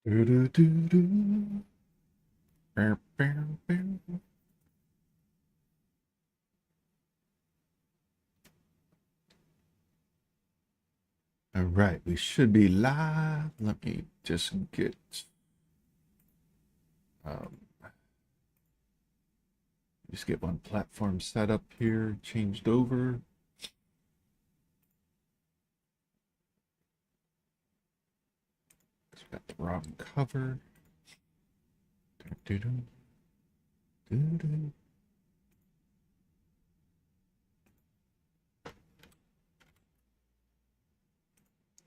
Do-do-do-do. Bow, bow, bow. All right, we should be live. Let me just get um, one platform set up here, changed over. Got the wrong cover. Do-do-do, do-do. I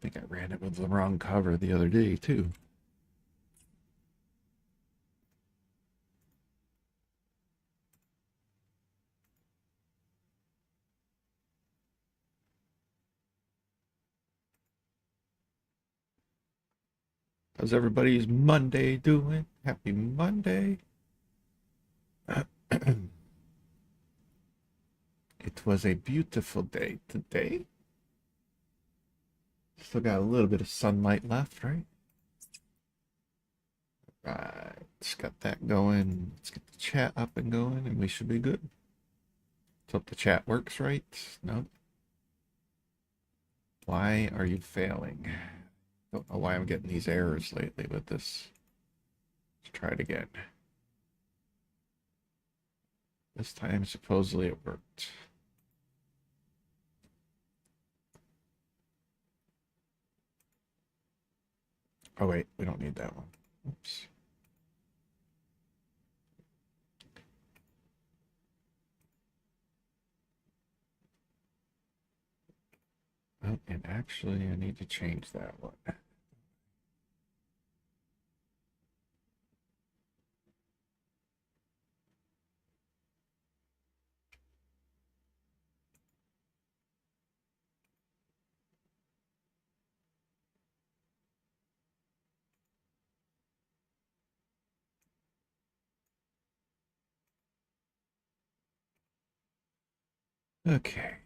think I ran it with the wrong cover the other day too. How's everybody's Monday doing? Happy Monday. It was a beautiful day today. Still got a little bit of sunlight left, right? Right. Just got that going. Let's get the chat up and going, and we should be good. Let's hope the chat works right. No. Why are you failing? Don't know why I'm getting these errors lately with this. Let's try it again. This time, supposedly it worked. Oh, wait, we don't need that one. Oops. Oh, and actually, I need to change that one. Okay.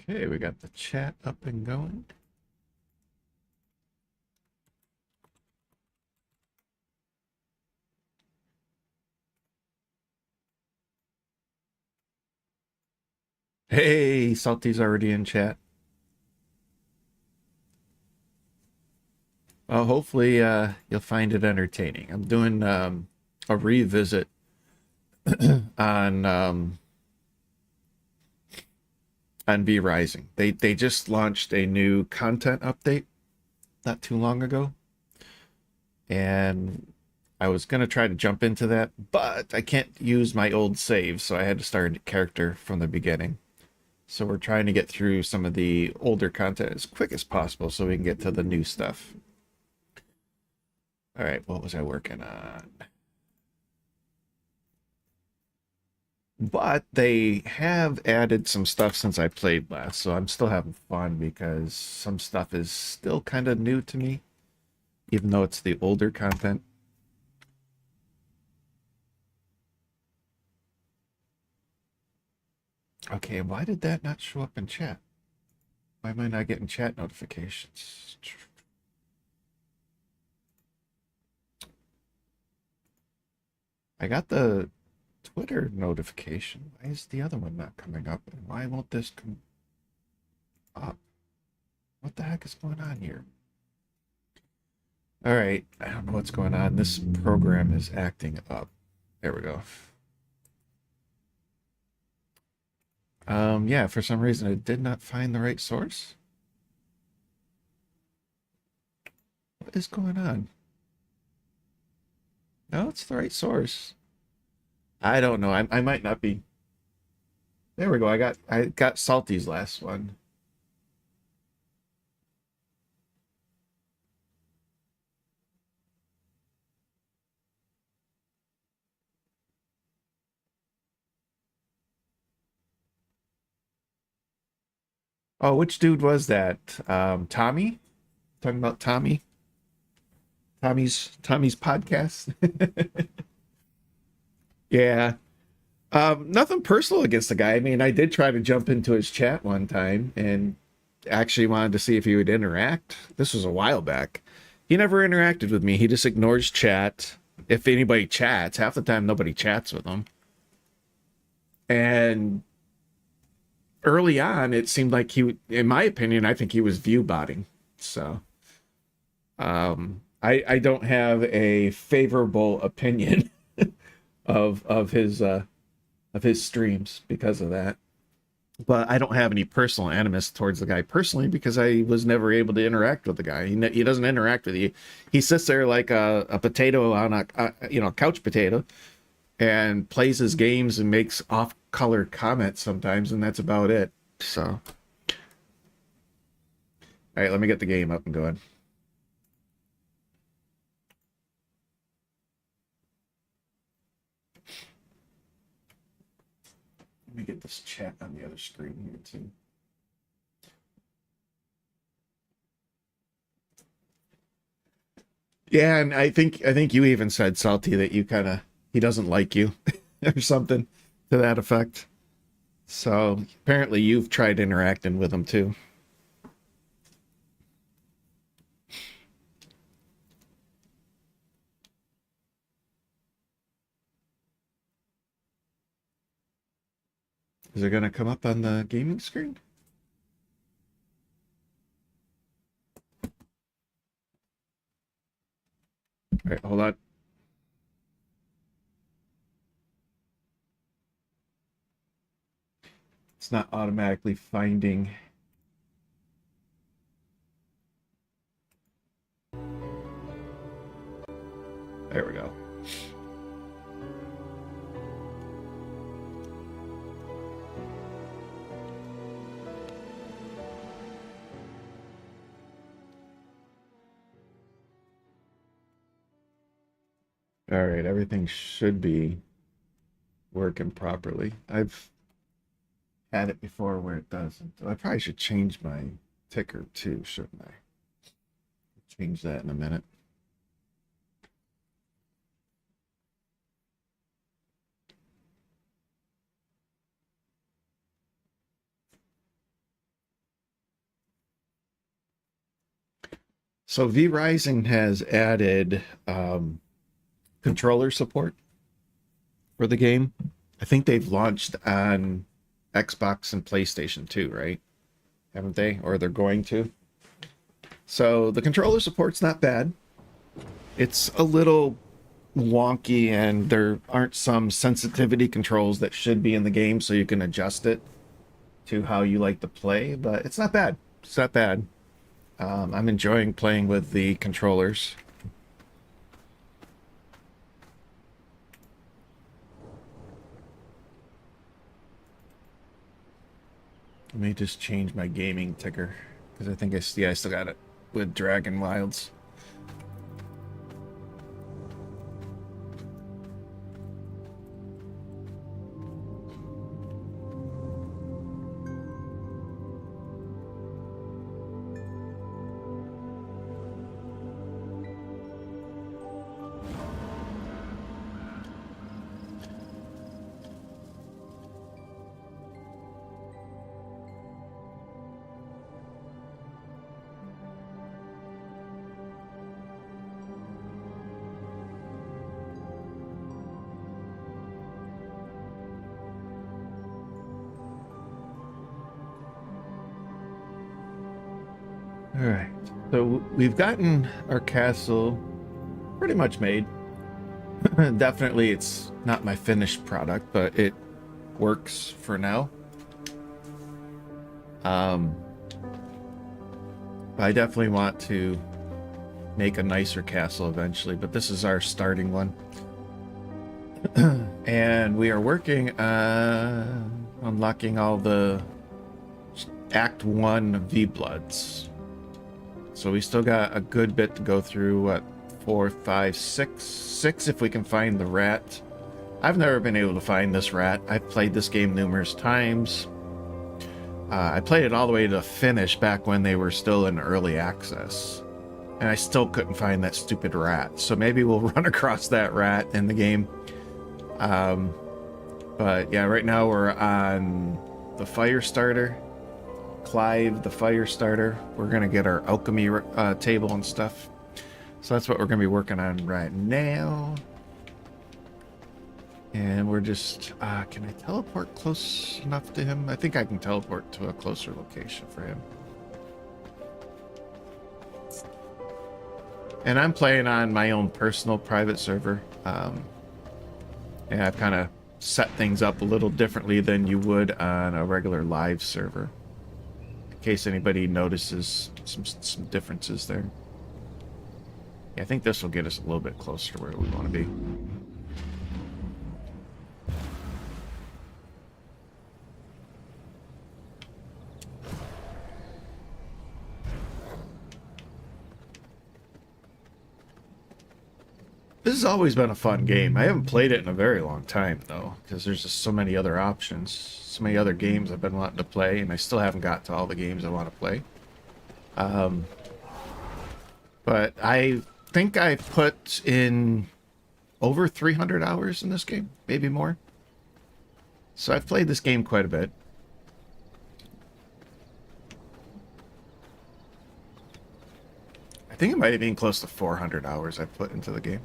Okay, we got the chat up and going. Hey, Salty's already in chat. Well, hopefully you'll find it entertaining. I'm doing a revisit on V Rising. They just launched a new content update not too long ago, and I was gonna try to jump into that, but I can't use my old save, so I had to start a character from the beginning. So we're trying to get through some of the older content as quick as possible so we can get to the new stuff. All right, what was I working on? But they have added some stuff since I played last, so I'm still having fun because some stuff is still kind of new to me, even though it's the older content. Okay, why did that not show up in chat? Why am I not getting chat notifications? I got the Twitter notification. Why is the other one not coming up? And why won't this come up? What the heck is going on here? All right, I don't know what's going on. This program is acting up. There we go. Yeah, for some reason it did not find the right source. What is going on? No, it's the right source. I don't know. I might not be. There we go. I got Salty's last one. Oh, which dude was that? Tommy? Talking about Tommy? Tommy's podcast? Yeah. Nothing personal against the guy. I mean, I did try to jump into his chat one time and actually wanted to see if he would interact. This was a while back. He never interacted with me. He just ignores chat. If anybody chats, half the time nobody chats with him. And early on, it seemed like in my opinion, I think he was view botting. So, I don't have a favorable opinion of his streams because of that. But I don't have any personal animus towards the guy personally because I was never able to interact with the guy. He doesn't interact with you. He sits there like a potato on a couch potato and plays his games and makes off-color comments sometimes, and that's about it. So, all right, let me get the game up and going. Let me get this chat on the other screen here too. Yeah, and I think you even said, Salty, that he doesn't like you or something to that effect. So apparently you've tried interacting with him too. Is it gonna come up on the gaming screen? All right, hold on. It's not automatically finding. There we go. All right, everything should be working properly. I've had it before where it doesn't. I probably should change my ticker too, shouldn't I? Change that in a minute. So V-Rising has added controller support for the game. I think they've launched on Xbox and PlayStation too, right? Haven't they? Or they're going to. So the controller support's not bad. It's a little wonky and there aren't some sensitivity controls that should be in the game so you can adjust it to how you like to play, but it's not bad. It's not bad. I'm enjoying playing with the controllers. Let me just change my gaming ticker because I think I still got it with Dragon Wilds. All right, so we've gotten our castle pretty much made. Definitely it's not my finished product, but it works for now. I definitely want to make a nicer castle eventually, but this is our starting one. And we are working on unlocking all the Act 1 V-Bloods. So we still got a good bit to go through. What, 4, 5, 6? 6 if we can find the rat. I've never been able to find this rat. I've played this game numerous times. I played it all the way to finish back when they were still in early access. And I still couldn't find that stupid rat. So maybe we'll run across that rat in the game. But yeah, right now we're on the fire starter. Clive, the fire starter. We're going to get our alchemy table and stuff. So that's what we're going to be working on right now. And we're just, can I teleport close enough to him? I think I can teleport to a closer location for him. And I'm playing on my own personal private server. And I've kind of set things up a little differently than you would on a regular live server. In case anybody notices some differences there. Yeah, I think this will get us a little bit closer to where we want to be. This has always been a fun game. I haven't played it in a very long time, though, because there's just so many other options, so many other games I've been wanting to play, and I still haven't got to all the games I want to play. But I think I put in over 300 hours in this game, maybe more. So I've played this game quite a bit. I think it might have been close to 400 hours I put into the game.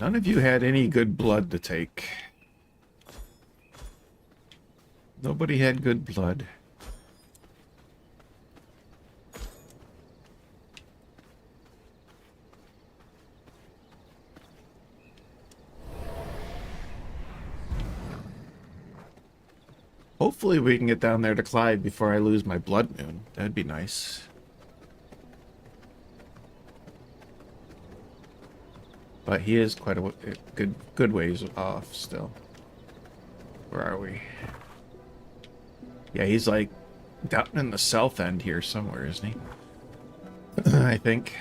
None of you had any good blood to take. Nobody had good blood. Hopefully we can get down there to Clyde before I lose my blood moon. That'd be nice. But he is quite a good ways off still. Where are we? Yeah, he's like down in the south end here somewhere, isn't he? I think.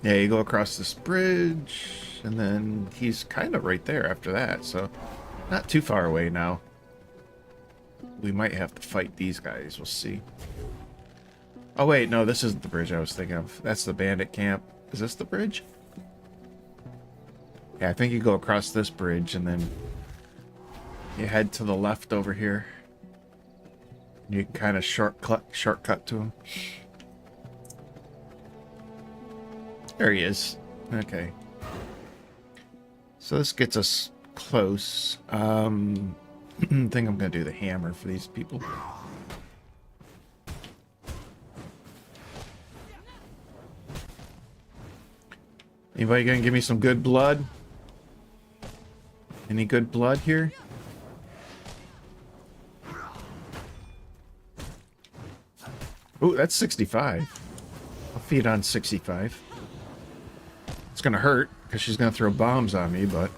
Yeah, you go across this bridge, and then he's kind of right there after that, so not too far away now. We might have to fight these guys, we'll see. Oh wait, no, this isn't the bridge I was thinking of. That's the bandit camp. Is this the bridge? Yeah, I think you go across this bridge and then you head to the left over here. You can kind of shortcut to him. There he is. Okay. So this gets us close. I think I'm gonna do the hammer for these people. Anybody gonna give me some good blood? Any good blood here? Ooh, that's 65. I'll feed on 65. It's gonna hurt, because she's gonna throw bombs on me, but...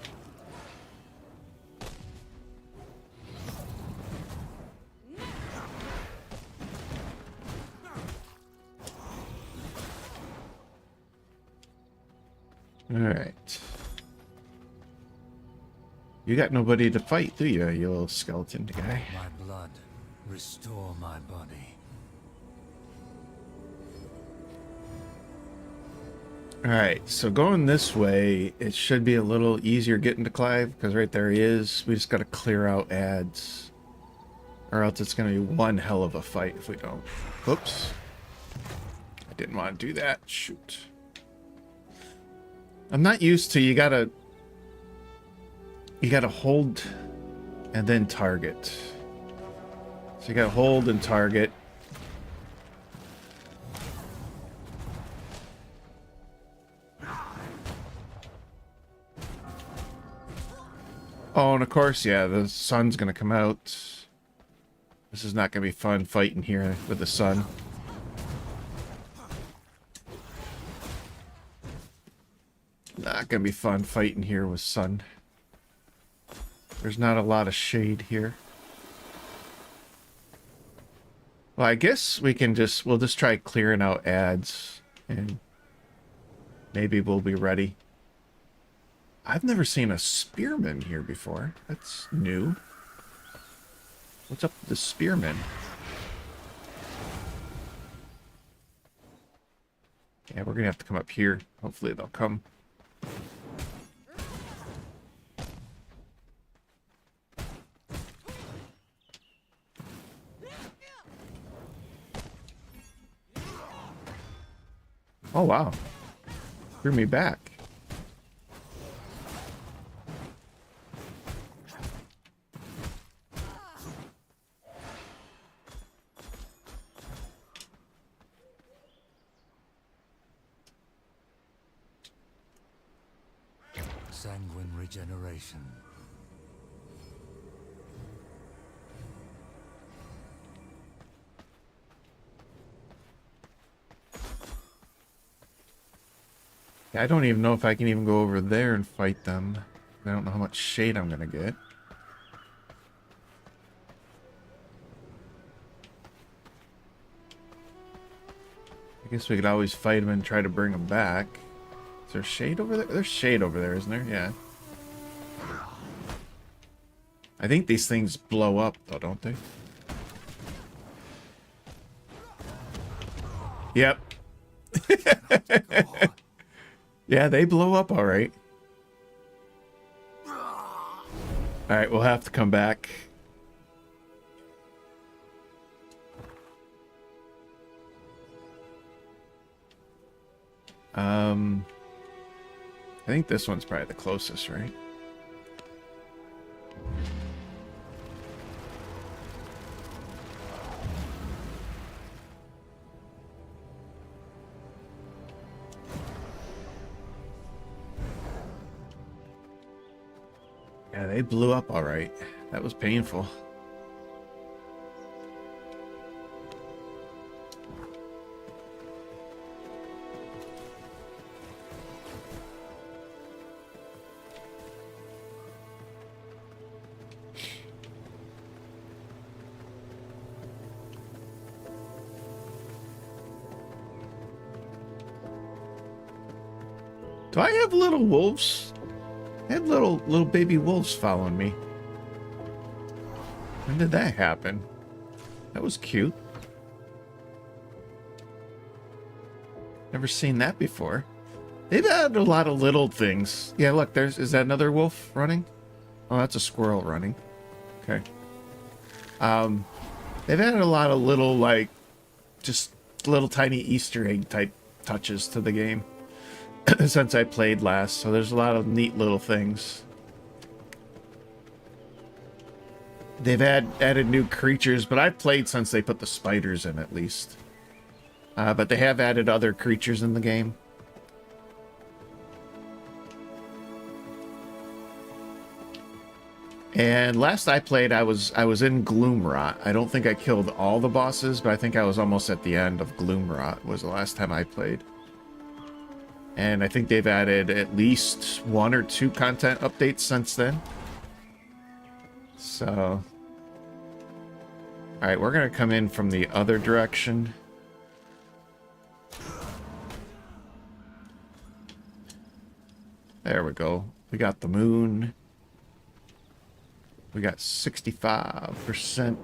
Alright. You got nobody to fight, do you little skeleton guy? My blood, restore my body. Alright, so going this way, it should be a little easier getting to Clive, because right there he is. We just gotta clear out ads. Or else it's gonna be one hell of a fight if we don't. Oops. I didn't want to do that. Shoot. I'm not used to, you gotta hold and then target. So you gotta hold and target. Oh, and of course, yeah, the sun's gonna come out. This is not gonna be fun fighting here with the sun. Not gonna be fun fighting here with sun. There's not a lot of shade here. Well, I guess we'll just try clearing out ads and maybe we'll be ready. I've never seen a spearman here before. That's new. What's up with the spearman? Yeah, we're gonna have to come up here. Hopefully they'll come. Oh, wow. Threw me back. Sanguine regeneration. I don't even know if I can even go over there and fight them. I don't know how much shade I'm gonna get. I guess we could always fight them and try to bring them back. Is there shade over there? There's shade over there, isn't there? Yeah. I think these things blow up, though, don't they? Yep. Yeah, they blow up all right. All right, we'll have to come back. I think this one's probably the closest, right? Yeah, they blew up all right. That was painful. Do I have little wolves? I had little baby wolves following me. When did that happen? That was cute. Never seen that before. They've had a lot of little things. Yeah, look, is that another wolf running? Oh, that's a squirrel running. Okay. They've added a lot of little, like, just little tiny Easter egg type touches to the game since I played last. So there's a lot of neat little things. They've added new creatures, but I've played since they put the spiders in, at least. But they have added other creatures in the game. And last I played, I was in Gloomrot. I don't think I killed all the bosses, but I think I was almost at the end of Gloomrot was the last time I played. And I think they've added at least 1 or 2 content updates since then. So... Alright, we're going to come in from the other direction. There we go. We got the moon. We got 65%.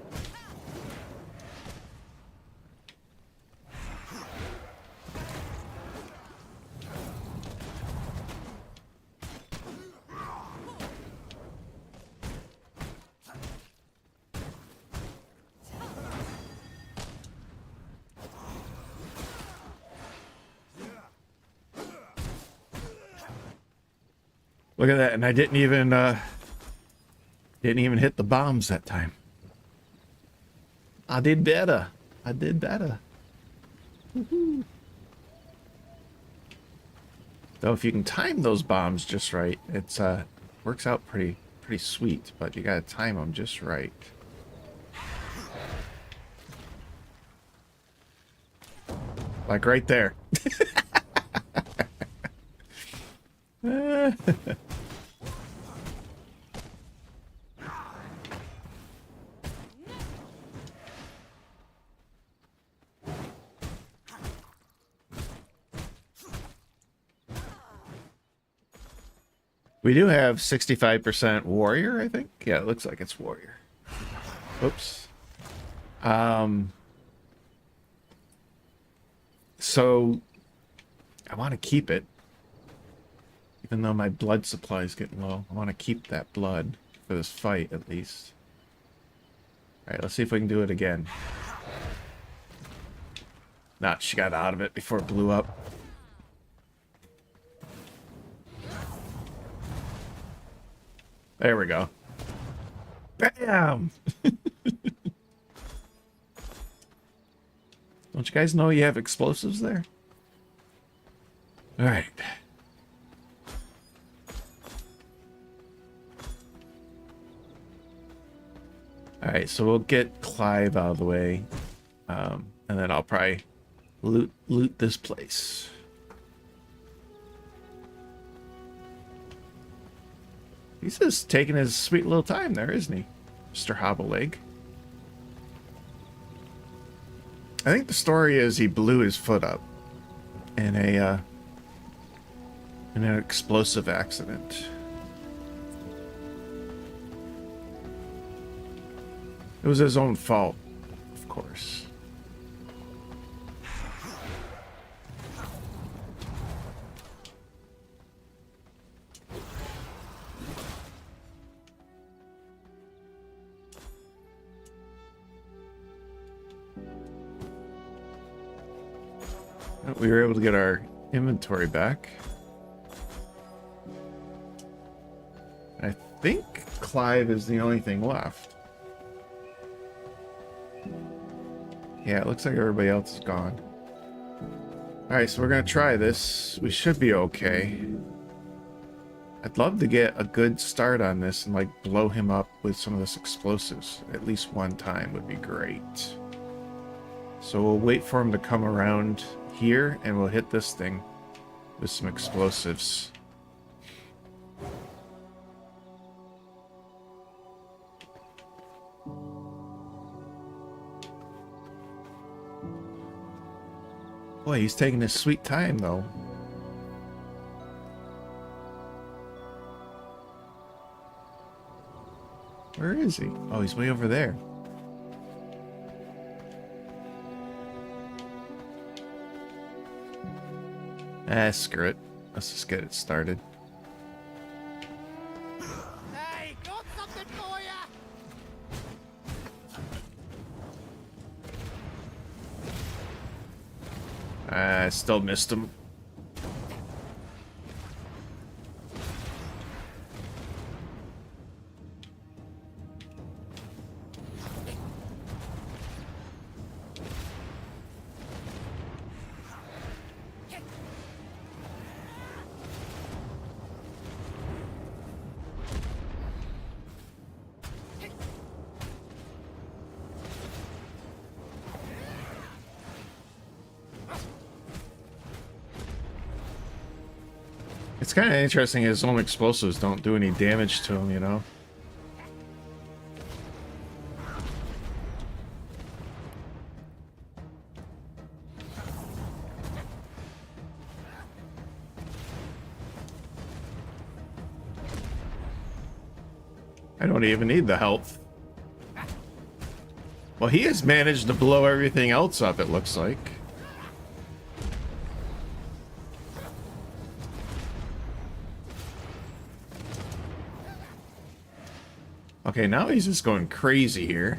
Look at that, and I didn't even hit the bombs that time. I did better. I did better. Woohoo. Though if you can time those bombs just right, it's works out pretty sweet, but you gotta time them just right. Like right there. We do have 65% warrior, I think. Yeah, it looks like it's warrior. Oops. So I want to keep it. Even though my blood supply is getting low. I want to keep that blood for this fight, at least. Alright, let's see if we can do it again. Nah, she got out of it before it blew up. There we go. Bam! Don't you guys know you have explosives there? Alright. Alright, so we'll get Clive out of the way. And then I'll probably loot this place. He's just taking his sweet little time there, isn't he? Mr. Hobbleleg. I think the story is he blew his foot up in an explosive accident. It was his own fault, of course. We were able to get our inventory back. I think Clive is the only thing left. Yeah, it looks like everybody else is gone. Alright, so we're gonna try this. We should be okay. I'd love to get a good start on this and like blow him up with some of this explosives. At least one time would be great. So we'll wait for him to come around here and we'll hit this thing with some explosives. Boy, he's taking his sweet time though. Where is he? Oh, he's way over there. Ah, screw it. Let's just get it started. Hey, got something for ya! I still missed him. It's kind of interesting his own explosives don't do any damage to him, you know? I don't even need the health. Well, he has managed to blow everything else up, it looks like. Okay, now he's just going crazy here.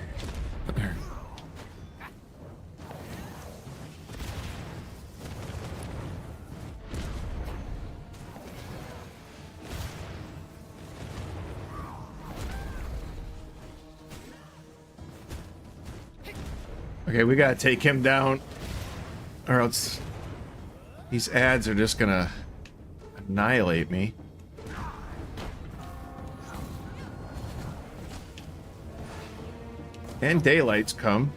Okay, we gotta take him down, or else these ads are just gonna annihilate me. And daylight's come.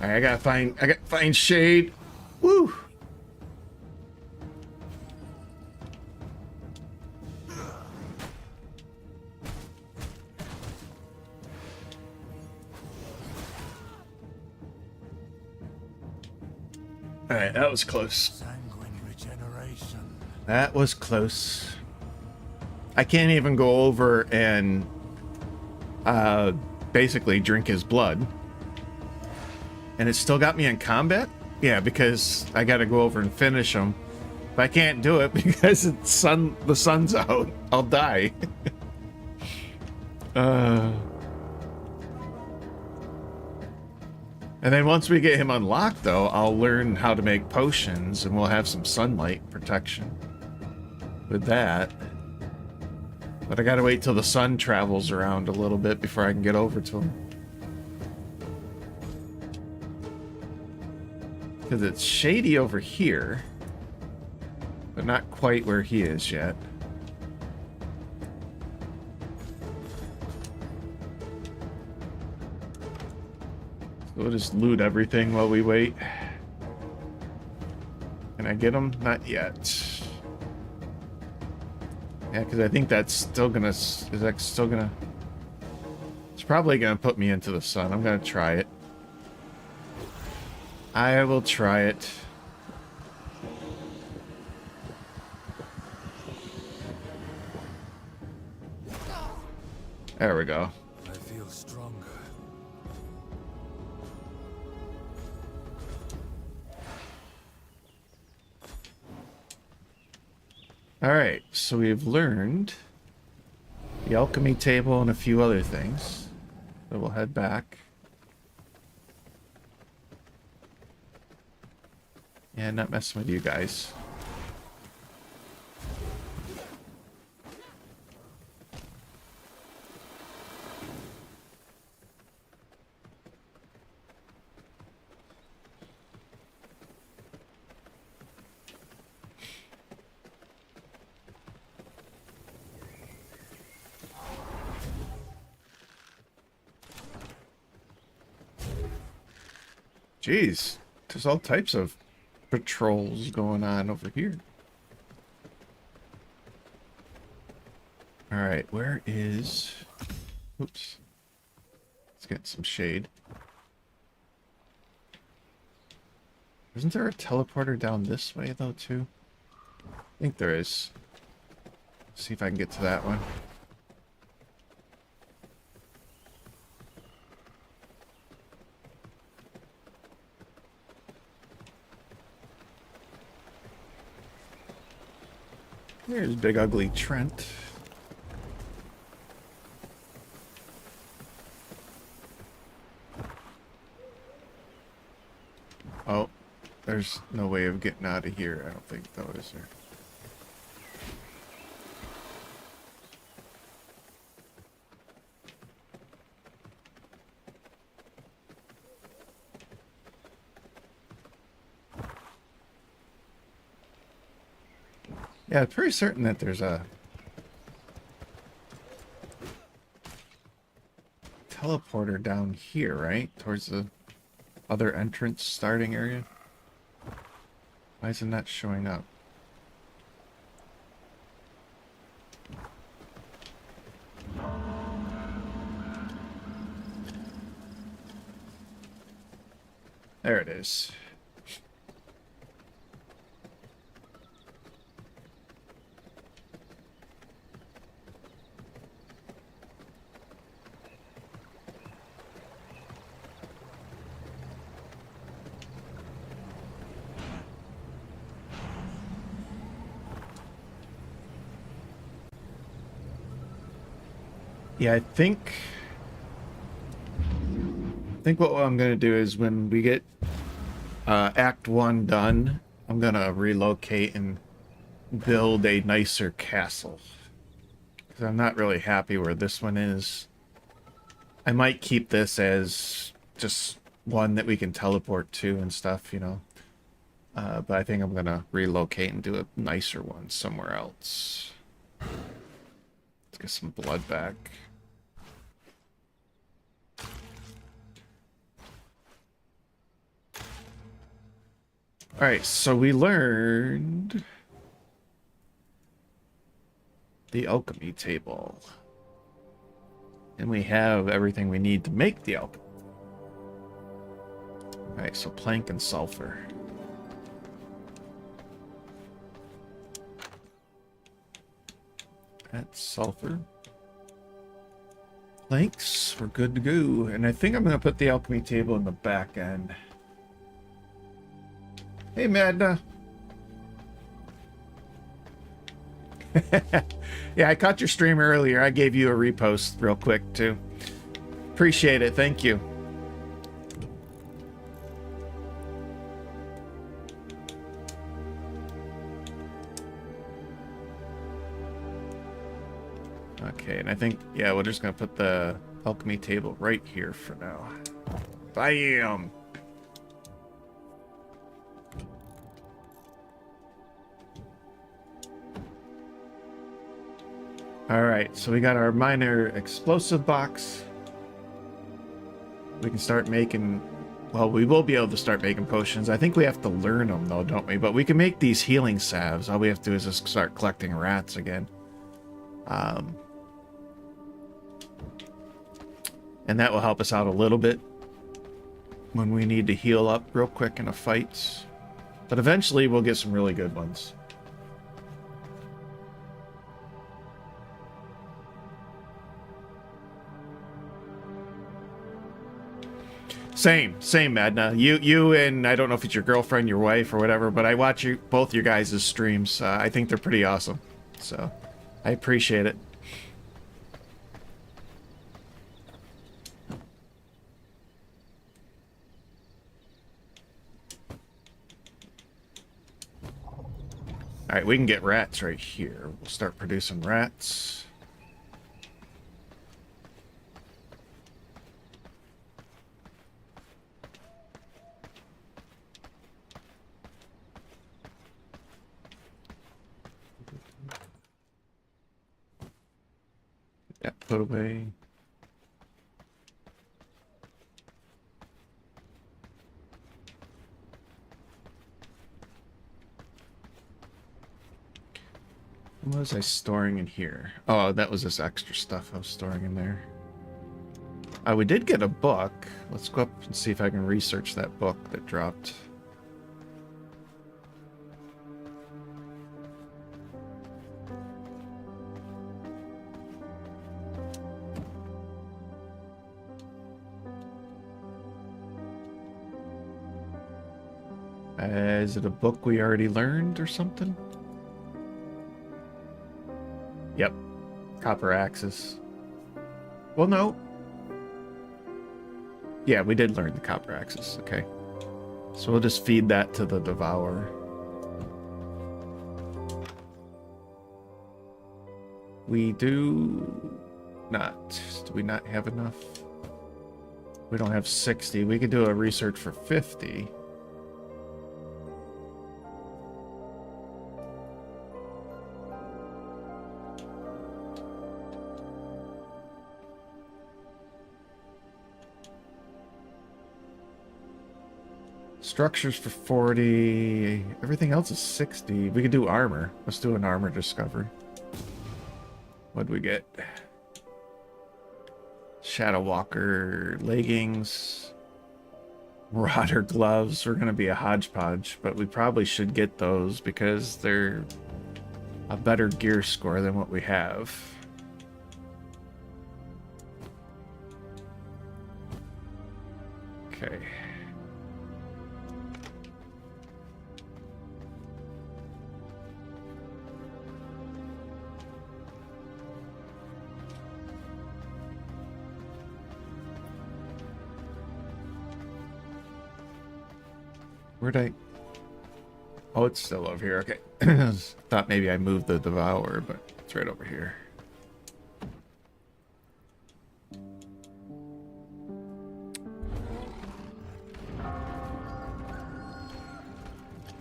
Alright, I gotta find shade. Woo! Alright, that was close. Sanguine regeneration. That was close. I can't even go over and basically drink his blood. And it still got me in combat? Yeah, because I gotta go over and finish him. But I can't do it because the sun's out. I'll die. And then once we get him unlocked, though, I'll learn how to make potions, and we'll have some sunlight protection with that. But I gotta wait till the sun travels around a little bit before I can get over to him. Because it's shady over here, but not quite where he is yet. So we'll just loot everything while we wait. Can I get him? Not yet. Yeah, because I think that's still gonna... Is that still gonna... It's probably gonna put me into the sun. I'm gonna try it. I will try it. There we go. I feel stronger. Alright, so we've learned the alchemy table and a few other things. So we'll head back. Yeah, not messing with you guys. Jeez, there's all types of patrols going on over here. Alright, where is... Oops. Let's get some shade. Isn't there a teleporter down this way, though, too? I think there is. See if I can get to that one. There's Big Ugly Trent. Oh, there's no way of getting out of here, I don't think, though, is there? Yeah, I'm pretty certain that there's a teleporter down here, right? Towards the other entrance starting area. Why is it not showing up? There it is. Yeah, I think what I'm gonna do is when we get Act 1 done, I'm gonna relocate and build a nicer castle. Because I'm not really happy where this one is. I might keep this as just one that we can teleport to and stuff, you know. But I think I'm gonna relocate and do a nicer one somewhere else. Let's get some blood back. Alright, so we learned the alchemy table. And we have everything we need to make the alchemy. Alright, so plank and sulfur. Add sulfur. Planks, we're good to go. And I think I'm going to put the alchemy table in the back end. Hey, Madna. Yeah, I caught your stream earlier. I gave you a repost real quick, too. Appreciate it. Thank you. Okay, and I think, yeah, we're just going to put the alchemy table right here for now. Bam! Alright, so we got our minor explosive box. We can start making... Well, we will be able to start making potions. I think we have to learn them, though, don't we? But we can make these healing salves. All we have to do is just start collecting rats again. And that will help us out a little bit when we need to heal up real quick in a fight. But eventually we'll get some really good ones. Same, Madna. You and I don't know if it's your girlfriend, your wife, or whatever, but I watch both your guys' streams. I think they're pretty awesome. So I appreciate it. Alright, we can get rats right here. We'll start producing rats. Yeah, put away. What was I storing in here? Oh, that was this extra stuff I was storing in there. We did get a book. Let's go up and see if I can research that book that dropped. Is it a book we already learned or something? Yep. Copper axes. Well, no. Yeah, we did learn the copper axes. Okay. So we'll just feed that to the devourer. We do not. Do we not have enough? We don't have 60. We could do a research for 50. Structures for 40. Everything else is 60. We could do armor. Let's do an armor discovery. What'd we get? Shadow Walker leggings. Marauder gloves. We're going to be a hodgepodge, but we probably should get those because they're a better gear score than what we have. Okay. Where'd I... Oh, it's still over here. Okay. Thought maybe I moved the devourer, but it's right over here.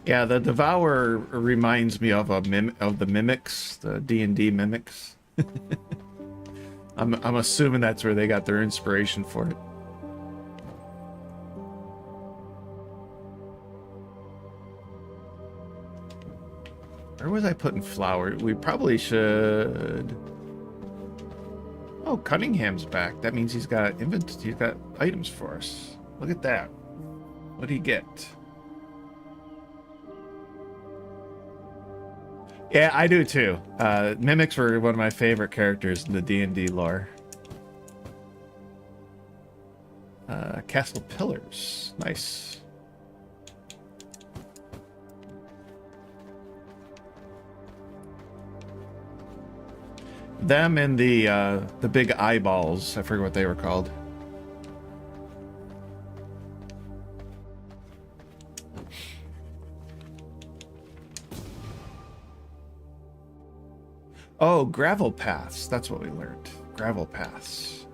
Yeah, the devourer reminds me of the mimics, the D&D mimics. I'm assuming that's where they got their inspiration for it. Where was I putting flour? We probably should... Oh, Cunningham's back. That means he's got he's got items for us. Look at that. What do you get? Yeah, I do too. Mimics were one of my favorite characters in the D&D lore. Castle pillars. Nice. Them and the big eyeballs. I forget what they were called. Oh, gravel paths. That's what we learned. Gravel paths.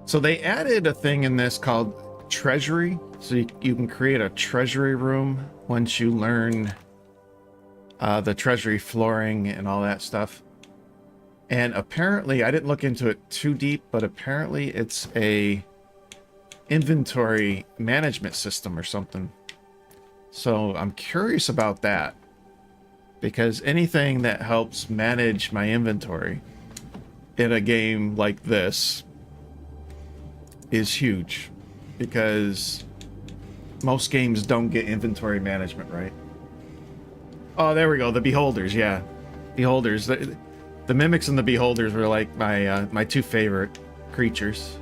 So they added a thing in this called treasury. So you can create a treasury room once you learn the treasury flooring and all that stuff. And apparently, I didn't look into it too deep, but apparently it's a inventory management system or something. So I'm curious about that, because anything that helps manage my inventory in a game like this is huge, because most games don't get inventory management right. Oh, there we go. The beholders, yeah. Beholders. The mimics and the beholders were like my my two favorite creatures.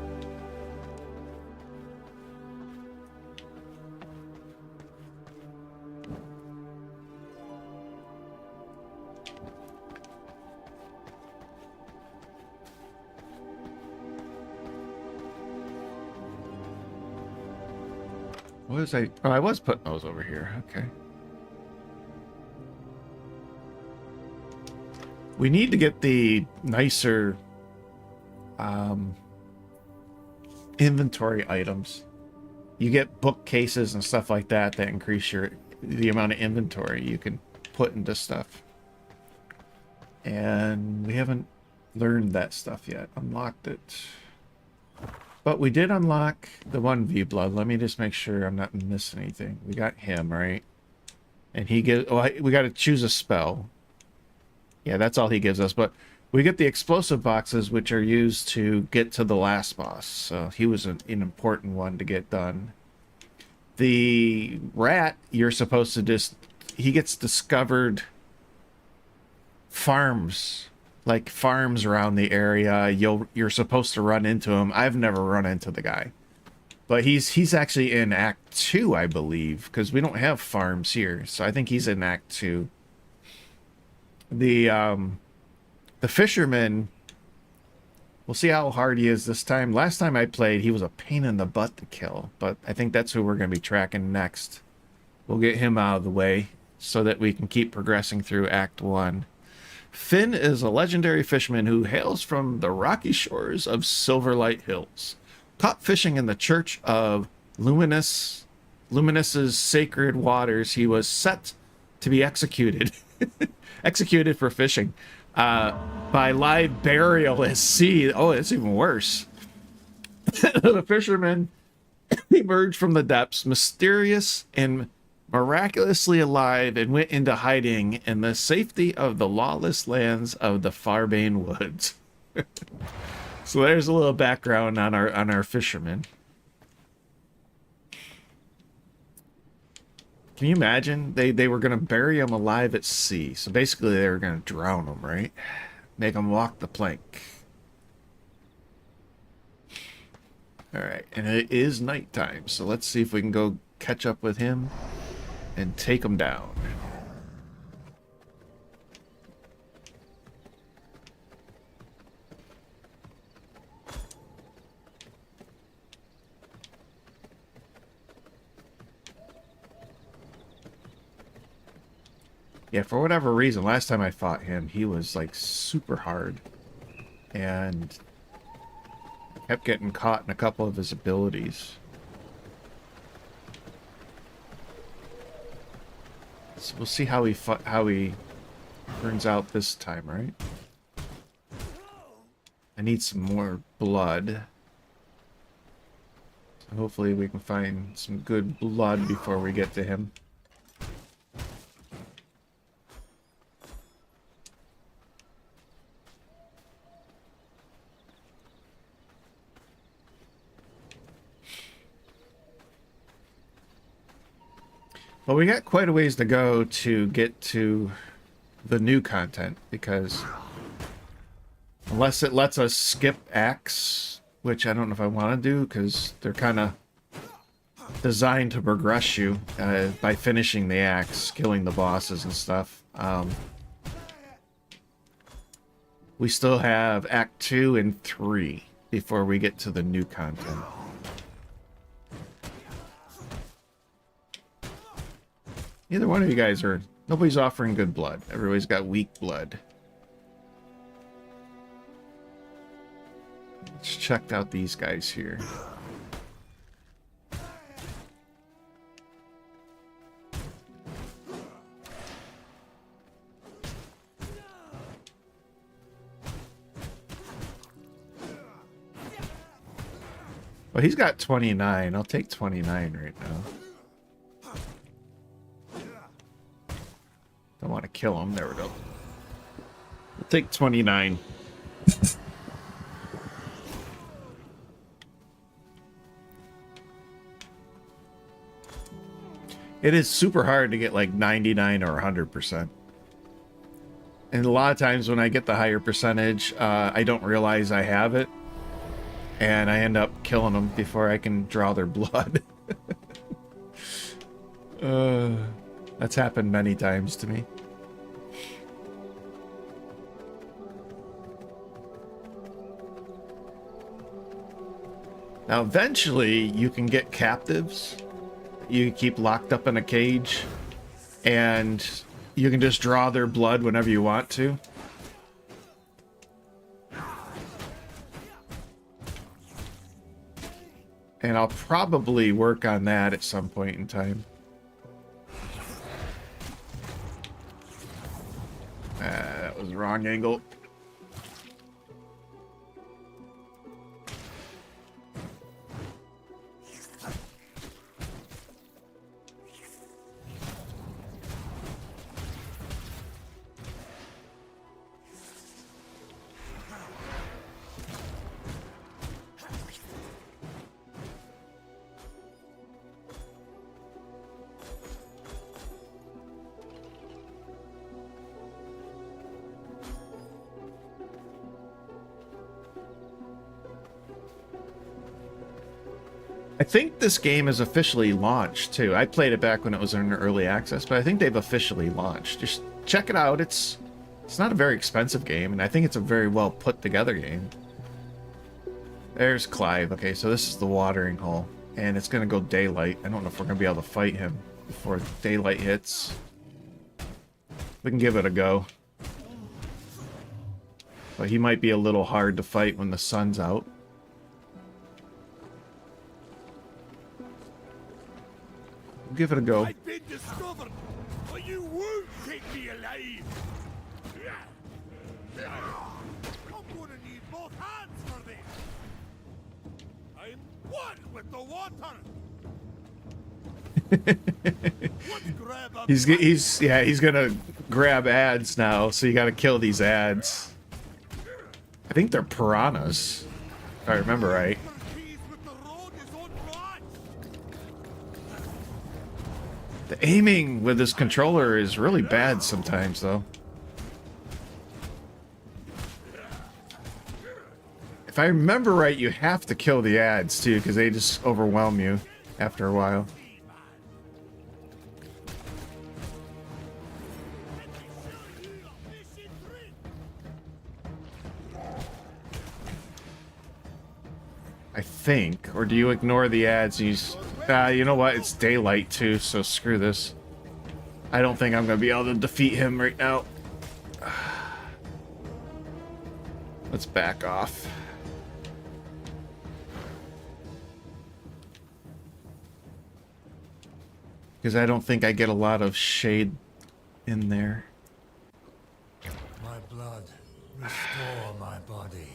What was I? Oh, I was putting those over here. Okay. We need to get the nicer inventory items. You get bookcases and stuff like that that increase the amount of inventory you can put into stuff. And we haven't learned that stuff yet. Unlocked it. But we did unlock the 1v blood. Let me just make sure I'm not missing anything. We got him, right? And he gives... Oh, we got to choose a spell. Yeah, that's all he gives us. But we get the explosive boxes, which are used to get to the last boss. So he was an important one to get done. The rat, you're supposed to just... He gets discovered farms. Like farms around the area. You're supposed to run into him. I've never run into the guy. But he's actually in Act 2, I believe. Because we don't have farms here. So I think he's in Act 2. The fisherman, we'll see how hard he is this time. Last time I played, he was a pain in the butt to kill, but I think that's who we're going to be tracking next. We'll get him out of the way so that we can keep progressing through Act 1. Finn is a legendary fisherman who hails from the rocky shores of Silverlight Hills. Caught fishing in the Church of Luminous, Luminous's sacred waters, he was set to be executed. Executed for fishing by live burial at sea. Oh, it's even worse. The fisherman emerged from the depths, mysterious and miraculously alive, and went into hiding in the safety of the lawless lands of the Farbane Woods. So there's a little background on our fisherman. Can you imagine? They were going to bury him alive at sea. So basically they were going to drown him, right? Make him walk the plank. Alright, and it is nighttime. So let's see if we can go catch up with him and take him down. Yeah, for whatever reason, last time I fought him, he was like super hard. And kept getting caught in a couple of his abilities. So we'll see how he turns out this time, right? I need some more blood. So hopefully we can find some good blood before we get to him. Well, we got quite a ways to go to get to the new content, because unless it lets us skip acts, which I don't know if I want to do, because they're kind of designed to progress you by finishing the acts, killing the bosses and stuff. We still have Act 2 and 3 before we get to the new content. Neither one of you guys are... Nobody's offering good blood. Everybody's got weak blood. Let's check out these guys here. Well, he's got 29. I'll take 29 right now. Don't want to kill him. There we go. We'll take 29. It is super hard to get like 99 or 100%. And a lot of times when I get the higher percentage, I don't realize I have it. And I end up killing them before I can draw their blood. That's happened many times to me. Now, eventually, you can get captives. You keep locked up in a cage. And you can just draw their blood whenever you want to. And I'll probably work on that at some point in time. That was the wrong angle. I think this game is officially launched, too. I played it back when it was in early access, but I think they've officially launched. Just check it out. It's not a very expensive game, and I think it's a very well put together game. There's Clive. Okay, so this is the watering hole, and it's going to go daylight. I don't know if we're going to be able to fight him before daylight hits. We can give it a go. But he might be a little hard to fight when the sun's out. Give it a go. I've been discovered, but you won't take me alive. I'm gonna need both hands for this. I'm one with the water. Let's grab a He's gonna grab ads now, so you gotta kill these ads. I think they're piranhas, if I remember right. The aiming with this controller is really bad sometimes, though. If I remember right, you have to kill the ads, too, because they just overwhelm you after a while. I think. Or do you ignore the ads? You know what? It's daylight too, so screw this. I don't think I'm going to be able to defeat him right now. Let's back off. Because I don't think I get a lot of shade in there. My blood, restore my body.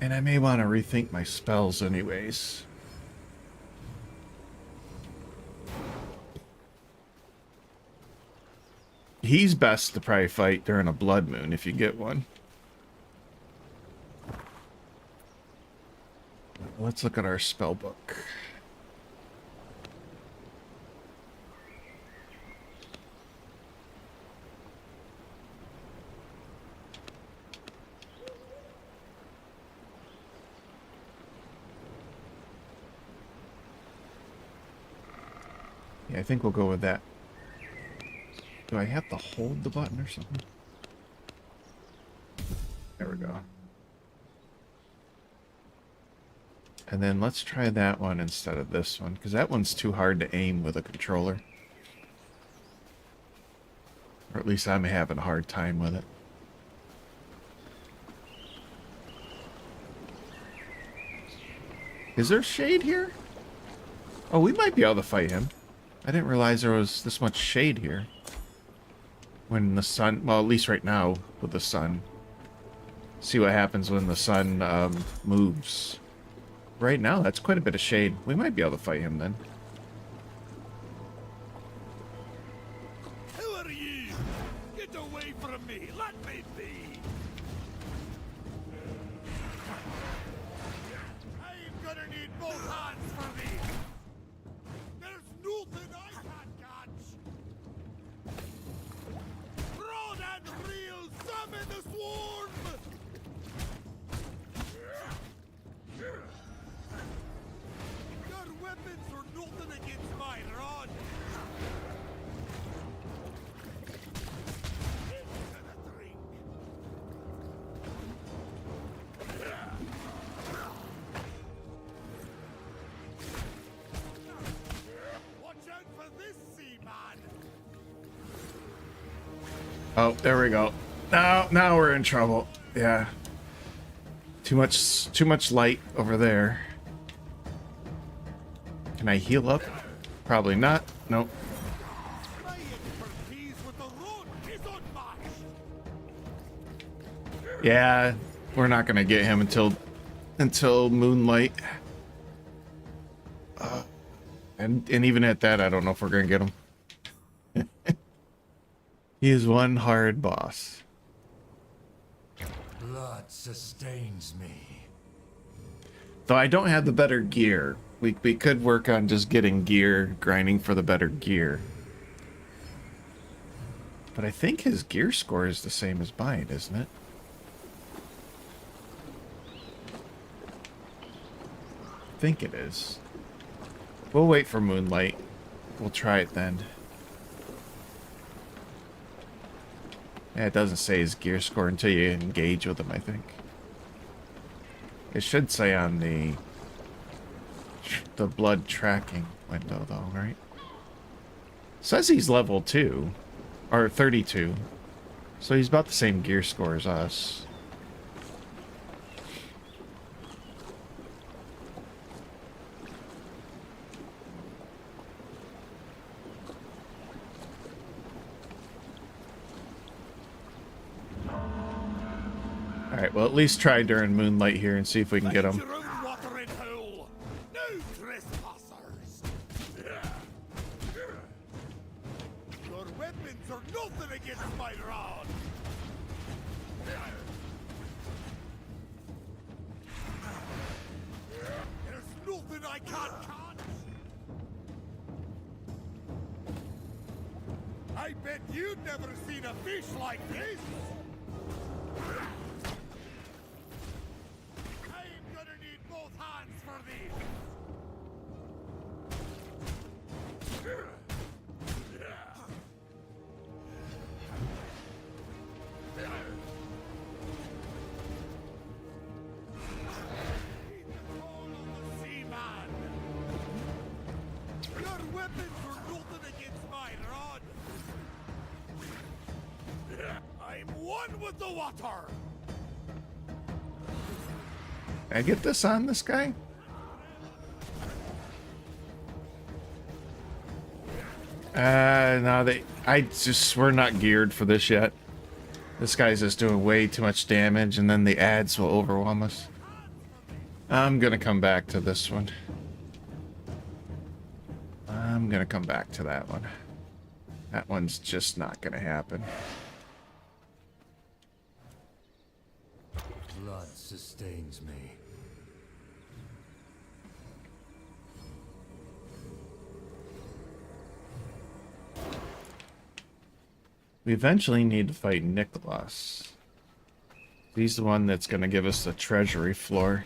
And I may want to rethink my spells anyways. He's best to probably fight during a blood moon if you get one. Let's look at our spell book. I think we'll go with that. Do I have to hold the button or something? There we go. And then let's try that one instead of this one, because that one's too hard to aim with a controller. Or at least I'm having a hard time with it. Is there shade here? Oh, we might be able to fight him. I didn't realize there was this much shade here. When the sun... Well, at least right now with the sun. See what happens when the sun moves. Right now, that's quite a bit of shade. We might be able to fight him then. Who are you? Get away from me! Let me be! I'm gonna need both hands for this! There's nothing I can't catch! Rod and reel, summon the swarm! Your weapons are nothing against my rod! Into the drink! Watch out for this, seaman! Oh, there we go. Now we're in trouble. Yeah. Too much light over there. Can I heal up? Probably not. Nope. My expertise with the rod is unmatched! Yeah, we're not gonna get him until moonlight. And even at that, I don't know if we're gonna get him. He is one hard boss. Blood sustains me. Though I don't have the better gear. We could work on just getting gear, grinding for the better gear. But I think his gear score is the same as mine, isn't it? I think it is. We'll wait for moonlight. We'll try it then. Yeah, it doesn't say his gear score until you engage with him, I think. It should say on the blood tracking window, though, right? Says he's level 2. Or 32. So he's about the same gear score as us. Alright, well at least try during moonlight here and see if we can get him. Your own watering hole! No trespassers! Your weapons are nothing against my rod! There's nothing I can't catch! I bet you've never seen a fish like this! I'm gonna need both hands for this! Heed the call of the seaman! Your weapons are nothing against my rod! I'm one with the water! Can I get this on this guy? No, we're not geared for this yet. This guy's just doing way too much damage, and then the ads will overwhelm us. I'm gonna come back to this one. I'm gonna come back to that one. That one's just not gonna happen. Blood sustains me. We eventually need to fight Nicholas. He's the one that's gonna give us the treasury floor.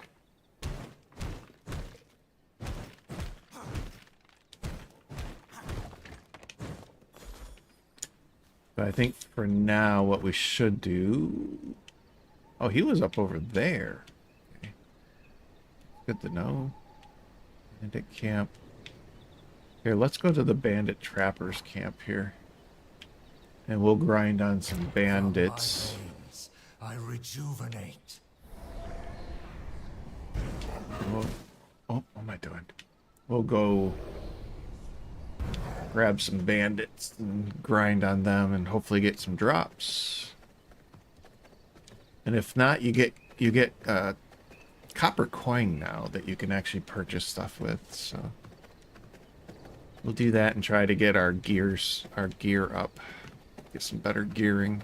But I think for now, what we should do... Oh, he was up over there. Okay. Good to know. Bandit camp. Here, let's go to the bandit trappers camp here. And we'll grind on some bandits. From my veins, I rejuvenate. Oh, what am I doing? We'll go grab some bandits and grind on them and hopefully get some drops. And if not, you get copper coin now that you can actually purchase stuff with. So we'll do that and try to get our gear up, get some better gearing.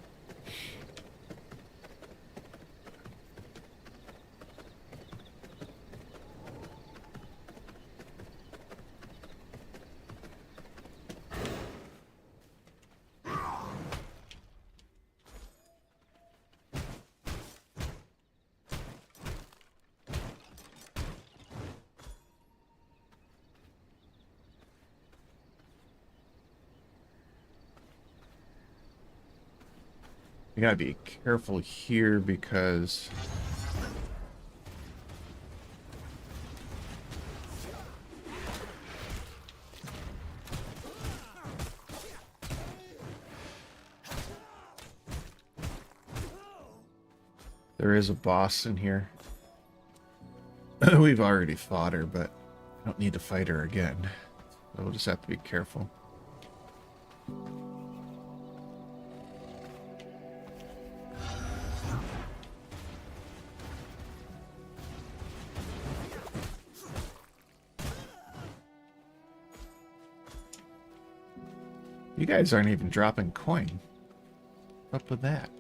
We gotta be careful here because there is a boss in here. We've already fought her, but I don't need to fight her again. So we'll just have to be careful. You guys aren't even dropping coin. What's up with that?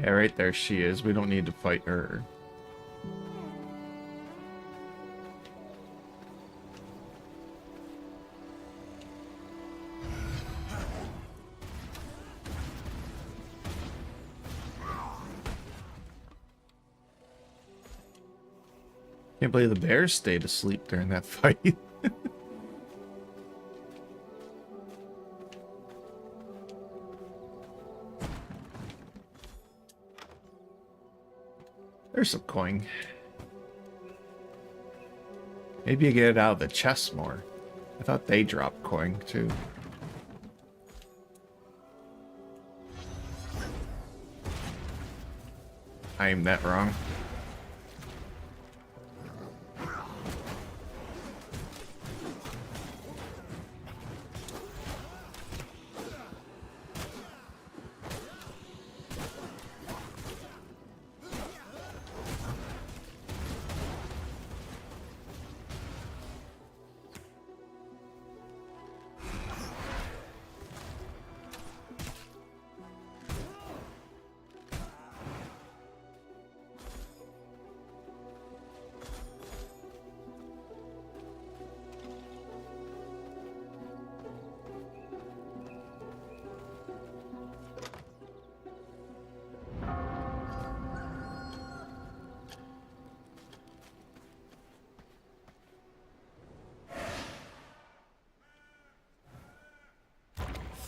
Yeah, right there she is. We don't need to fight her. Can't believe the bears stayed asleep during that fight. There's some coin. Maybe you get it out of the chest more. I thought they dropped coin too. I aimed that wrong.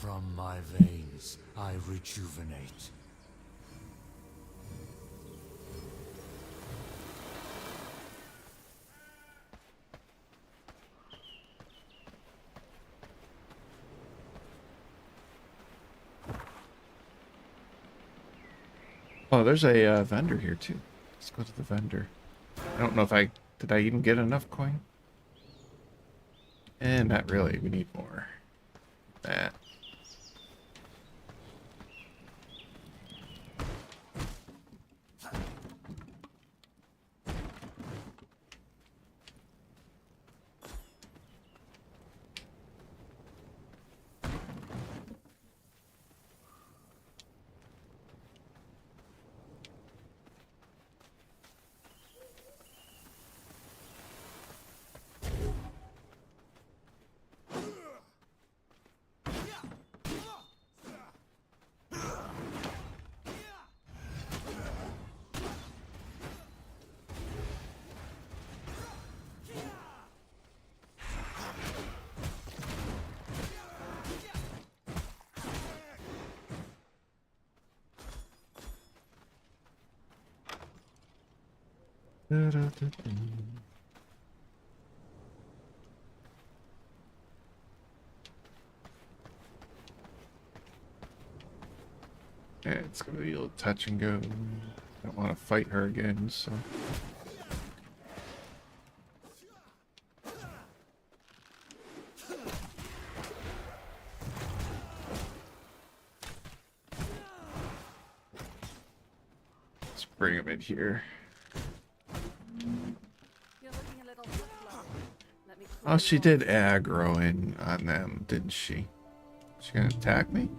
From my veins, I rejuvenate. Oh, there's a vendor here too. Let's go to the vendor. I don't know if did I even get enough coin? And not really. We need more. That. Da-da-da-da. Yeah, it's gonna be a little touch and go. I don't want to fight her again, so. Let's bring him in here. You're looking a little slow. Let me Oh, she did aggro in on them, didn't she? She gonna attack me?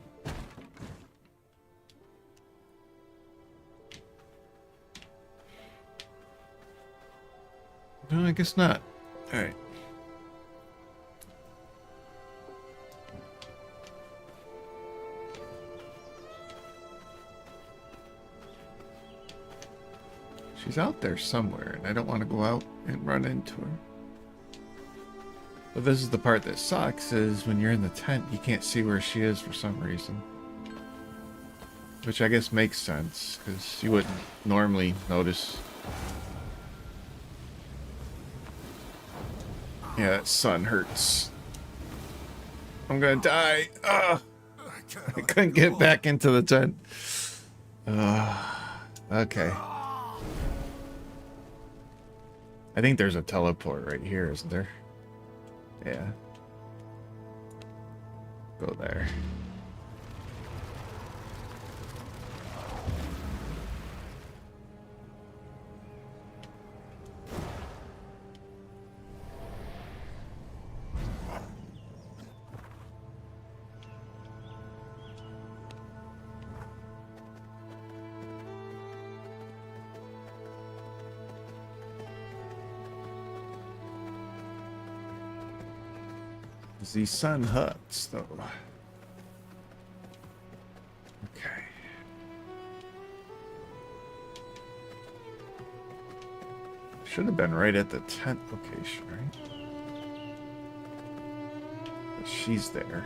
No, I guess not. Alright. She's out there somewhere, and I don't want to go out and run into her. But this is the part that sucks, is when you're in the tent, you can't see where she is for some reason. Which I guess makes sense, because you wouldn't normally notice. Yeah, that sun hurts. I'm gonna die. Ugh. I couldn't get back into the tent. Okay. I think there's a teleport right here, isn't there? Yeah. Go there. The sun hurts, though. Okay. Should have been right at the tent location, right? But she's there.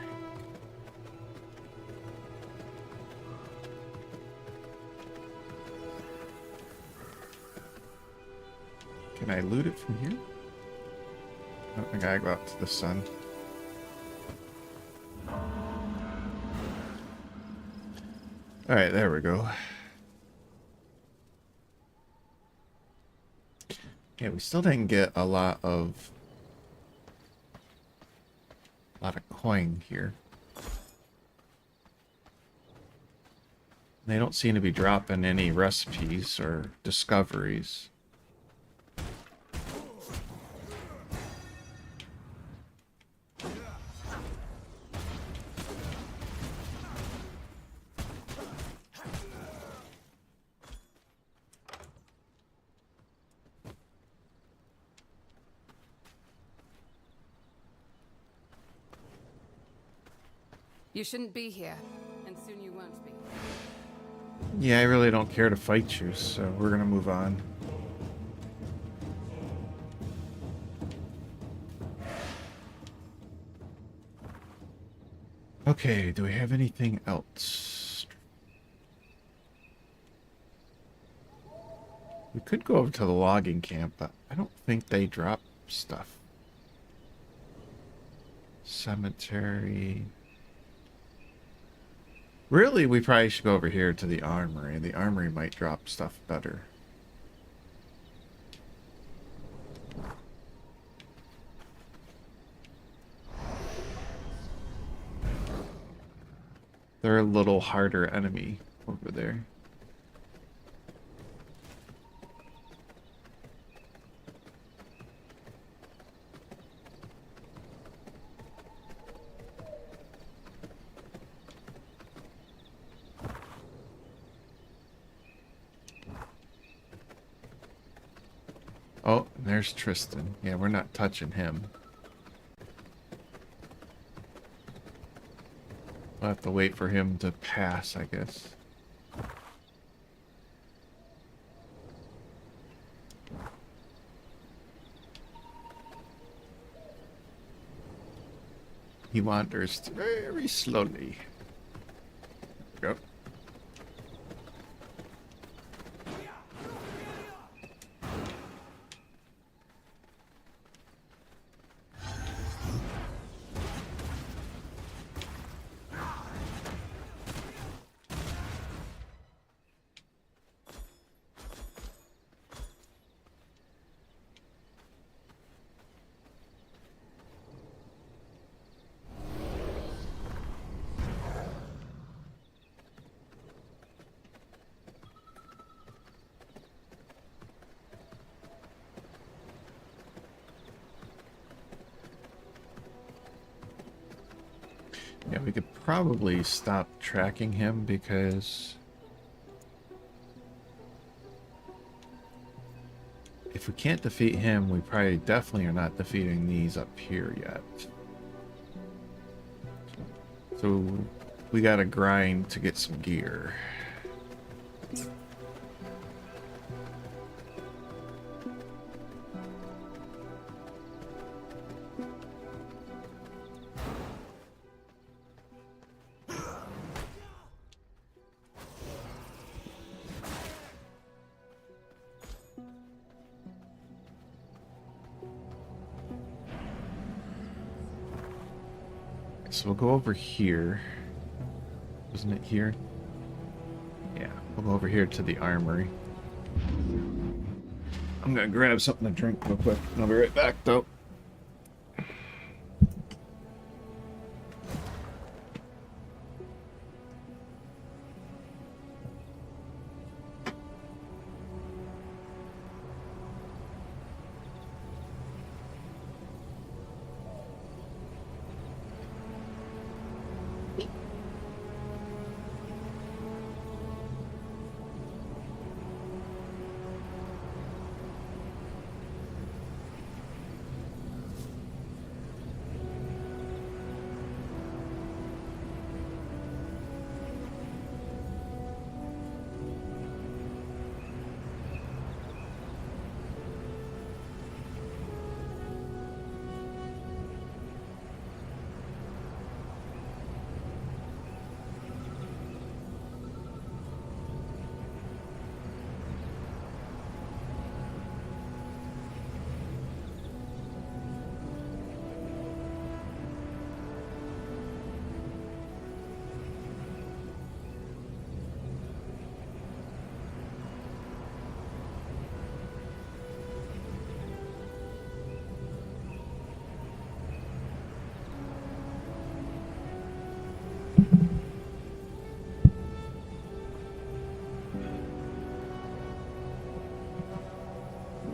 Can I loot it from here? I don't think I go out to the sun. Alright, there we go. Yeah, we still didn't get a lot of coin here. They don't seem to be dropping any recipes or discoveries. You shouldn't be here, and soon you won't be. Yeah, I really don't care to fight you, so we're gonna move on. Okay, do we have anything else? We could go over to the logging camp, but I don't think they drop stuff. Cemetery. Really, we probably should go over here to the armory. The armory might drop stuff better. They're a little harder enemy over there. Oh, there's Tristan. Yeah, we're not touching him. We'll have to wait for him to pass, I guess. He wanders very slowly. There we go. Yeah, we could probably stop tracking him because if we can't defeat him, we probably definitely are not defeating these up here yet. So we gotta grind to get some gear. So we'll go over here. Isn't it here? Yeah, we'll go over here to the armory. I'm gonna grab something to drink real quick. I'll be right back though.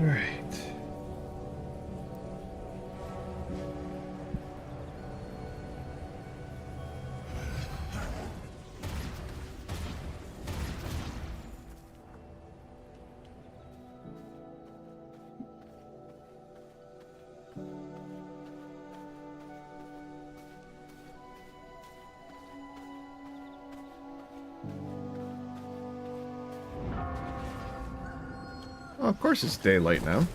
All right. Well, of course it's daylight now.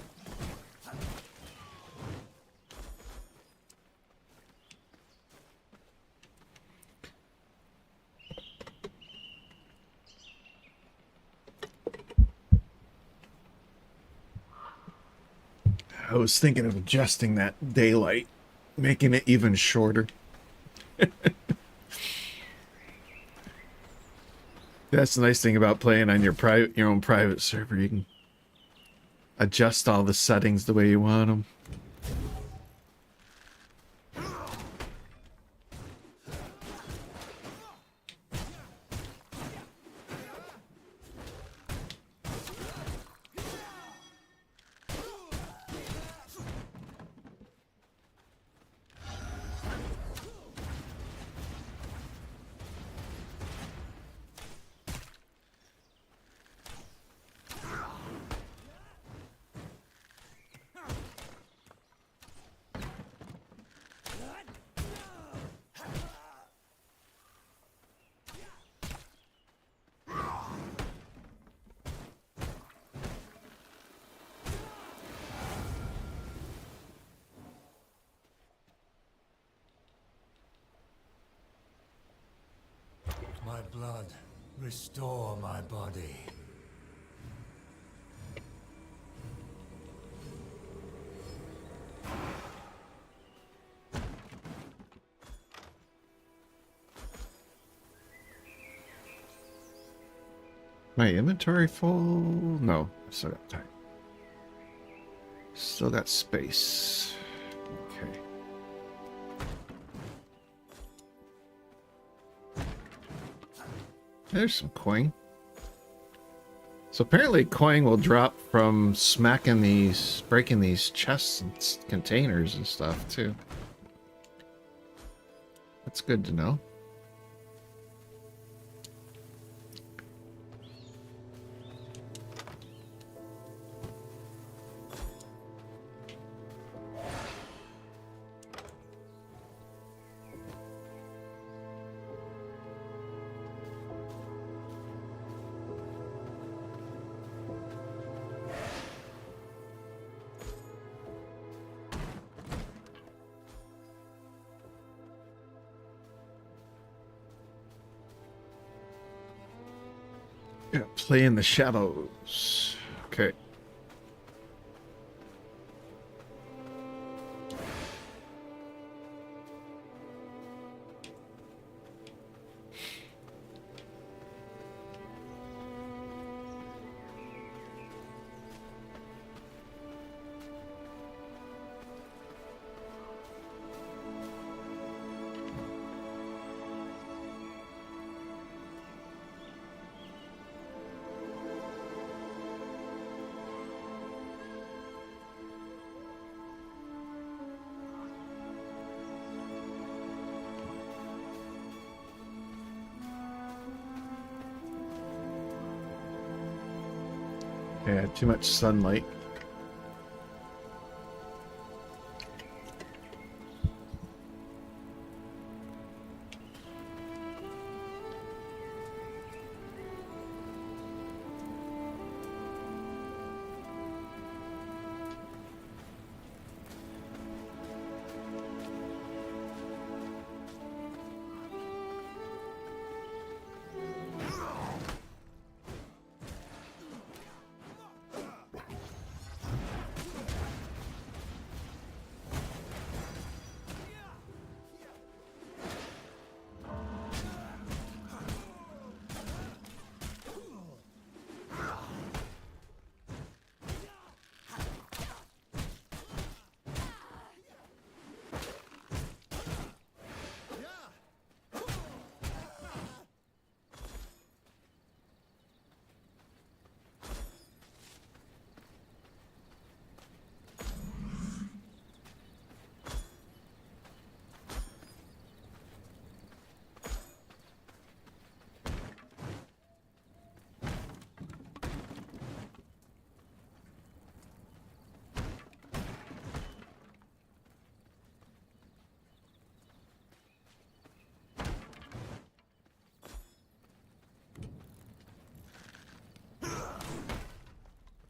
I was thinking of adjusting that daylight, making it even shorter. That's the nice thing about playing on your own private server. You can adjust all the settings the way you want them. My blood, restore my body. My inventory full? No, I still got time. Still got space. Okay. There's some coin. So apparently coin will drop from breaking these chests and containers and stuff too. That's good to know. Yeah, play in the shadows. Okay. Yeah, too much sunlight.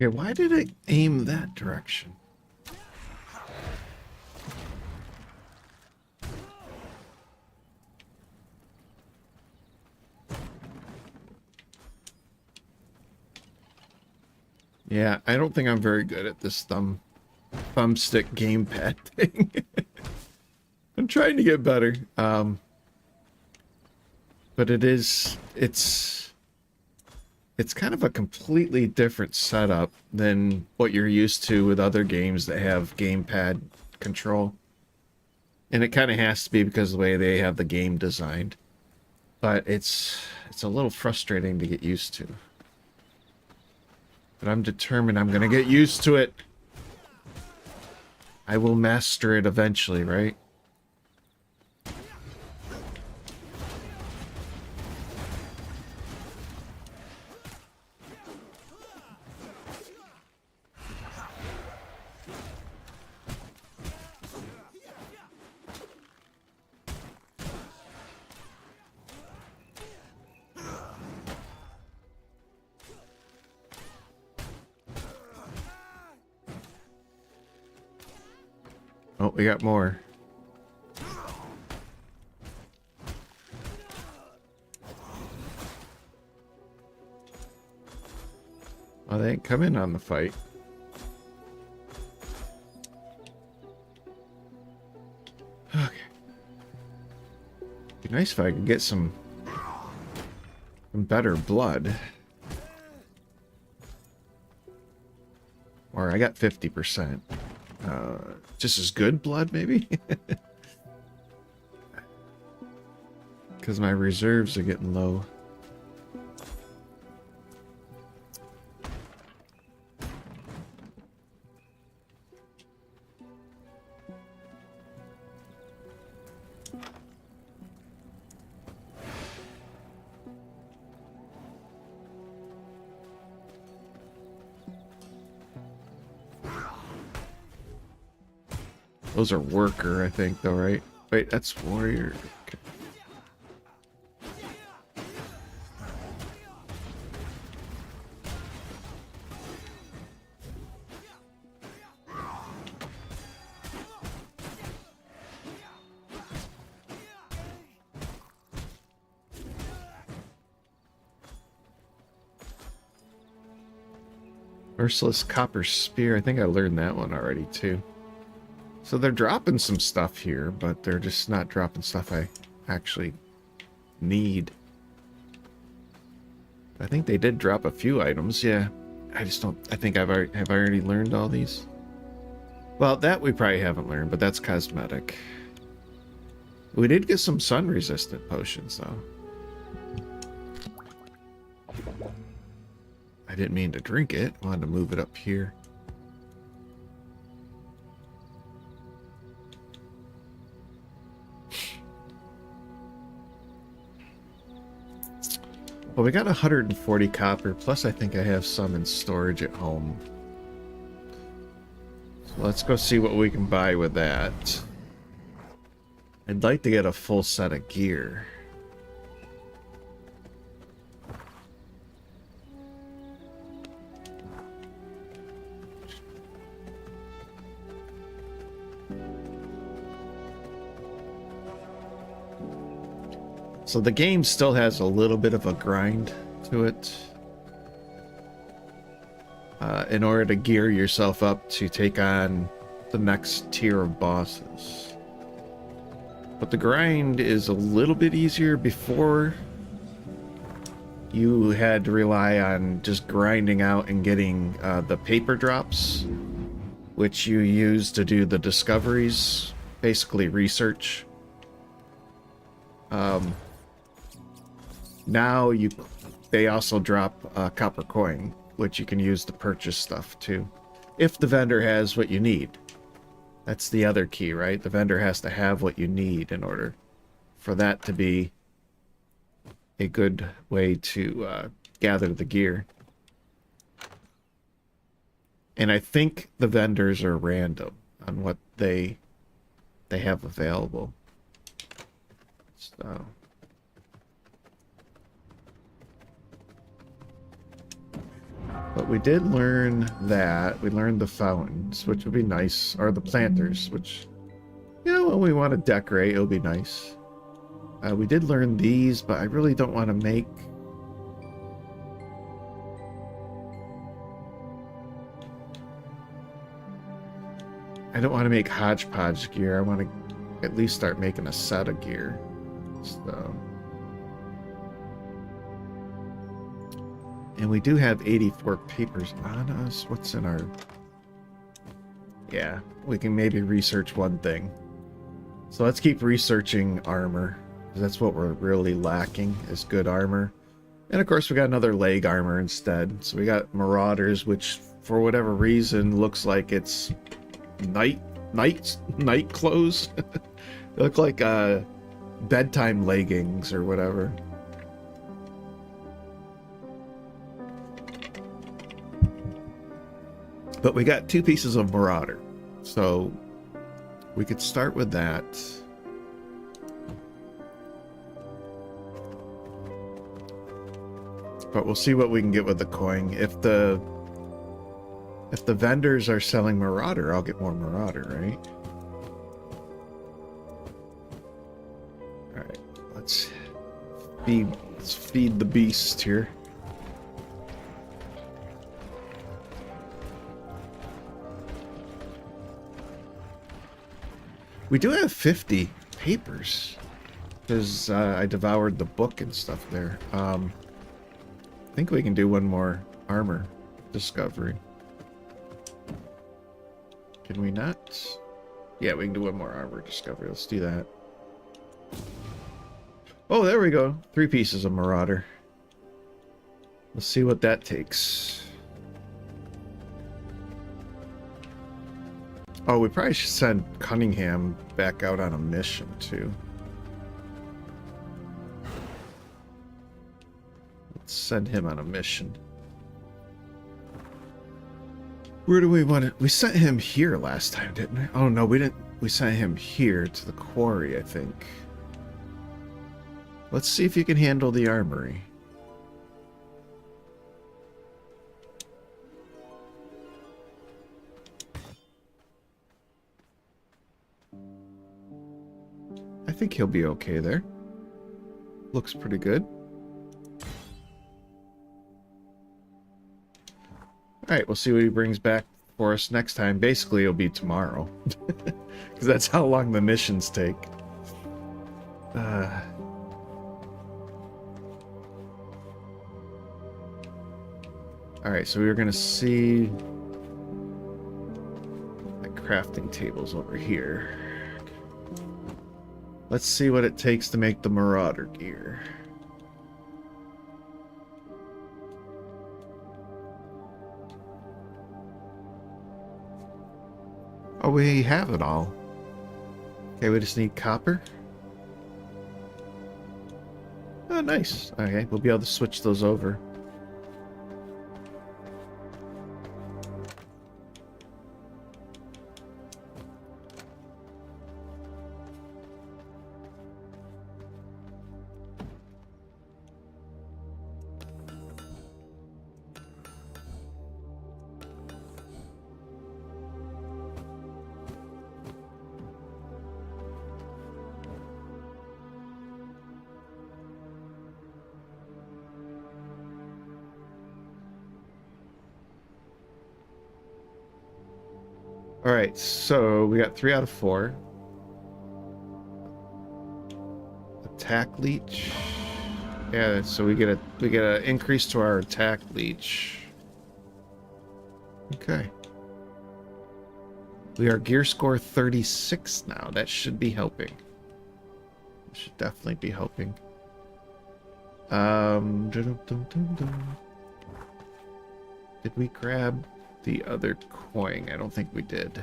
Okay, why did it aim that direction? Yeah, I don't think I'm very good at this thumbstick gamepad thing. I'm trying to get better. But it's kind of a completely different setup than what you're used to with other games that have gamepad control. And it kind of has to be because of the way they have the game designed. But it's a little frustrating to get used to. But I'm determined I'm gonna get used to it. I will master it eventually, right? Oh, we got more. Oh, they ain't coming on the fight. Okay. Be nice if I could get some better blood. Or I got 50%. Just as good blood, maybe? Because my reserves are getting low. Those are worker, I think, though, right? Wait, that's warrior. Okay. Merciless Copper Spear. I think I learned that one already, too. So they're dropping some stuff here, but they're just not dropping stuff I actually need. I think they did drop a few items, yeah. I just don't... I think have I already learned all these? Well, that we probably haven't learned, but that's cosmetic. We did get some sun-resistant potions, though. I didn't mean to drink it. I wanted to move it up here. Well, we got 140 copper, plus I think I have some in storage at home. So let's go see what we can buy with that. I'd like to get a full set of gear. So the game still has a little bit of a grind to it. In order to gear yourself up to take on the next tier of bosses. But the grind is a little bit easier. Before, you had to rely on just grinding out and getting the paper drops, which you use to do the discoveries, basically research. Now they also drop a copper coin, which you can use to purchase stuff too, if the vendor has what you need. That's the other key, right? The vendor has to have what you need in order for that to be a good way to gather the gear. And I think the vendors are random on what they have available. So... But we did learn that. We learned the fountains, which would be nice. Or the planters, which, you know, when we want to decorate, it'll be nice. We did learn these, but I really don't want to make... I don't want to make hodgepodge gear. I want to at least start making a set of gear. So... And we do have 84 papers on us. What's in our... Yeah, we can maybe research one thing. So let's keep researching armor. That's what we're really lacking, is good armor. And of course we got another leg armor instead. So we got Marauders, which for whatever reason looks like it's night clothes. They look like bedtime leggings or whatever. But we got 2 pieces of Marauder, so we could start with that. But we'll see what we can get with the coin. If the vendors are selling Marauder, I'll get more Marauder, right? Alright, let's feed the beast here. We do have 50 papers because I devoured the book and stuff there. I think we can do one more armor discovery. Can we not? Yeah, we can do one more armor discovery. Let's do that. Oh, there we go. 3 pieces of Marauder. Let's see what that takes. Oh, we probably should send Cunningham back out on a mission, too. Let's send him on a mission. Where do we want it? We sent him here last time, didn't we? Oh, no, we didn't. we sent him here to the quarry, I think. Let's see if you can handle the armory. I think he'll be okay there. Looks pretty good. Alright, we'll see what he brings back for us next time. Basically, it'll be tomorrow. Because that's how long the missions take. Alright, so we were going to see the crafting tables over here. Let's see what it takes to make the Marauder gear. Oh, we have it all. Okay, we just need copper. Oh, nice. Okay, we'll be able to switch those over. Alright, so we got 3 out of 4. Attack leech. Yeah, so we get an increase to our attack leech. Okay. We are gear score 36 now. That should be helping. Should definitely be helping. Did we grab the other coin? I don't think we did.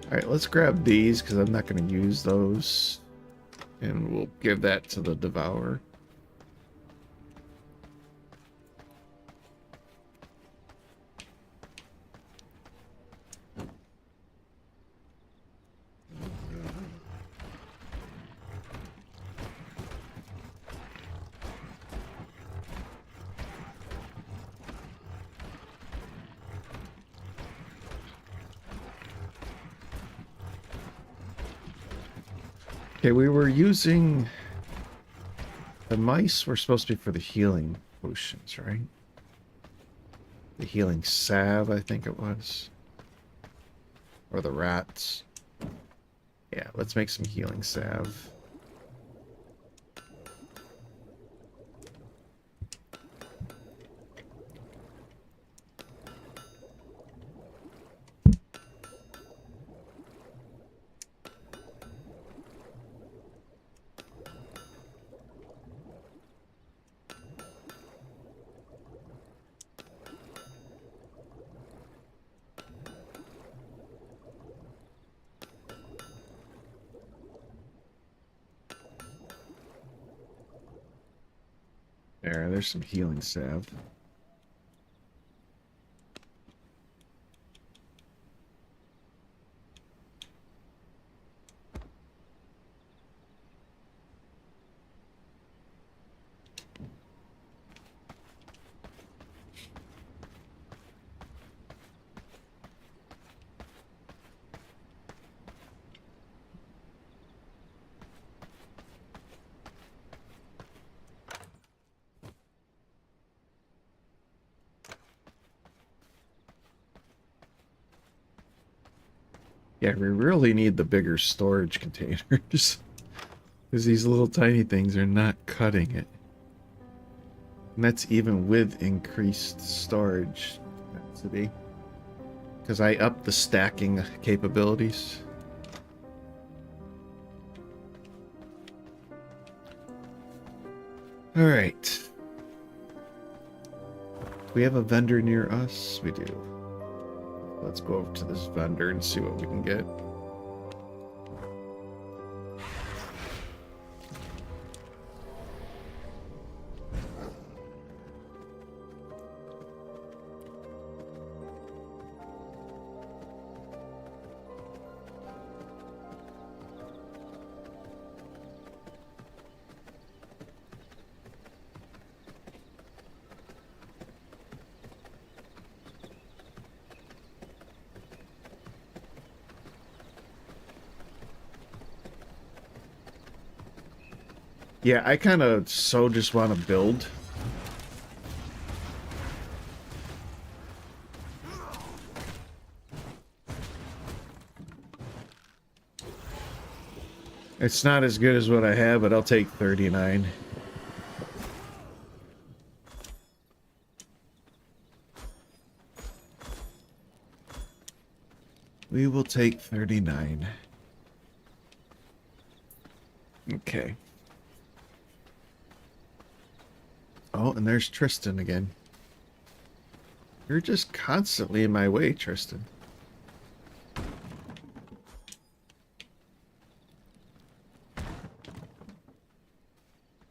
Alright, let's grab these because I'm not going to use those. And we'll give that to the Devourer. Okay, we were using... The mice were supposed to be for the healing potions, right? The healing salve, I think it was. Or the rats. Yeah, let's make some healing salve. There's some healing salve. Yeah, we really need the bigger storage containers. Because these little tiny things are not cutting it. And that's even with increased storage density. Because I upped the stacking capabilities. Alright. Do we have a vendor near us? We do. Let's go over to this vendor and see what we can get. Yeah, I kind of just want to build. It's not as good as what I have, but I'll take 39. We will take 39. Okay. Oh, and there's Tristan again. You're just constantly in my way, Tristan.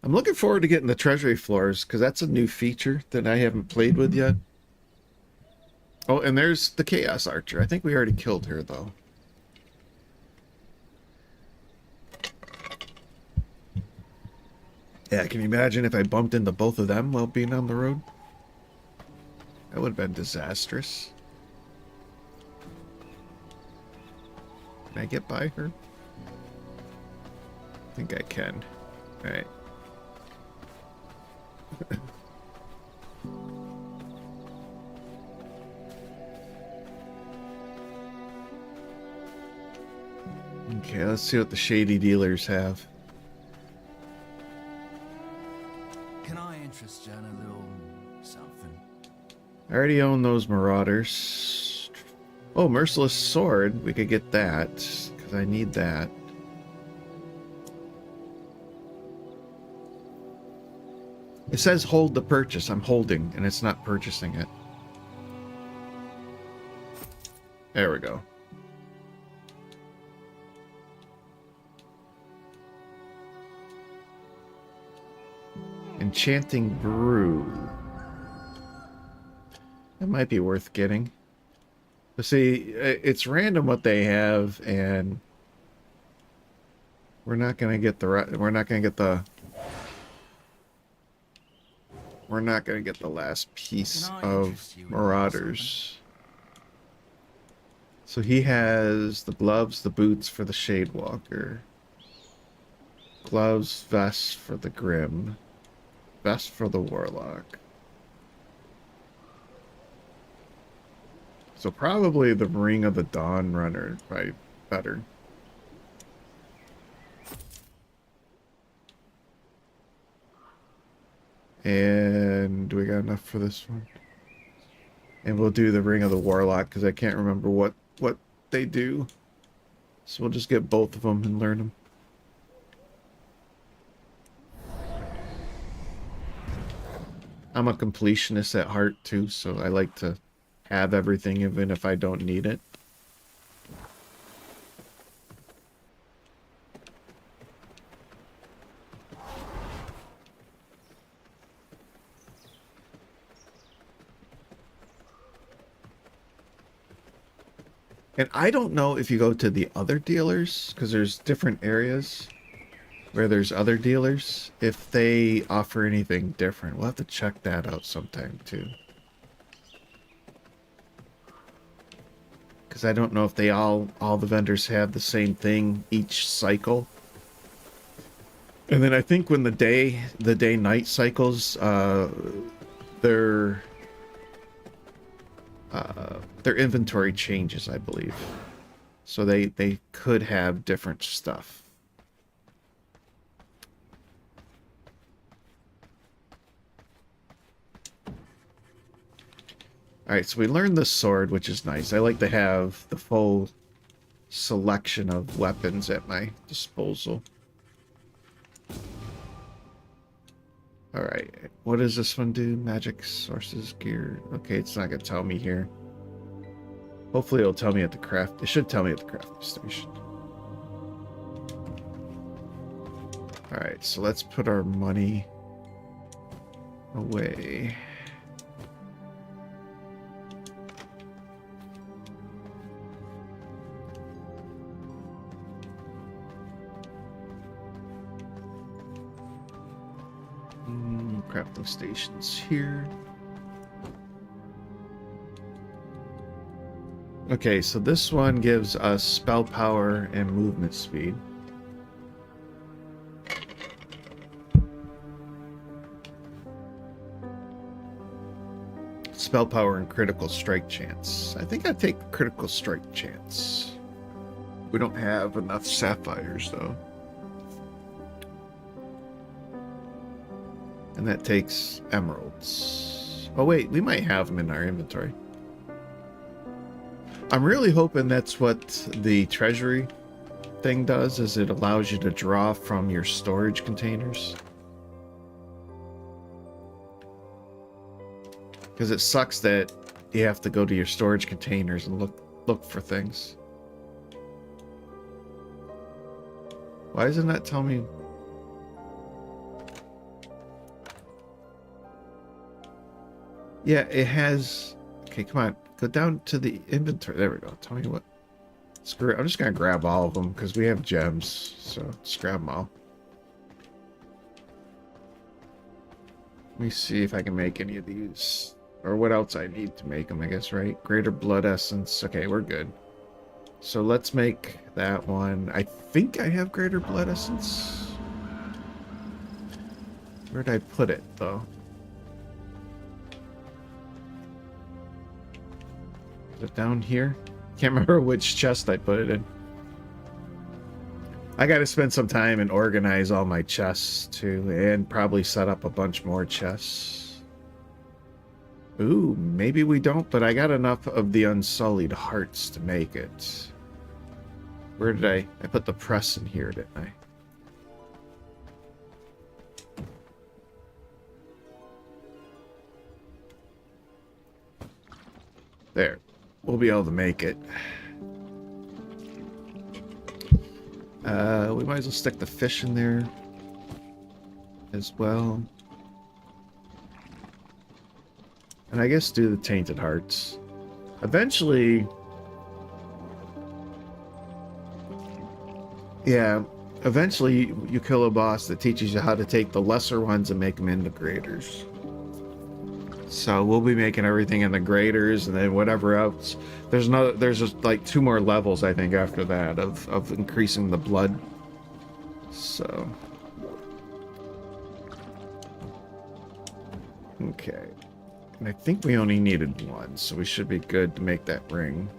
I'm looking forward to getting the treasury floors, because that's a new feature that I haven't played with yet. Oh, and there's the Chaos Archer. I think we already killed her, though. Yeah, can you imagine if I bumped into both of them while being on the road? That would have been disastrous. Can I get by her? I think I can. Alright. Okay, let's see what the shady dealers have. Can I interest you in a little something? I already own those Marauders. Oh, Merciless Sword. We could get that, because I need that. It says hold the purchase. I'm holding, and it's not purchasing it. There we go. Enchanting Brew. That might be worth getting. But see, it's random what they have, and we're not gonna get the last piece of Marauders. So he has the gloves, the boots for the Shadewalker, gloves, vest for the Grim, vest for the Warlock. So probably the Ring of the Dawn Runner is probably better. And do we got enough for this one? And we'll do the Ring of the Warlock because I can't remember what they do. So we'll just get both of them and learn them. I'm a completionist at heart too, so I like to have everything even if I don't need it. And I don't know if you go to the other dealers, because there's different areas where there's other dealers, if they offer anything different. We'll have to check that out sometime too. Because I don't know if they all the vendors have the same thing each cycle. And then I think when the day-night cycles, their inventory changes, I believe. So they could have different stuff. Alright, so we learned the sword, which is nice. I like to have the full selection of weapons at my disposal. Alright, what does this one do? Magic, sources, gear. Okay, it's not going to tell me here. Hopefully it'll tell me at the craft. It should tell me at the crafting station. Alright, so let's put our money away. Crafting stations here. Okay, so this one gives us spell power and movement speed. Spell power and critical strike chance. I think I'd take critical strike chance. We don't have enough sapphires though. And that takes emeralds. Oh wait, we might have them in our inventory. I'm really hoping that's what the treasury thing does, is it allows you to draw from your storage containers. Because it sucks that you have to go to your storage containers and look for things. Why doesn't that tell me? Yeah, it has... Okay, come on. Go down to the inventory. There we go. Tell me what. Screw it. I'm just going to grab all of them because we have gems. So, just grab them all. Let me see if I can make any of these. Or what else I need to make them, I guess, right? Greater blood essence. Okay, we're good. So, let's make that one. I think I have greater blood essence. Where did I put it, though? Is it down here? Can't remember which chest I put it in. I gotta spend some time and organize all my chests too, and probably set up a bunch more chests. Ooh, maybe we don't, but I got enough of the unsullied hearts to make it. Where did I put the press in here, didn't I? There. We'll be able to make it. We might as well stick the fish in there as well. And I guess do the tainted hearts. Eventually... Yeah, eventually you kill a boss that teaches you how to take the lesser ones and make them into graders. So we'll be making everything in the graders, and then whatever else. There's just like 2 more levels, I think, after that of increasing the blood. So. Okay. And I think we only needed 1, so we should be good to make that ring.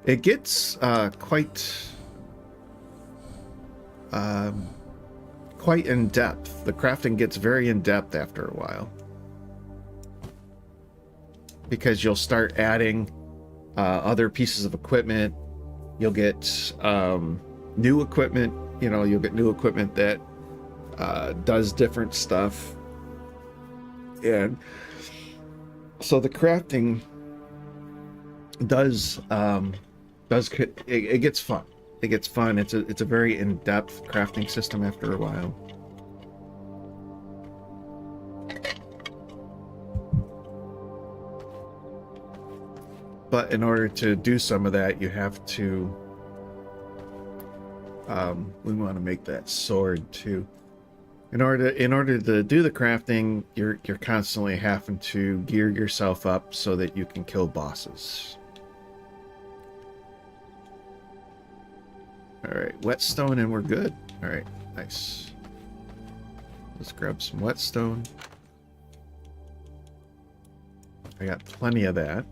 It gets quite in depth. The crafting gets very in depth after a while, because you'll start adding other pieces of equipment. You'll get new equipment. You know, you'll get new equipment that does different stuff, and so the crafting does it gets fun. It gets fun. It's a very in-depth crafting system after a while. But in order to do some of that, you have to we want to make that sword too. In order to do the crafting, you're constantly having to gear yourself up so that you can kill bosses. Alright, whetstone and we're good. Alright, nice. Let's grab some whetstone. I got plenty of that.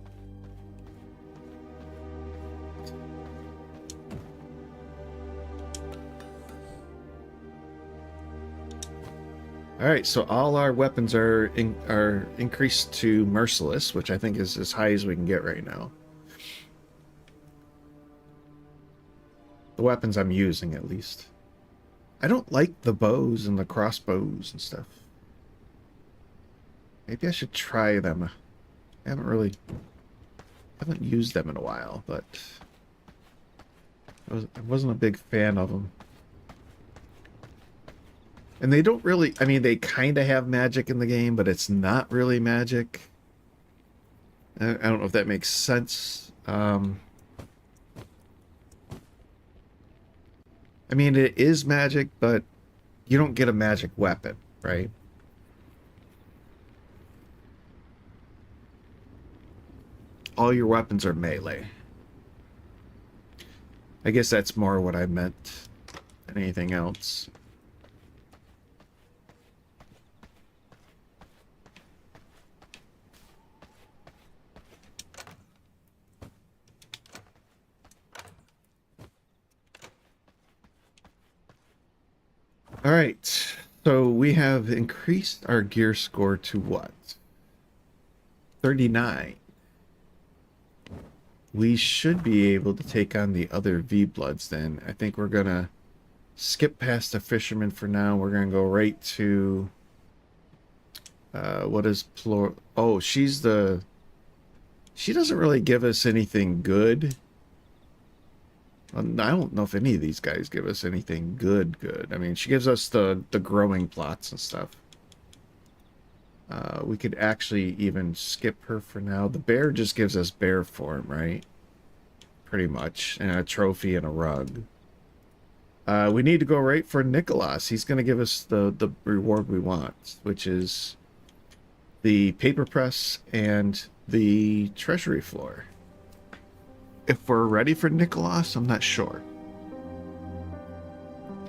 Alright, so all our weapons are increased to merciless, which I think is as high as we can get right now. The weapons I'm using, at least. I don't like the bows and the crossbows and stuff. Maybe I should try them. I haven't used them in a while, but I wasn't a big fan of them. And they don't really, I mean, they kind of have magic in the game, but it's not really magic. I don't know if that makes sense. I mean, it is magic, but you don't get a magic weapon, right? All your weapons are melee. I guess that's more what I meant than anything else. All right, so we have increased our gear score to what? 39. We should be able to take on the other V-Bloods then. I think we're gonna skip past the fisherman for now. We're gonna go right to what is Plor... Oh, she's the... She doesn't really give us anything good. I don't know if any of these guys give us anything good. I mean, she gives us the growing plots and stuff. We could actually even skip her for now. The bear just gives us bear form, right? Pretty much. And a trophy and a rug. We need to go right for Nicholas. He's going to give us the reward we want, which is the paper press and the treasury floor. If we're ready for Nicholas, I'm not sure.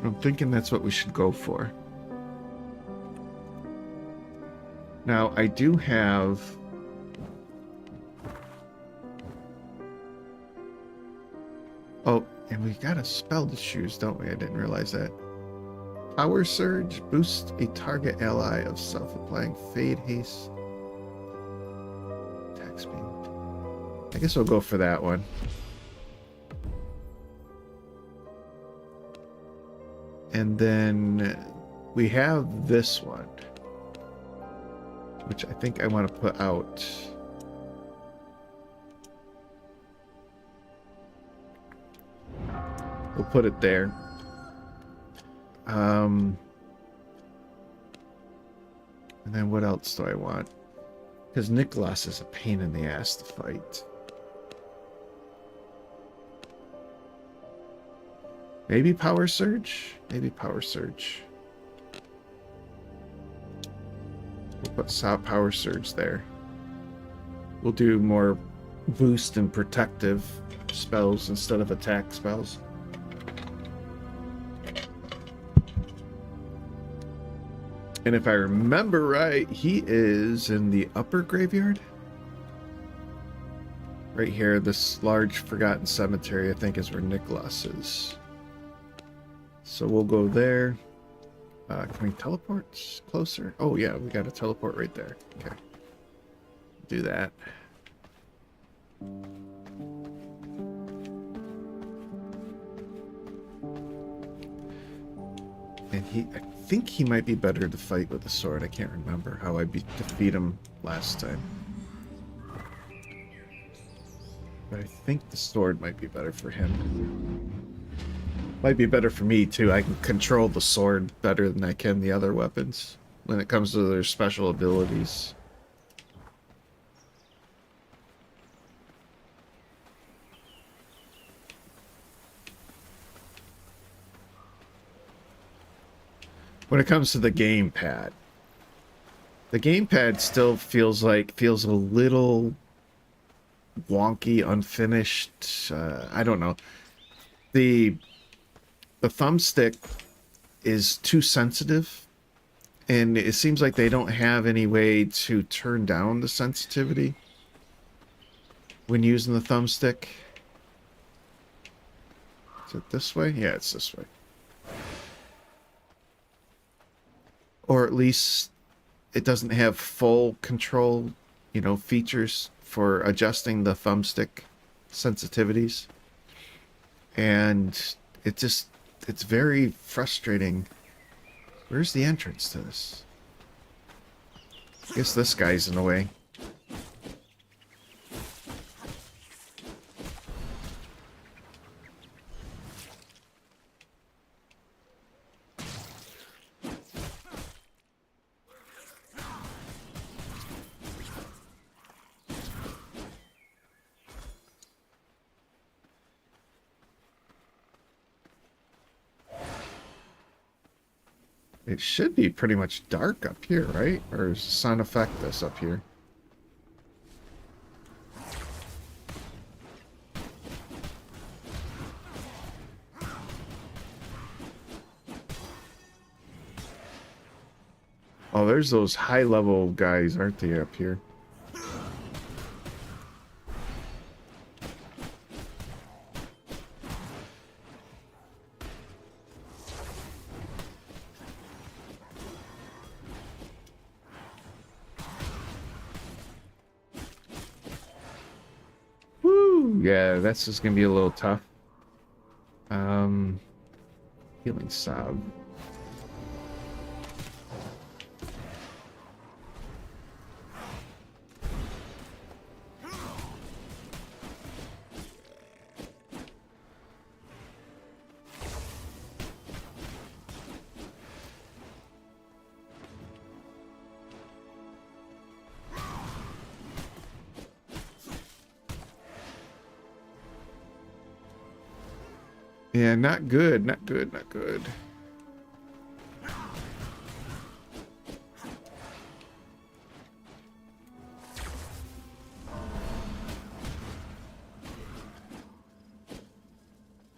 I'm thinking that's what we should go for. Now, I do have... Oh, and we got a spell to choose, don't we? I didn't realize that. Power Surge. Boost a target ally of self-applying Fade Haste. Attack speed. I guess we'll go for that one. And then we have this one, which I think I want to put out. We'll put it there. And then what else do I want? Because Nicholas is a pain in the ass to fight. Maybe Power Surge? Maybe Power Surge. We'll put Power Surge there. We'll do more boost and protective spells instead of attack spells. And if I remember right, he is in the upper graveyard. Right here, this large forgotten cemetery, I think, is where Nicholas is. So we'll go there. Can we teleport closer? Oh yeah, we got to teleport right there. Okay. Do that. And I think he might be better to fight with a sword. I can't remember how I defeat him last time. But I think the sword might be better for him. Might be better for me too. I can control the sword better than I can the other weapons when it comes to their special abilities. When it comes to the gamepad still feels a little wonky, unfinished. I don't know. The thumbstick is too sensitive, and it seems like they don't have any way to turn down the sensitivity when using the thumbstick. Is it this way? Yeah, it's this way. Or at least it doesn't have full control, features for adjusting the thumbstick sensitivities. And it just it's very frustrating. Where's the entrance to this? I guess this guy's in the way. It should be pretty much dark up here, right? Or does the sun affect this up here? Oh, there's those high-level guys, aren't they, up here? Woo! Yeah, that's just gonna be a little tough. Healing salve. Yeah, not good, not good, not good.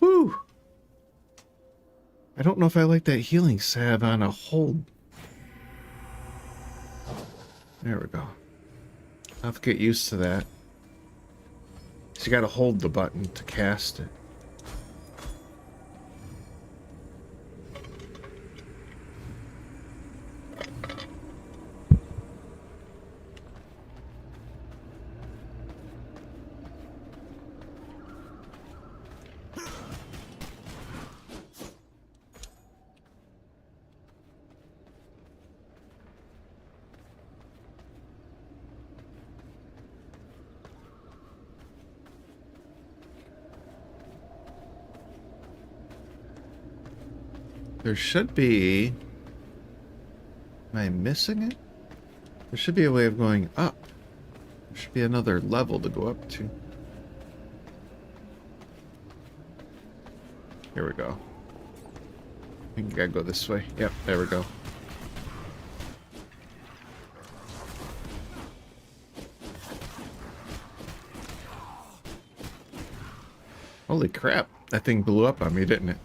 Woo! I don't know if I like that healing salve on a hold. There we go. I'll have to get used to that. So you gotta hold the button to cast it. There should be... Am I missing it? There should be a way of going up. There should be another level to go up to. Here we go. I think I gotta go this way. Yep, there we go. Holy crap. That thing blew up on me, didn't it?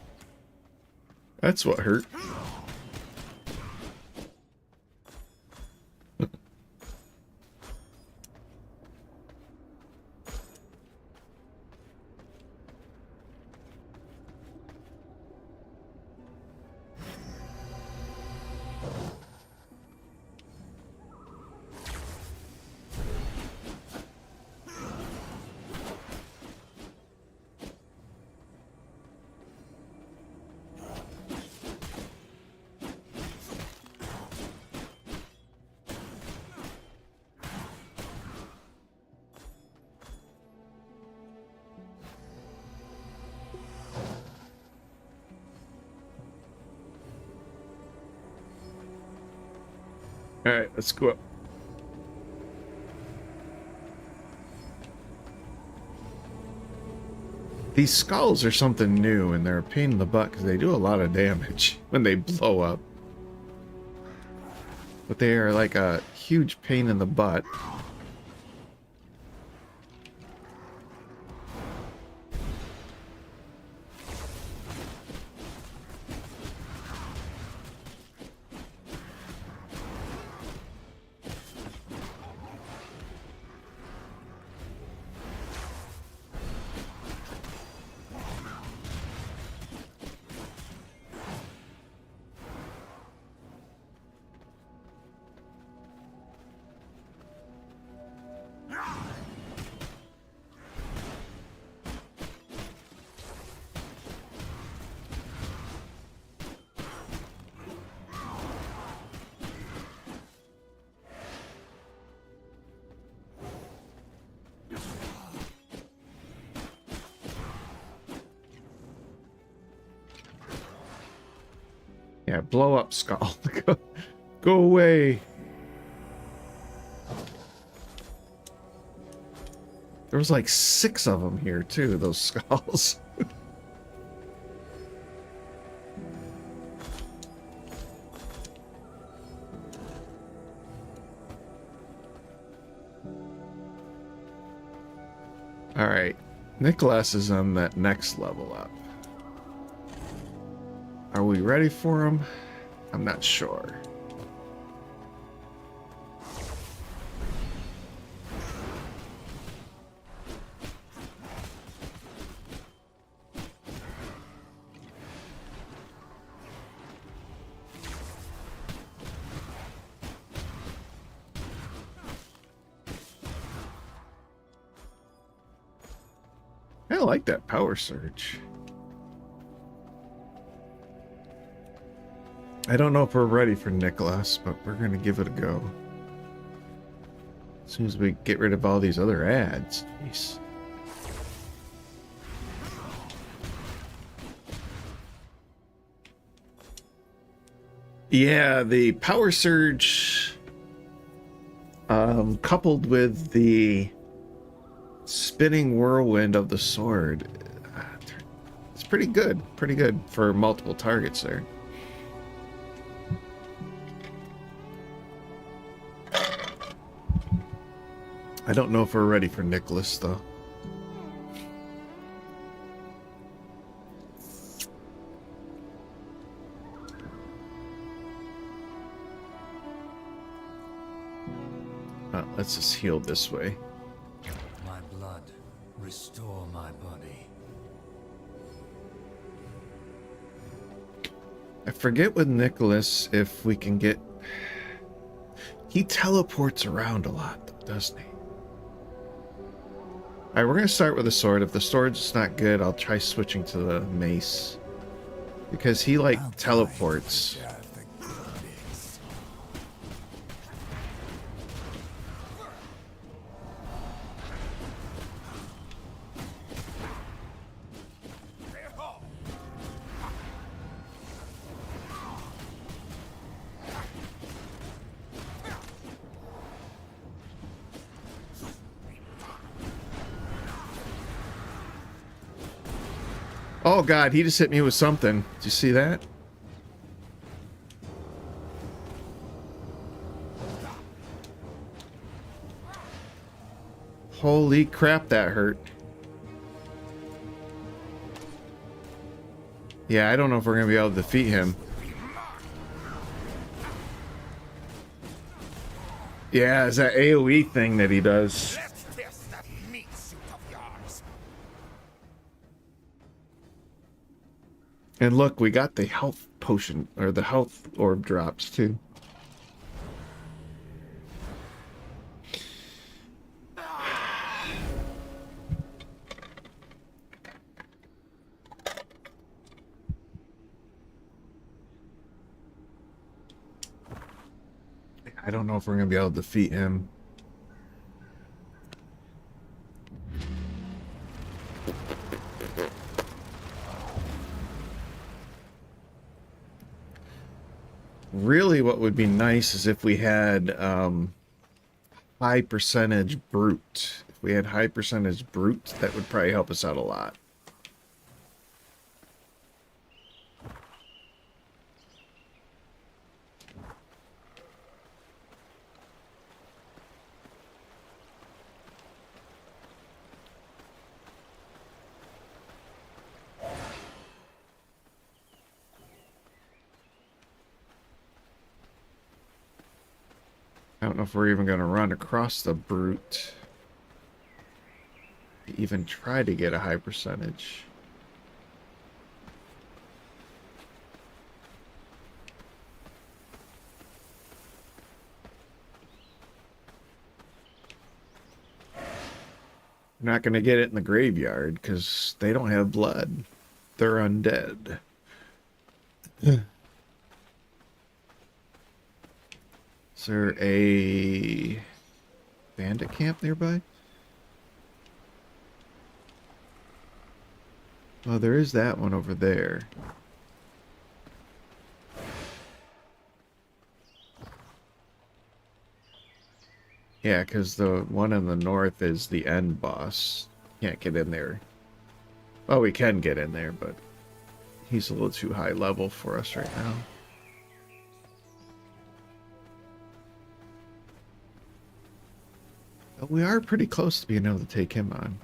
That's what hurt. Alright, let's go up. These skulls are something new, and they're a pain in the butt because they do a lot of damage when they blow up. But they are like a huge pain in the butt. Yeah, blow up, Skull. Go away. There was like 6 of them here too, those skulls. All right, Nicholas is on that next level up. Are we ready for him? I'm not sure. I like that power surge. I don't know if we're ready for Nicholas, but we're going to give it a go. As soon as we get rid of all these other ads. Jeez. Yeah, the power surge coupled with the spinning whirlwind of the sword, it's pretty good for multiple targets there. I don't know if we're ready for Nicholas though. Let's just heal this way. My blood, restore my body. I forget with Nicholas if we can get... He teleports around a lot, doesn't he? Alright, we're going to start with the sword. If the sword's not good, I'll try switching to the mace. Because he, like, teleports. Oh god, he just hit me with something. Did you see that? Holy crap, that hurt. Yeah, I don't know if we're gonna be able to defeat him. Yeah, it's that AoE thing that he does. Let's test that meat suit of yours. And look, we got the health potion, or the health orb drops too. I don't know if we're gonna be able to defeat him. Really, what would be nice is if we had high percentage brute. If we had high percentage brute, that would probably help us out a lot. I don't know if we're even going to run across the brute. Even try to get a high percentage. We're not going to get it in the graveyard because they don't have blood. They're undead. Is there a bandit camp nearby? Oh, there is that one over there. Yeah, because the one in the north is the end boss. Can't get in there. Well, we can get in there, but he's a little too high level for us right now. But we are pretty close to being able to take him on.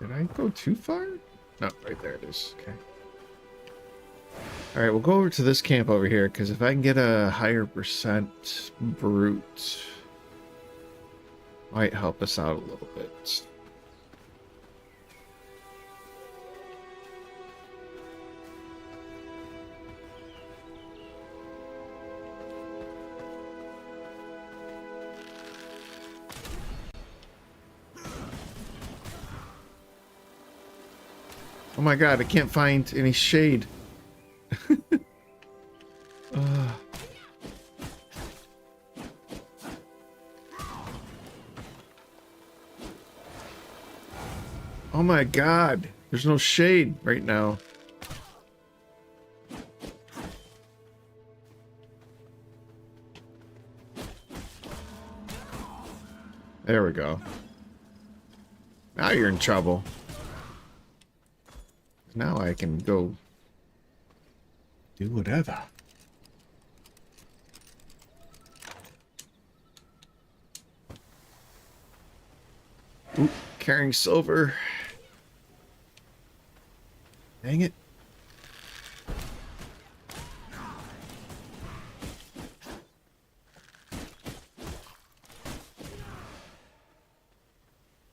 Did I go too far? No, right there it is. Okay. Alright, we'll go over to this camp over here, because if I can get a higher percent brute, might help us out a little bit. Oh my god, I can't find any shade. Oh my god, there's no shade right now. There we go. Now you're in trouble. Now I can go do whatever. Oop, carrying silver. Dang it.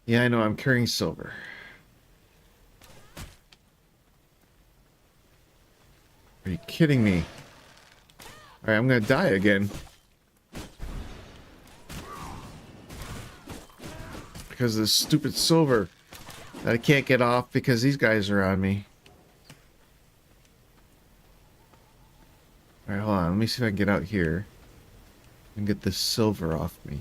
Yeah, I know, I'm carrying silver. Are you kidding me? Alright, I'm gonna die again. Because of this stupid silver that I can't get off because these guys are on me. Alright, hold on. Let me see if I can get out here and get this silver off me.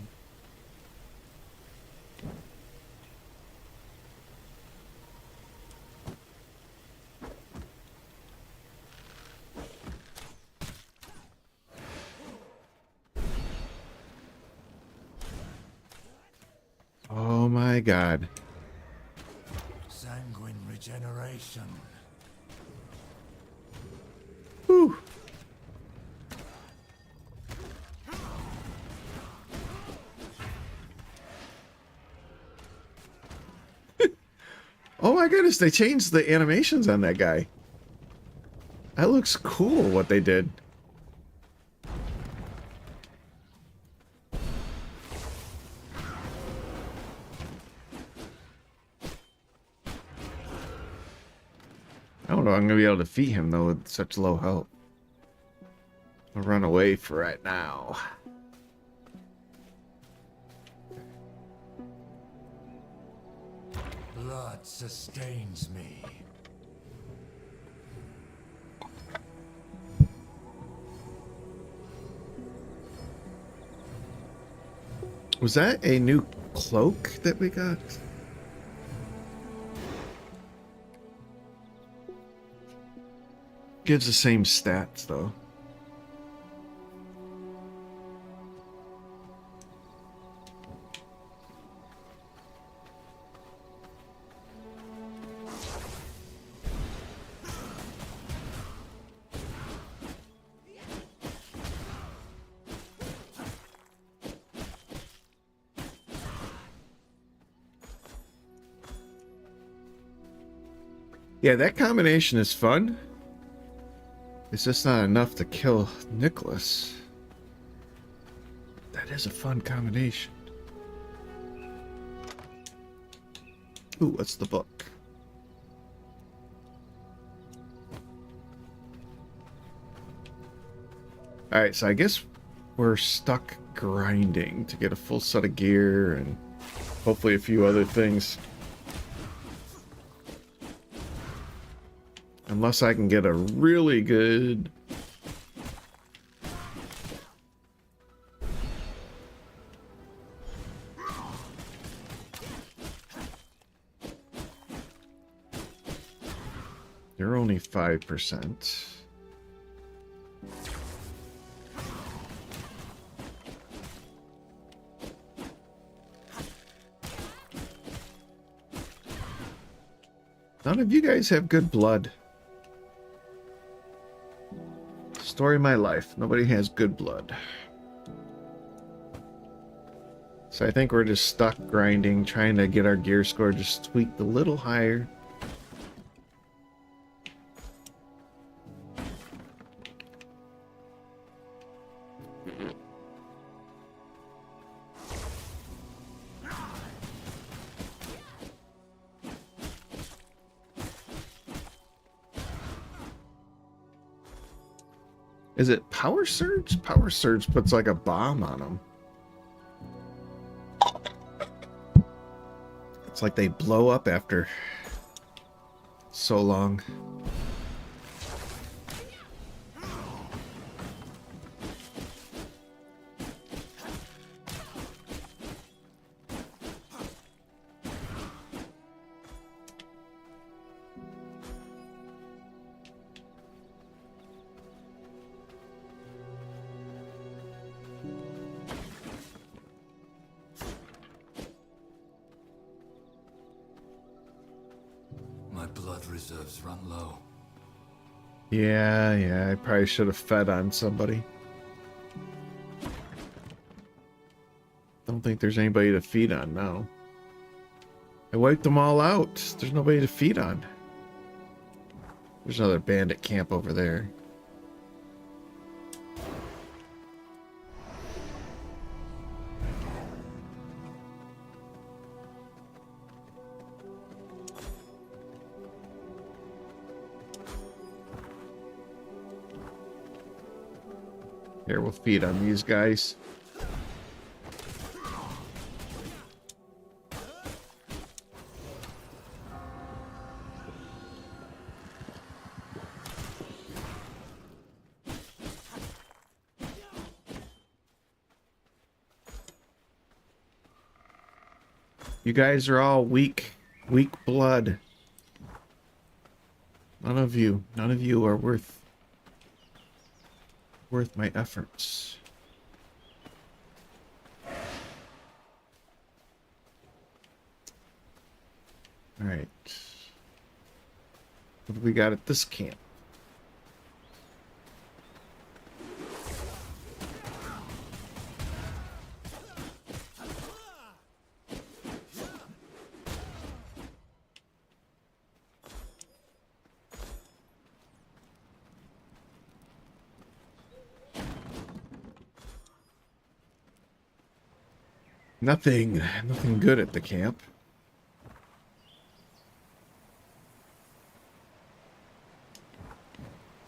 Oh my god. Sanguine regeneration. Whew. Oh my goodness, they changed the animations on that guy. That looks cool what they did. I don't know if I'm gonna be able to defeat him though with such low health. I'll run away for right now. Blood sustains me. Was that a new cloak that we got? Gives the same stats though. Yeah, that combination is fun. It's just not enough to kill Nicholas. That is a fun combination. Ooh, what's the book? Alright, so I guess we're stuck grinding to get a full set of gear and hopefully a few other things. Unless I can get a really good You're only 5%. None of you guys have good blood. Story of my life. Nobody has good blood. So I think we're just stuck grinding, trying to get our gear score just tweaked a little higher. Is it Power Surge? Power Surge puts like a bomb on them. It's like they blow up after so long. My blood reserves run low. Yeah, I probably should have fed on somebody. Don't think there's anybody to feed on now. I wiped them all out. There's nobody to feed on. There's another bandit camp over there. Here, we'll feed on these guys. You guys are all weak blood. None of you are worth my efforts. All right. What do we got at this camp? Nothing good at the camp.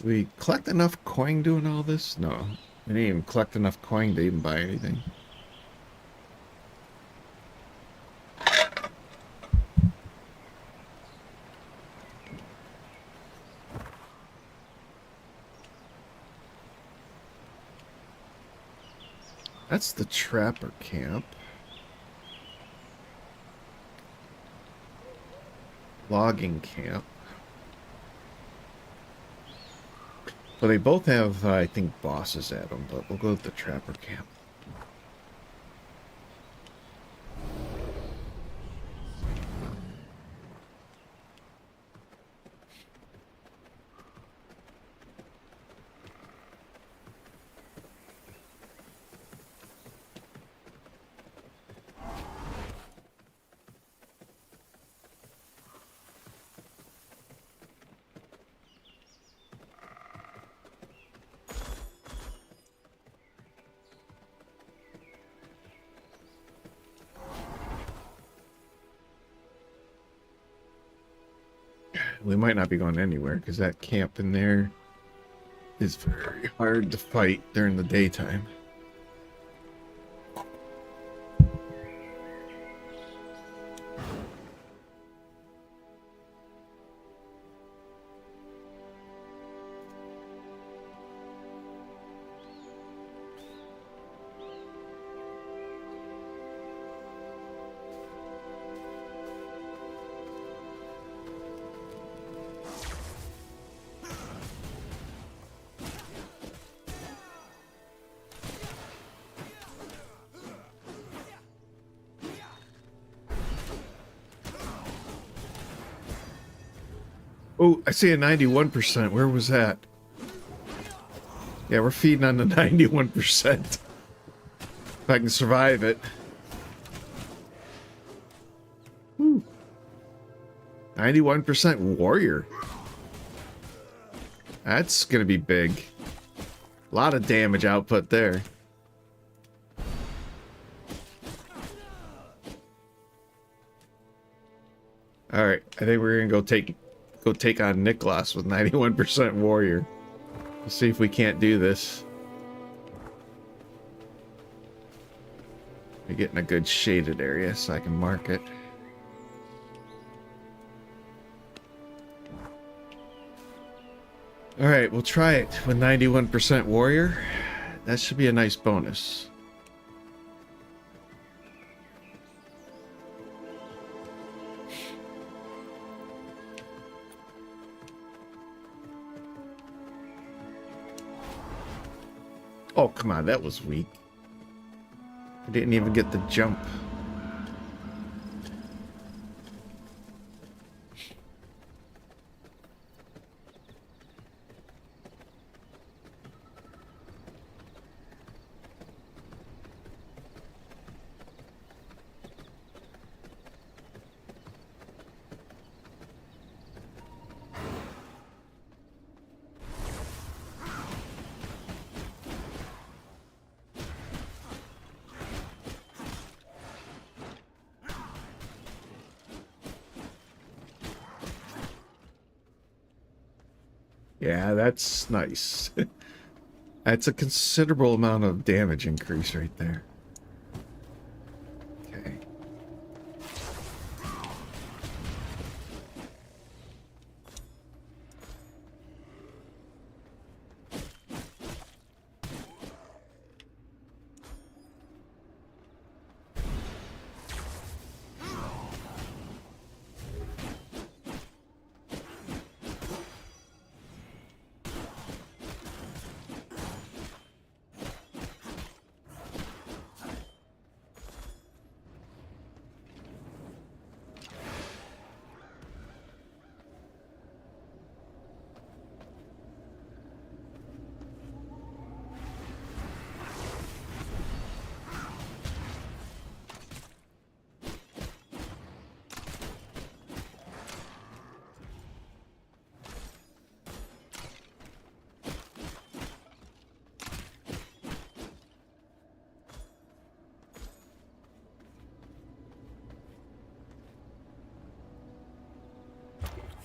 We collect enough coin doing all this? No. We didn't even collect enough coin to even buy anything. That's the trapper camp. Logging camp. Well, they both have, I think, bosses at them, but we'll go to the trapper camp. We might not be going anywhere because that camp in there is very hard to fight during the daytime. Oh, I see a 91%. Where was that? Yeah, we're feeding on the 91%. If I can survive it. Woo. 91% warrior. That's gonna be big. A lot of damage output there. Alright, I think we're gonna go take on Niklas with 91% warrior. Let's see if we can't do this. We're getting a good shaded area so I can mark it. Alright, we'll try it with 91% warrior. That should be a nice bonus. Oh, come on, that was weak. I didn't even get the jump. Yeah, that's nice. That's a considerable amount of damage increase right there. Okay.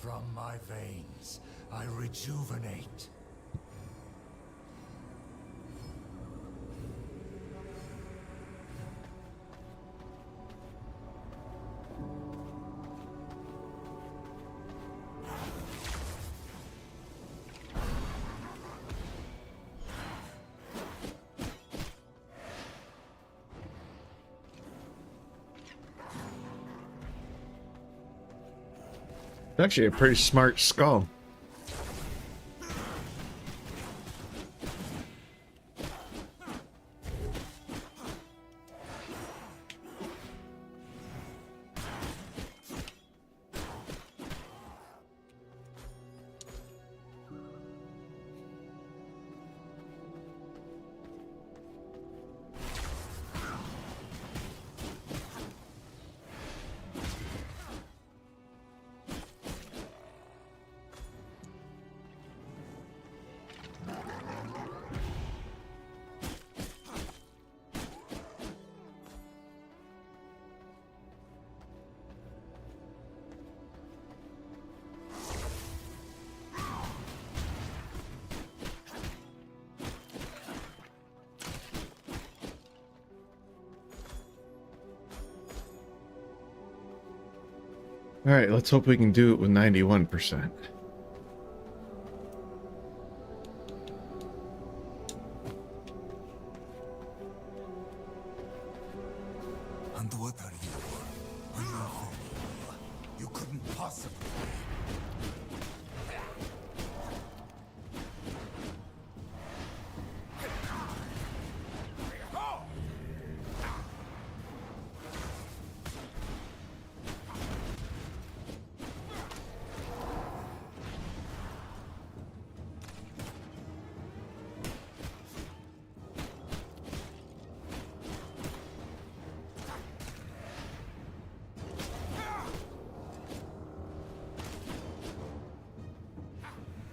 From my veins, I rejuvenate. It's actually a pretty smart skull. All right, let's hope we can do it with 91%. And what are you? Nothing. You couldn't possibly.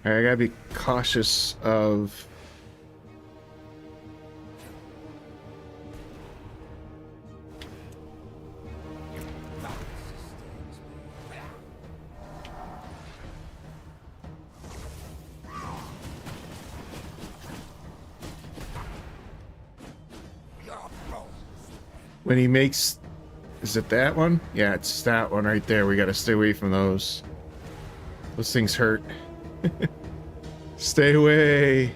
I gotta be cautious of... When he makes... Is it that one? Yeah, it's that one right there. We gotta stay away from those. Those things hurt. Stay away.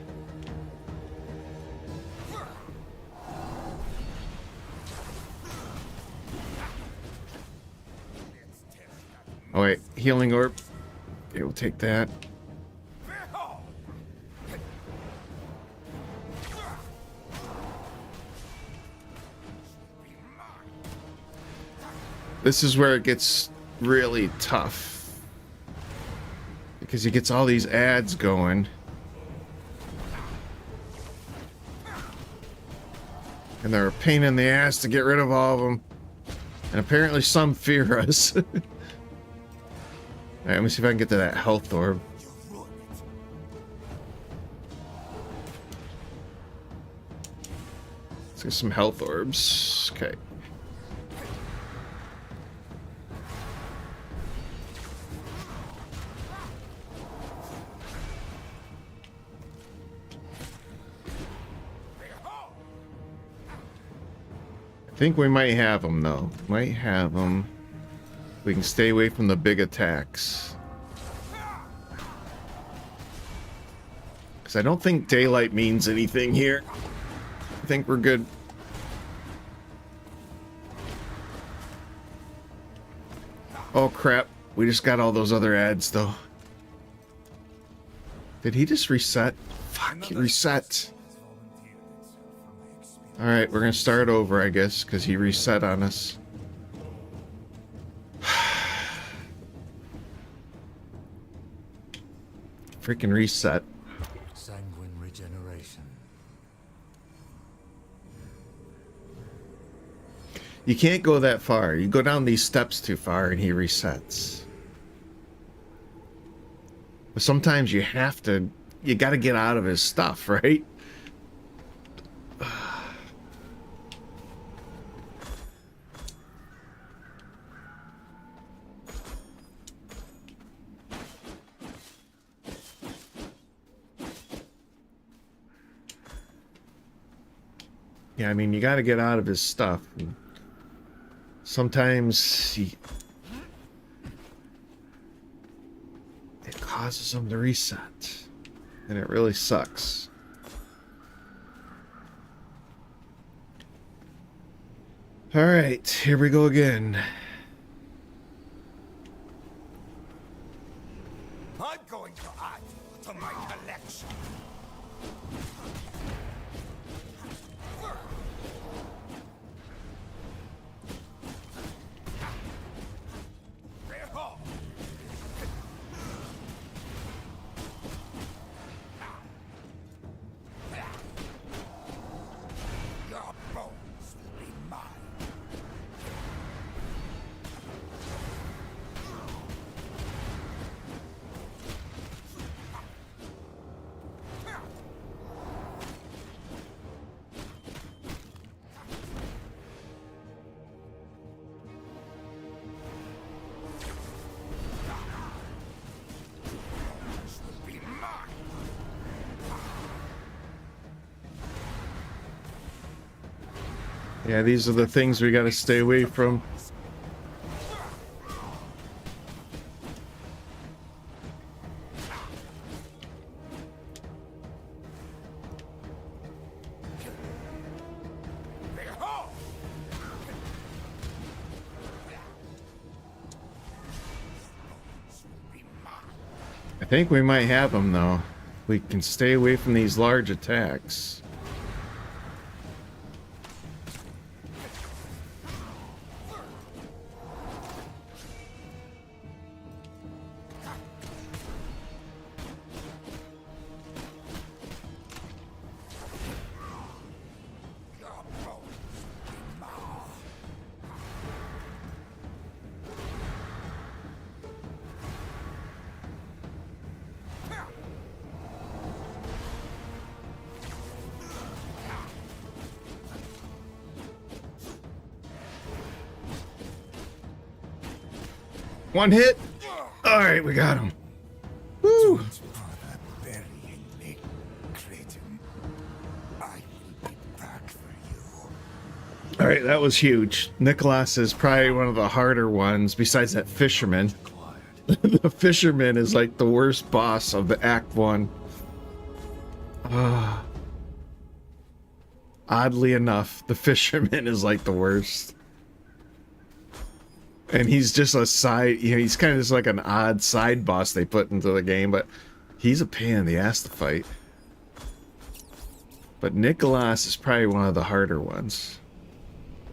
Oh wait, healing orb. Okay, we'll take that. This is where it gets really tough. Because he gets all these ads going. And they're a pain in the ass to get rid of all of them. And apparently some fear us. Alright, let me see if I can get to that health orb. Let's get some health orbs. Okay. I think we might have them, though. Might have them. We can stay away from the big attacks. Because I don't think daylight means anything here. I think we're good. Oh, crap. We just got all those other ads, though. Did he just reset? Fuck, he reset. Alright, we're gonna start over, I guess, because he reset on us. Freaking reset. Sanguine regeneration. You can't go that far. You go down these steps too far and he resets. But sometimes you have to... You gotta get out of his stuff, right? Yeah, I mean, you got to get out of his stuff. And sometimes it causes him to reset, and it really sucks. All right, here we go again. I'm going to add to my collection. Your bones will be mine. Yeah, these are the things we got to stay away from. I think we might have them, though. We can stay away from these large attacks. One hit. All right, we got him. Woo. Father burying me, Creighton. I will be back for you. All right, that was huge. Nicholas is probably one of the harder ones besides that fisherman. The fisherman is like the worst boss of the Act 1. Oddly enough, the fisherman is like the worst. And he's just a side, you know, he's kind of just like an odd side boss they put into the game, but he's a pain in the ass to fight. But Nicholas is probably one of the harder ones.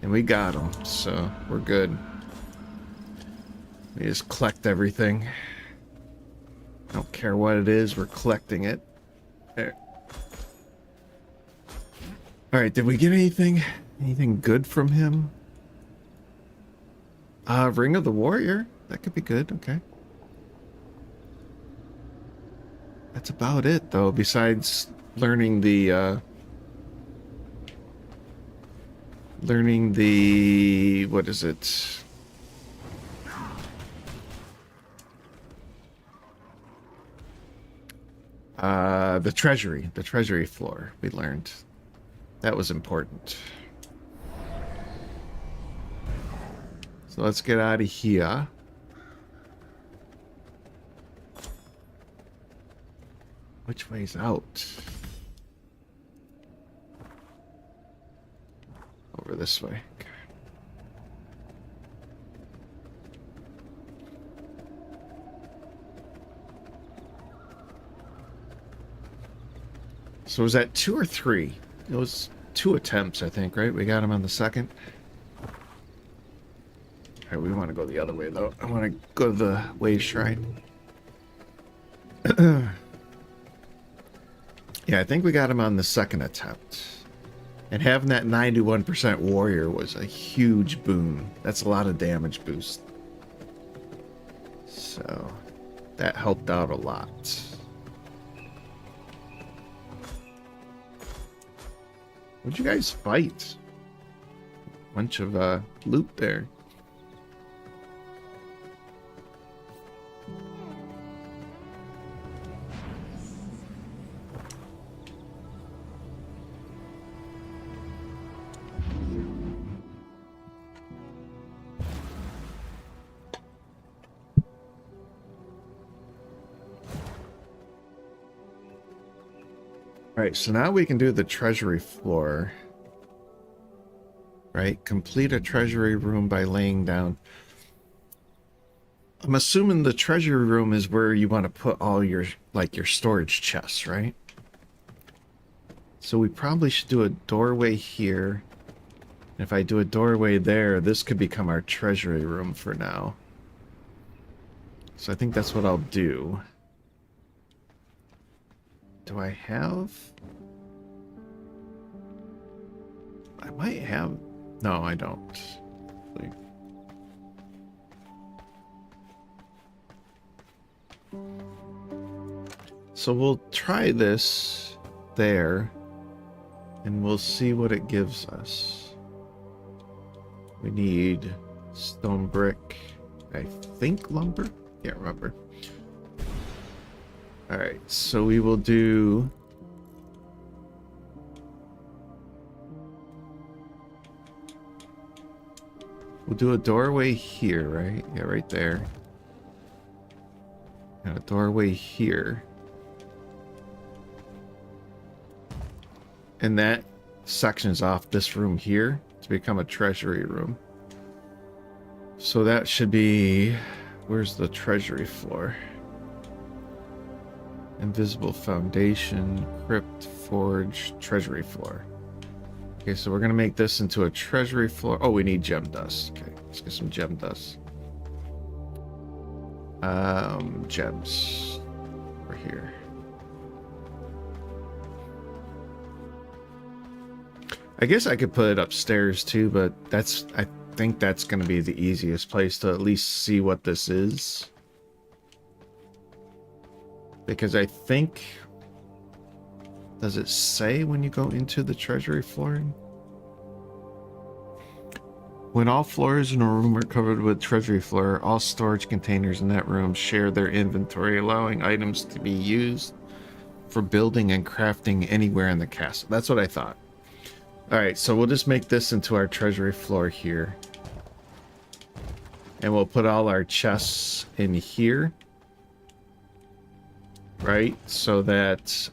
And we got him, so we're good. We just collect everything. I don't care what it is, we're collecting it. There. Alright, did we get anything? Anything good from him? Ring of the Warrior. That could be good, okay. That's about it, though, besides learning the, what is it? The treasury floor we learned. That was important. So let's get out of here. Which way's out? Over this way. Okay. So was that 2 or 3? It was 2 attempts, I think, right? We got him on the second. Alright, we want to go the other way, though. I want to go to the Wave Shrine. Yeah, I think we got him on the second attempt. And having that 91% warrior was a huge boon. That's a lot of damage boost. So, that helped out a lot. What'd you guys fight? Bunch of loot there. Alright, so now we can do the treasury floor. Right? Complete a treasury room by laying down. I'm assuming the treasury room is where you want to put all your, like, your storage chests, right? So we probably should do a doorway here. And if I do a doorway there, this could become our treasury room for now. So I think that's what I'll do. Do I have? I might have. No, I don't. So we'll try this there, and we'll see what it gives us. We need stone brick, I think lumber? Can't remember. Alright, so we will do... We'll do a doorway here, right? Yeah, right there. And a doorway here. And that sections off this room here to become a treasury room. So that should be... Where's the treasury floor? Invisible foundation, crypt, forge, treasury floor. Okay, so we're gonna make this into a treasury floor. Oh, we need gem dust. Okay, let's get some gem dust. Gems. Over here. I guess I could put it upstairs too, but I think that's gonna be the easiest place to at least see what this is. Because I think... Does it say when you go into the treasury floor? When all floors in a room are covered with treasury floor, all storage containers in that room share their inventory, allowing items to be used for building and crafting anywhere in the castle. That's what I thought. All right, so we'll just make this into our treasury floor here. And we'll put all our chests in here. Right? So that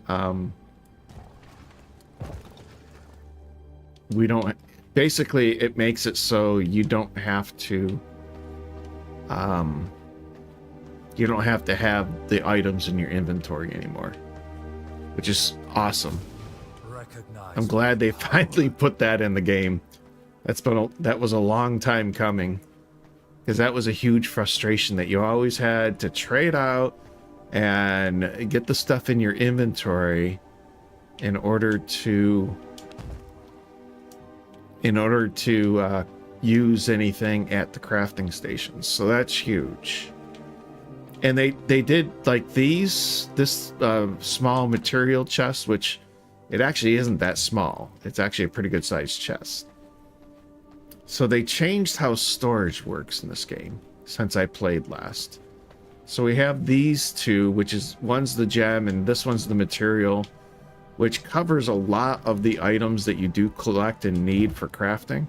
we don't... Basically, it makes it so you don't have to... you don't have to have the items in your inventory anymore. Which is awesome. I'm glad they finally put that in the game. That was a long time coming. Because that was a huge frustration that you always had to trade out and get the stuff in your inventory in order to use anything at the crafting stations. So that's huge. And they did like this small material chest, which it actually isn't that small. It's actually a pretty good sized chest. So they changed how storage works in this game since I played last. So we have these two, which is one's the gem and this one's the material, which covers a lot of the items that you do collect and need for crafting.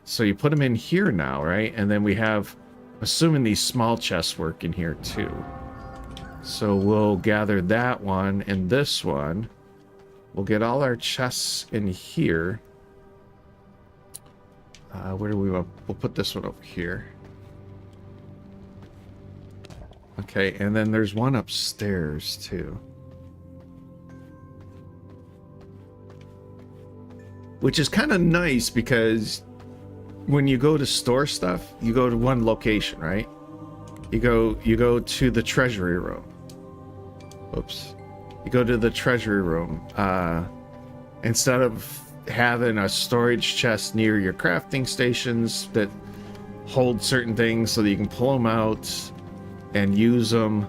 So you put them in here now, right? And then we have, assuming these small chests work in here too. So we'll gather that one and this one. We'll get all our chests in here. Where do we want? We'll put this one over here. Okay, and then there's one upstairs too. Which is kind of nice because when you go to store stuff, you go to one location, right? You go to the treasury room. Oops. You go to the treasury room. Instead of having a storage chest near your crafting stations that hold certain things so that you can pull them out and use them.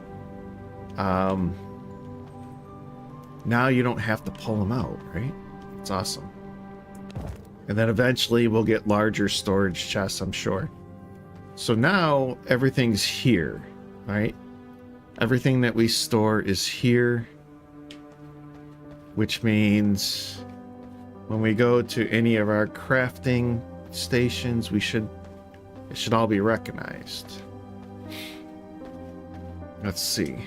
Now you don't have to pull them out, right? It's awesome. And then eventually we'll get larger storage chests, I'm sure. So now everything's here, right? Everything that we store is here, which means when we go to any of our crafting stations, it should all be recognized. Let's see.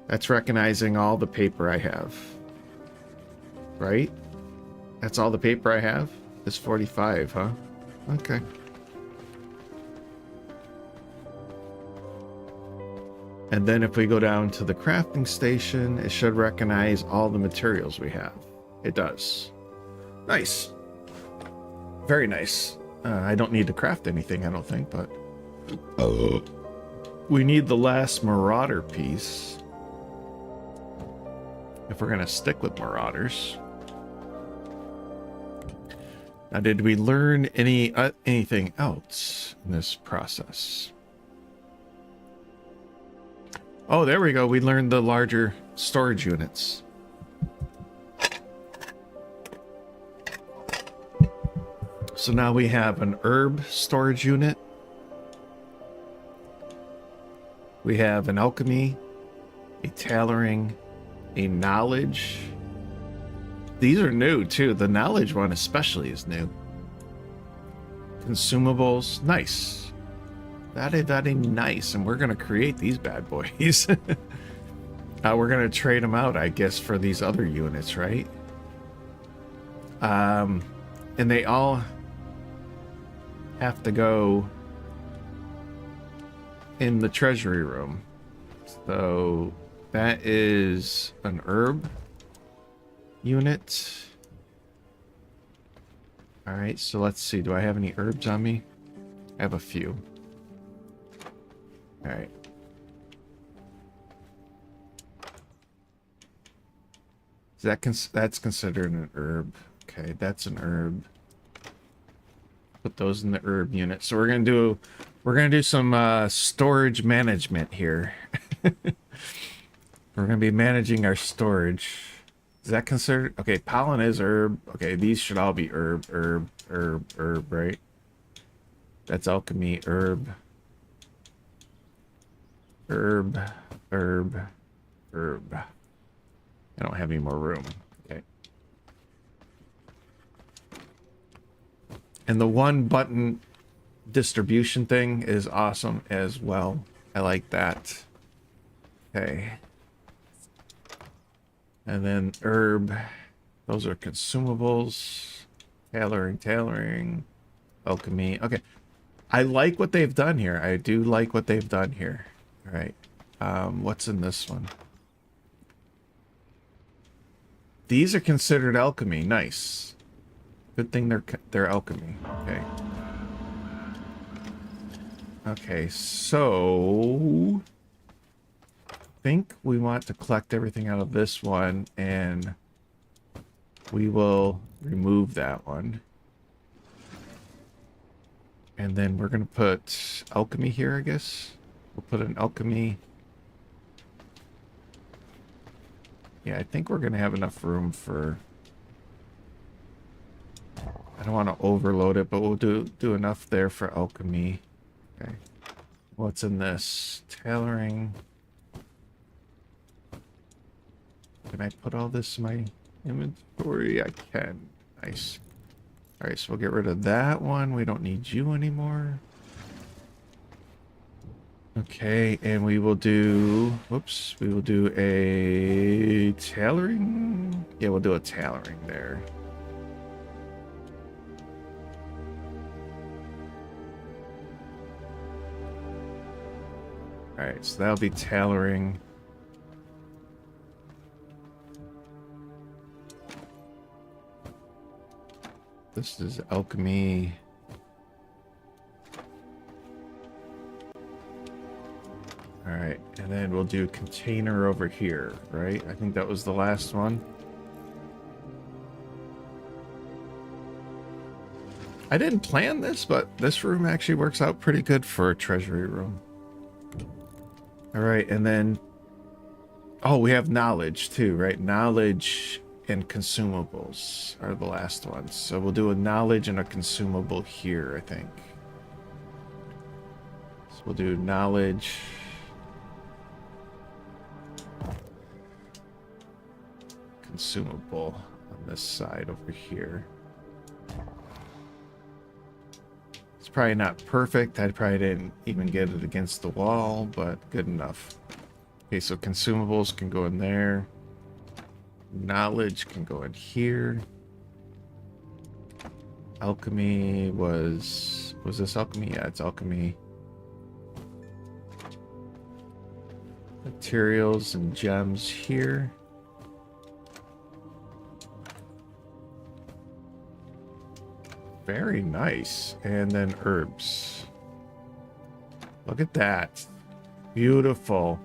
That's recognizing all the paper I have. Right? That's all the paper I have? It's 45, huh? Okay. And then if we go down to the crafting station, it should recognize all the materials we have. It does. Nice. Very nice. I don't need to craft anything, I don't think, but... we need the last Marauder piece. If we're going to stick with Marauders. Now, did we learn anything else in this process? Oh, there we go. We learned the larger storage units. So now we have an herb storage unit. We have an alchemy, a tailoring, a knowledge. These are new too. The knowledge one especially is new. Consumables, nice. Very nice. And we're going to create these bad boys. We're going to trade them out, I guess, for these other units, right? And they all have to go in the treasury room. So that is an herb unit. All right, so let's see. Do I have any herbs on me? I have a few. All right. That's considered an herb. Okay, that's an herb. Put those in the herb unit. So we're gonna do some storage management here. We're gonna be managing our storage. Is that considered? Okay, pollen is herb. Okay, these should all be herb, herb, herb, right? That's alchemy, herb. Herb. I don't have any more room. Okay. And the one button distribution thing is awesome as well. I like that. Okay. And then herb. Those are consumables. Tailoring. Alchemy. Okay. I like what they've done here. I do like what they've done here. All right. What's in this one? These are considered alchemy. Nice. Good thing they're alchemy. Okay. Okay, so I think we want to collect everything out of this one, and we will remove that one. And then we're going to put alchemy here, I guess. We'll put an alchemy. Yeah, I think we're going to have enough room for... I don't want to overload it, but we'll do enough there for alchemy. Okay. What's in this? Tailoring. Can I put all this in my inventory? I can. Nice. Alright, so we'll get rid of that one. We don't need you anymore. Okay, and we will do... Whoops. We will do a tailoring? Yeah, we'll do a tailoring there. Alright, so that'll be tailoring. This is alchemy. Alright, and then we'll do container over here, right? I think that was the last one. I didn't plan this, but this room actually works out pretty good for a treasury room. Alright, and then... Oh, we have knowledge too, right? Knowledge and consumables are the last ones. So we'll do a knowledge and a consumable here, I think. So we'll do knowledge... consumable on this side over here. It's probably not perfect. I probably didn't even get it against the wall, but good enough. Okay, so consumables can go in there. Knowledge can go in here. Alchemy was this alchemy? Yeah, it's alchemy. Materials and gems here. Very nice. And then herbs. Look at that. Beautiful.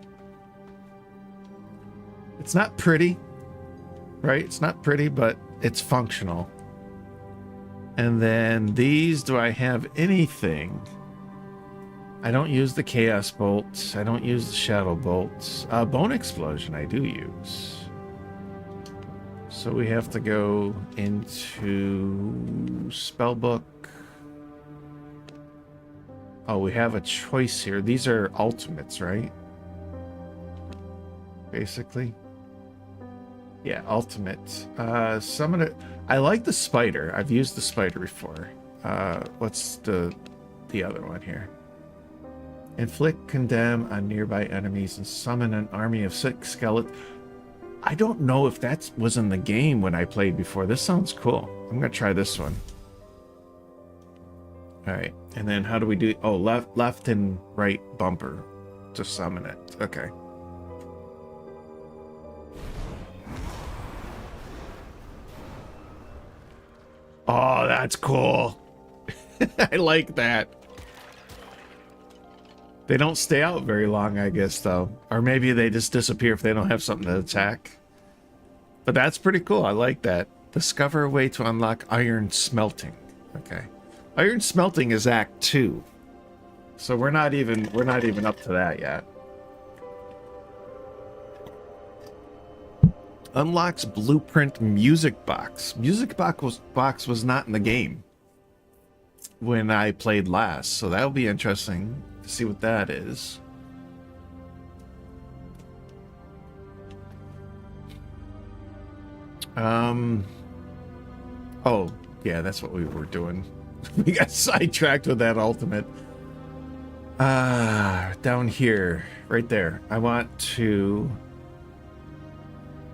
It's not pretty, right? It's not pretty, but it's functional. And then these, do I have anything? I don't use the Chaos Bolt. I don't use the Shadow Bolt. Bone Explosion I do use. So we have to go into Spellbook. Oh, we have a choice here. These are ultimates, right? Basically. Yeah, ultimate. Some of it. I like the spider. I've used the spider before. What's the other one here? Inflict condemn on nearby enemies and summon an army of 6 skeletons. I don't know if that was in the game when I played before. This sounds cool. I'm gonna try this one. All right, and then how do we do? Oh, left and right bumper to summon it. Okay. Oh, that's cool. I like that. They don't stay out very long, I guess, though. Or maybe they just disappear if they don't have something to attack. But that's pretty cool. I like that. Discover a way to unlock iron smelting. Okay. Iron smelting is Act 2. So we're not even up to that yet. Unlocks blueprint music box. Music box was not in the game. when I played last, so that'll be interesting to see what that is. Oh, yeah, that's what we were doing. We got sidetracked with that ultimate. Down here, right there. I want to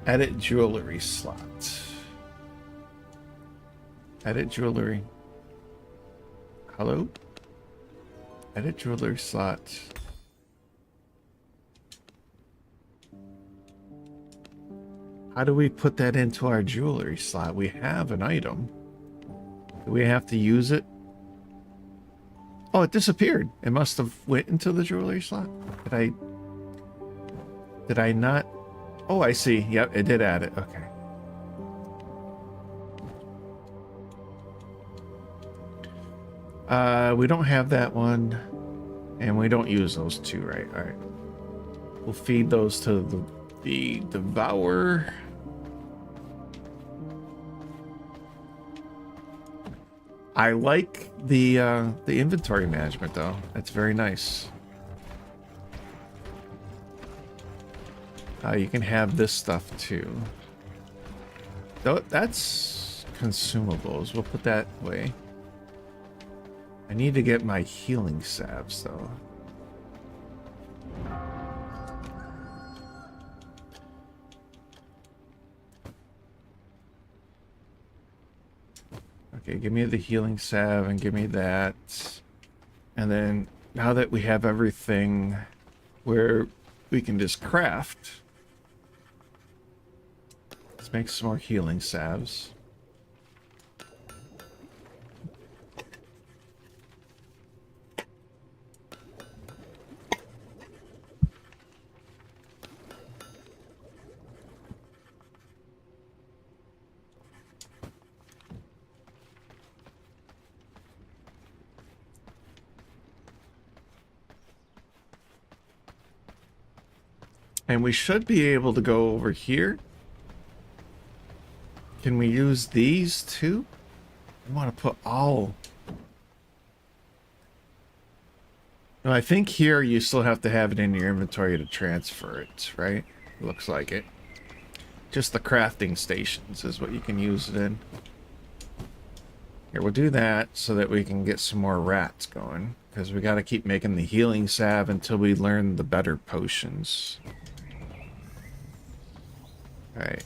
edit jewelry slot. Edit jewelry. Hello? Edit jewelry slot. How do we put that into our jewelry slot? We have an item. Do we have to use it? Oh, it disappeared. It must have went into the jewelry slot. Did I not? Oh, I see. Yep, it did add it. Okay. We don't have that one, and we don't use those two, right? All right. We'll feed those to the devourer. I like the inventory management though. That's very nice. You can have this stuff too. Though that's consumables. We'll put that away. I need to get my healing salves though. Okay, give me the healing salve and give me that. And then now that we have everything where we can just craft, let's make some more healing salves. And we should be able to go over here. Can we use these too? I want to put all... No, I think here you still have to have it in your inventory to transfer it, right? Looks like it. Just the crafting stations is what you can use it in. Here, we'll do that so that we can get some more rats going. Because we got to keep making the healing salve until we learn the better potions. Alright.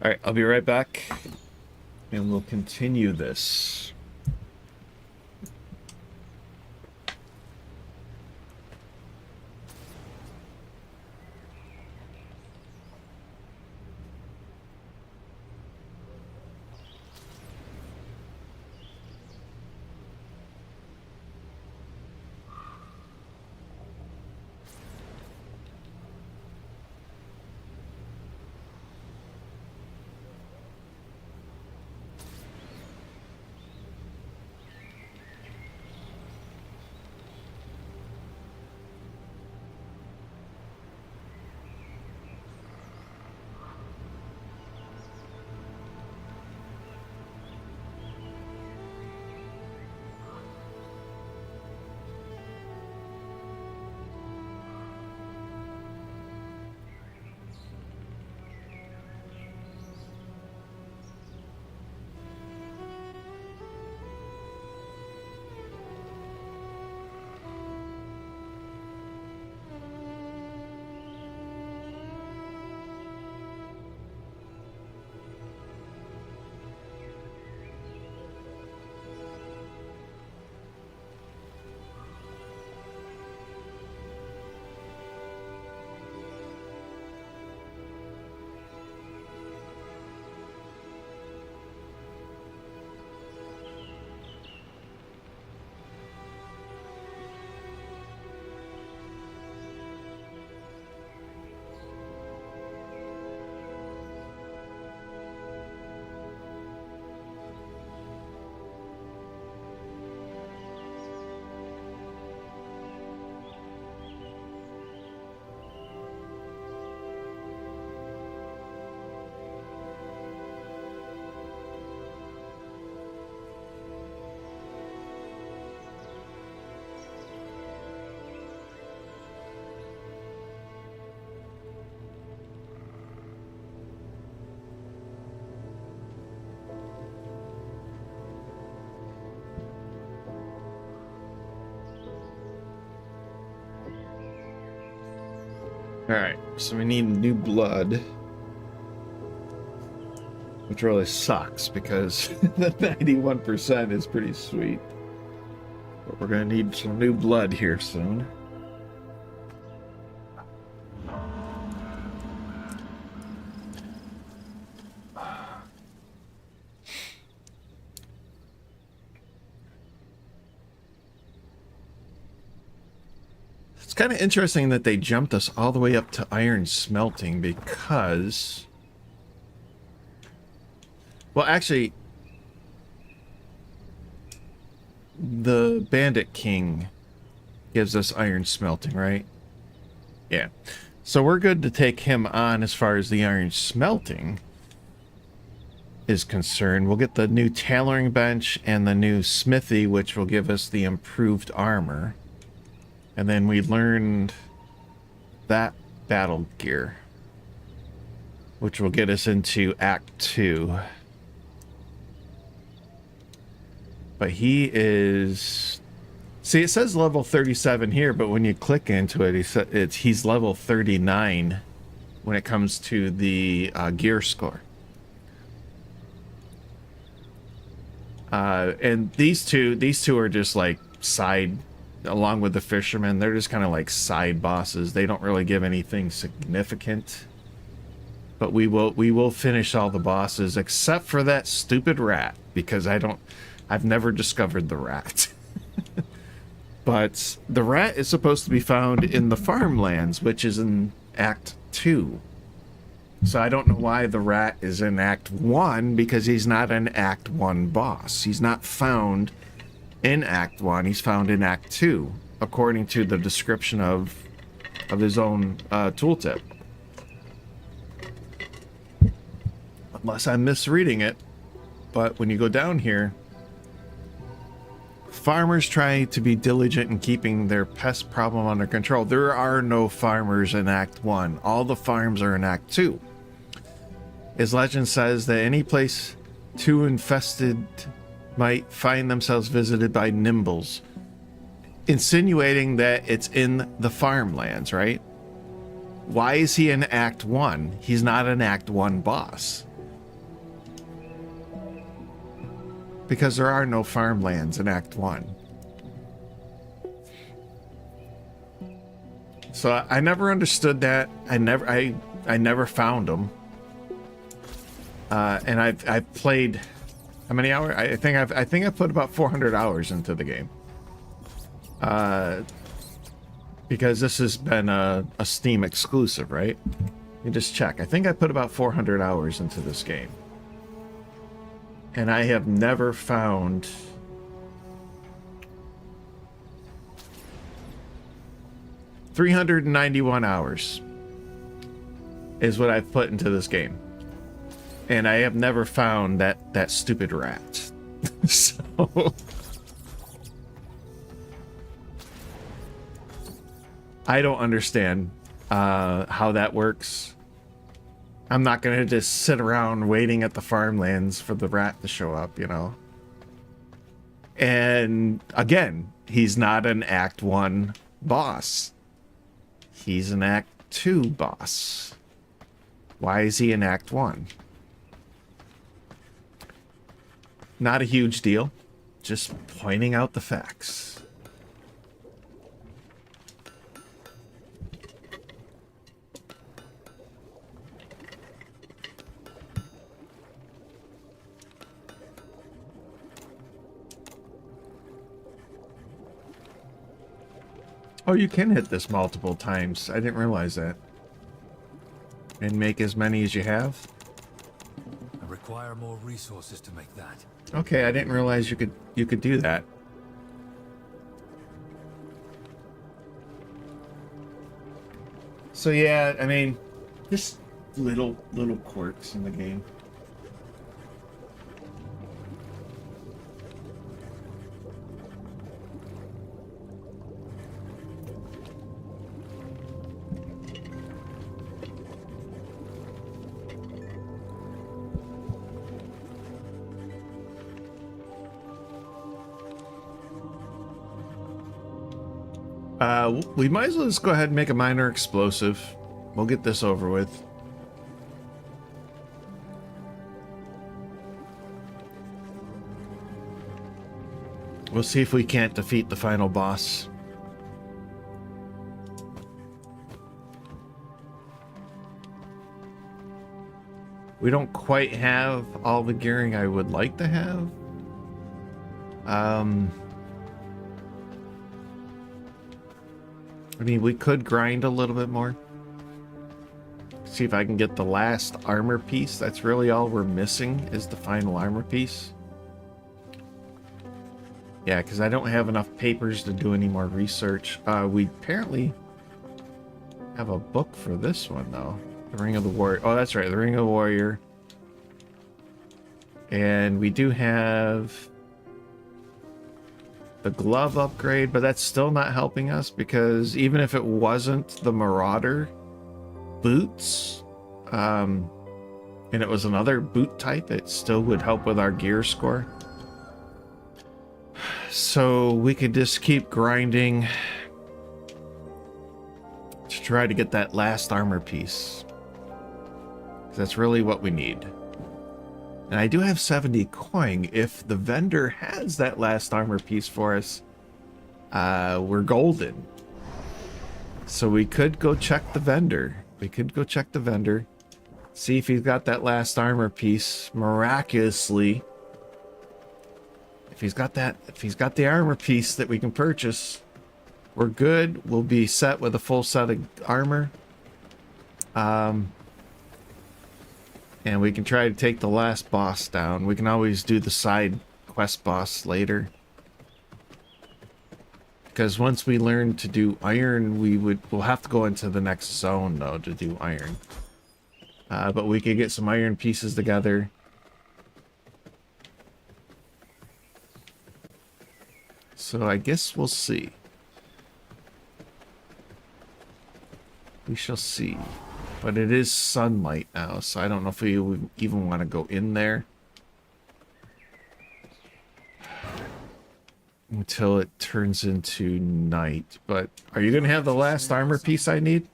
Alright, I'll be right back. And we'll continue this. Alright, so we need new blood. Which really sucks because the 91% is pretty sweet. But we're gonna need some new blood here soon. It's kind of interesting that they jumped us all the way up to iron smelting because... Well, actually, the Bandit King gives us iron smelting, right? Yeah. So we're good to take him on as far as the iron smelting is concerned. We'll get the new tailoring bench and the new smithy, which will give us the improved armor. And then we learned that battle gear, which will get us into Act 2. But he is... See, it says level 37 here, but when you click into it, he's level 39 when it comes to the gear score. And these two are just like side, along with the fishermen, they're just kind of like side bosses. They don't really give anything significant. But we will finish all the bosses except for that stupid rat, because I've never discovered the rat. But the rat is supposed to be found in the farmlands, which is in Act 2. So I don't know why the rat is in Act 1, because he's not an Act 1 boss. He's not found in Act 1, he's found in Act 2, according to the description of his own tooltip. Unless I'm misreading it. But when you go down here, farmers try to be diligent in keeping their pest problem under control. There are no farmers in Act 1. All the farms are in Act 2. His legend says that any place too infested might find themselves visited by nimbles, insinuating that it's in the farmlands, right? Why is he in Act 1? He's not an Act 1 boss. Because there are no farmlands in Act 1. So I never understood that. I never found them. And I've played how many hours? I think I've put about 400 hours into the game. Because this has been a Steam exclusive, right? You just check. I think I put about 400 hours into this game. And I have never found... $391 hours is what I've put into this game. And I have never found that stupid rat. So... I don't understand how that works. I'm not going to just sit around waiting at the farmlands for the rat to show up, you know. And again, he's not an Act 1 boss. He's an Act 2 boss. Why is he in Act 1? Not a huge deal. Just pointing out the facts. Oh, you can hit this multiple times. I didn't realize that. And make as many as you have? I require more resources to make that. Okay, I didn't realize you could do that. So yeah, I mean, just little quirks in the game. We might as well just go ahead and make a minor explosive. We'll get this over with. We'll see if we can't defeat the final boss. We don't quite have all the gearing I would like to have. I mean, we could grind a little bit more. See if I can get the last armor piece. That's really all we're missing is the final armor piece. Yeah, because I don't have enough papers to do any more research. We apparently have a book for this one, though. The Ring of the Warrior. Oh, that's right. The Ring of the Warrior. And we do have the glove upgrade, but that's still not helping us because even if it wasn't the Marauder boots, and it was another boot type, it still would help with our gear score. So we could just keep grinding to try to get that last armor piece. That's really what we need. And I do have 70 coin. If the vendor has that last armor piece for us, we're golden. So we could go check the vendor. See if he's got that last armor piece miraculously. If he's got the armor piece that we can purchase, we're good. We'll be set with a full set of armor. And we can try to take the last boss down. We can always do the side quest boss later. Because once we learn to do iron, we'll have to go into the next zone though to do iron. But we could get some iron pieces together. So I guess we'll see. We shall see. But it is sunlight now, so I don't know if we would even want to go in there. Until it turns into night. But are you going to have the last armor piece I need?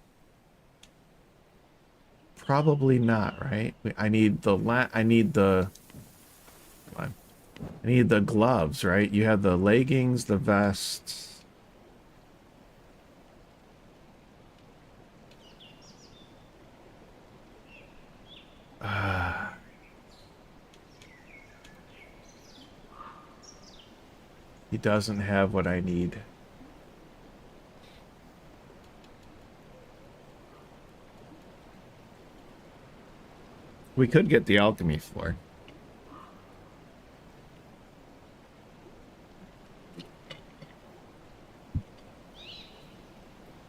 Probably not, right? I need the gloves, right? You have the leggings, the vests. He doesn't have what I need. We could get the alchemy floor.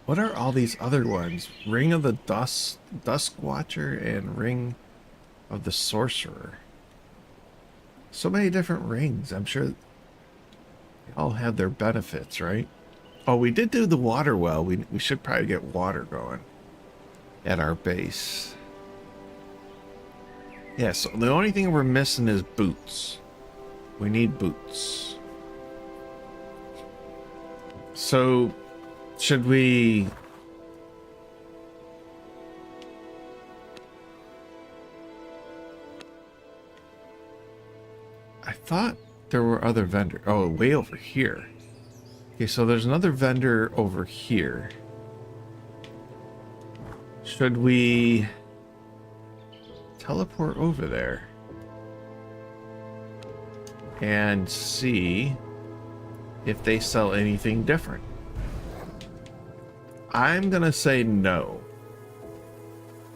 What are all these other ones? Ring of the Dusk Watcher and Ring of the Sorcerer. So many different rings. I'm sure they all have their benefits, right? Oh, we did do the water well. We should probably get water going at our base. Yeah, so the only thing we're missing is boots. We need boots. So, should we... I thought there were other vendors. Oh, way over here. Okay, so there's another vendor over here. Should we teleport over there and see if they sell anything different? I'm gonna say no.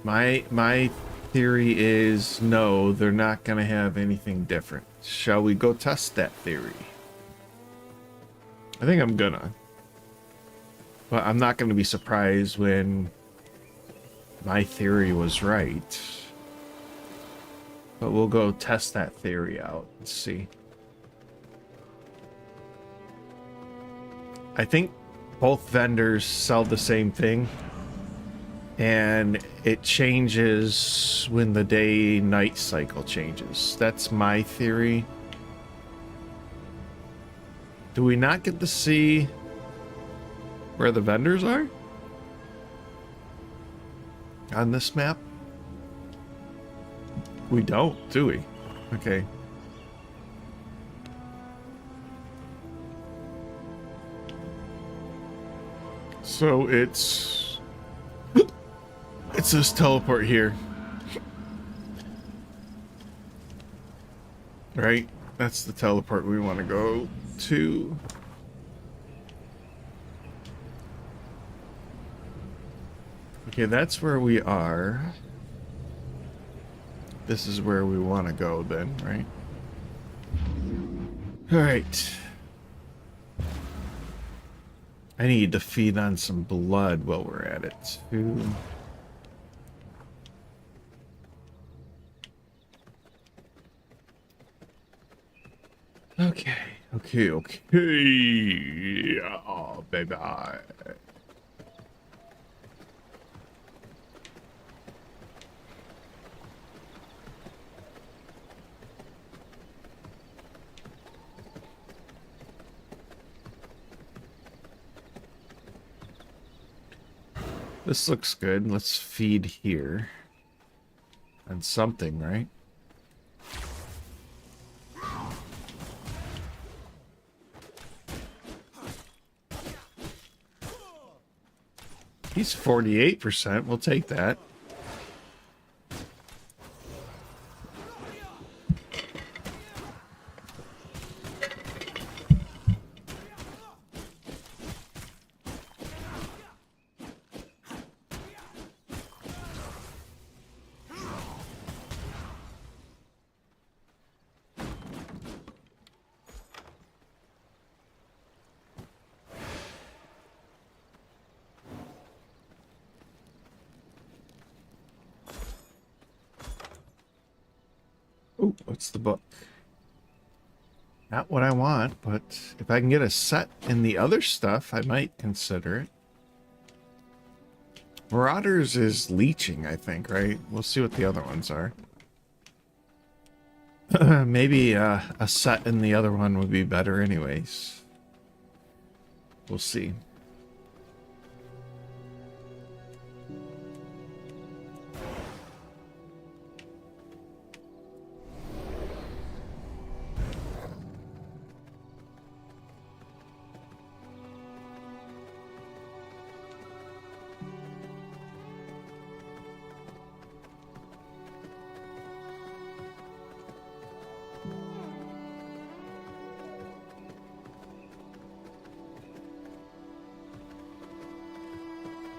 My theory is no, they're not gonna have anything different. Shall we go test that theory? I think I'm gonna. But I'm not gonna be surprised when my theory was right. But we'll go test that theory out and see. I think both vendors sell the same thing. And it changes when the day-night cycle changes. That's my theory. Do we not get to see where the vendors are? on this map? We don't, do we? Okay. So it's this teleport here. Right? That's the teleport we want to go to. Okay, that's where we are. This is where we want to go then, right? Alright. I need to feed on some blood while we're at it, too. Okay, okay. Oh, baby. This looks good. Let's feed here. On something, right? He's 48%. We'll take that. Ooh, what's the book? Not what I want, but if I can get a set in the other stuff, I might consider it. Marauders is leeching, I think, right? We'll see what the other ones are. Maybe a set in the other one would be better anyways. We'll see.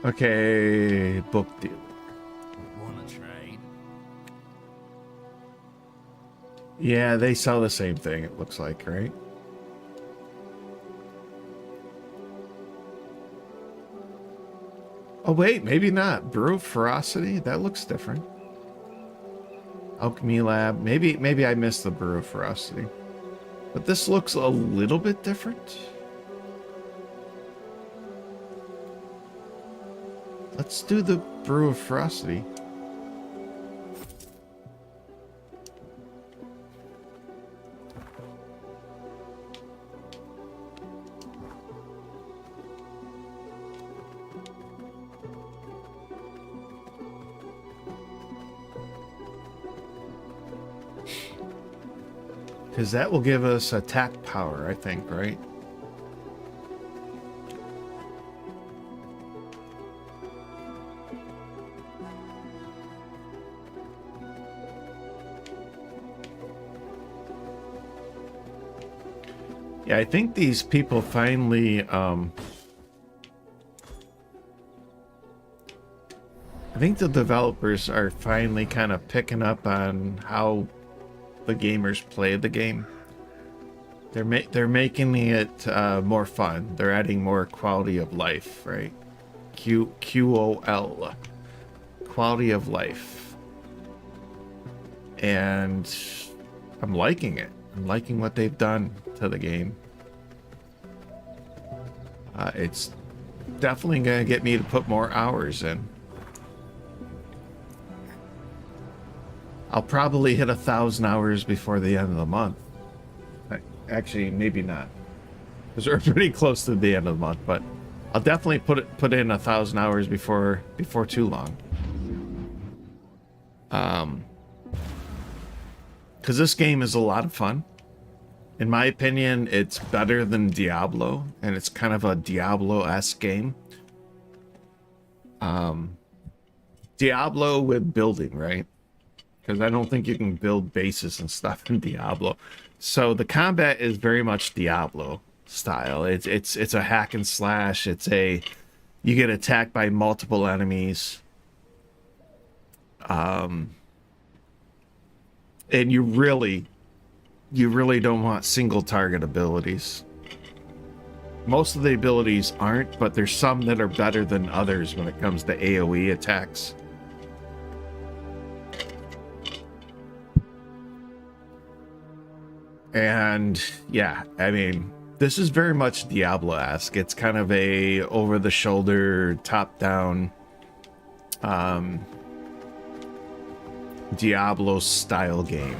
Okay, book deal. Wanna trade? Yeah, they sell the same thing, it looks like, right? Oh wait, maybe not. Brew of Ferocity? That looks different. Alchemy Lab. Maybe I missed the Brew of Ferocity. But this looks a little bit different. Let's do the Brew of Ferocity. Because that will give us attack power, I think, right? Yeah, I think these people finally, I think the developers are finally kind of picking up on how the gamers play the game. They're making it more fun. They're adding more quality of life, right? QOL, quality of life, and I'm liking it. I'm liking what they've done to the game. It's definitely gonna get me to put more hours in. I'll probably hit 1,000 hours before the end of the month. Actually, maybe not, because we're pretty close to the end of the month. But I'll definitely put in 1,000 hours before too long. Because this game is a lot of fun. In my opinion, it's better than Diablo, and it's kind of a Diablo-esque game. Diablo with building, right? Because I don't think you can build bases and stuff in Diablo. So the combat is very much Diablo style. It's a hack and slash. You get attacked by multiple enemies. And you really don't want single target abilities. Most of the abilities aren't, but there's some that are better than others when it comes to AoE attacks. And yeah, I mean, this is very much Diablo-esque. It's kind of a over-the-shoulder, top-down Diablo-style game.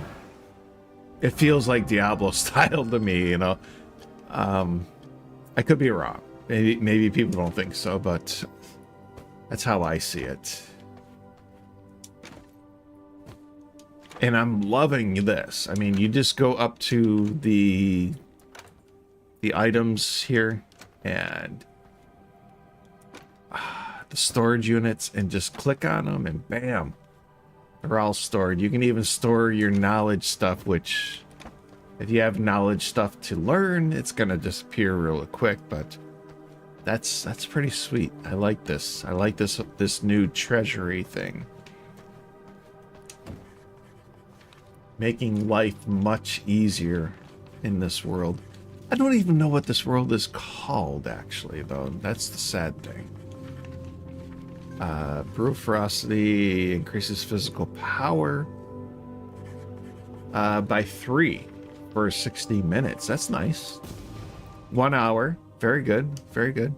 It feels like Diablo style to me, you know. I could be wrong. Maybe people don't think so, but that's how I see it. And I'm loving this. I mean, you just go up to the items here and the storage units and just click on them and bam, they're all stored. You can even store your knowledge stuff, which if you have knowledge stuff to learn, it's gonna disappear real quick, but that's pretty sweet. I like this. I like this new treasury thing. Making life much easier in this world. I don't even know what this world is called, actually, though. That's the sad thing. Brew ferocity increases physical power by 3 for 60 minutes. That's nice. 1 hour. Very good. Very good.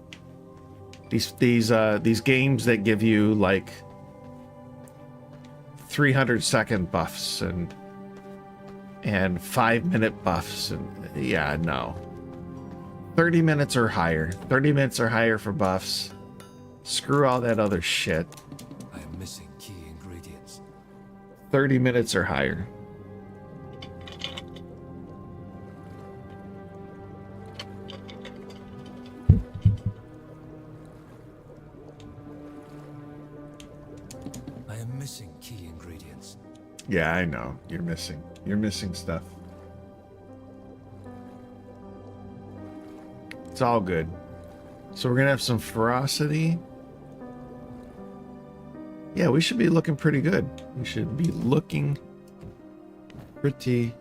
These games that give you like 300-second buffs and 5-minute buffs, and yeah, no. 30 minutes or higher. 30 minutes or higher for buffs. Screw all that other shit. I am missing key ingredients. 30 minutes or higher. I am missing key ingredients. Yeah, I know. You're missing stuff. It's all good. So we're gonna have some ferocity. Yeah, we should be looking pretty good. We should be looking pretty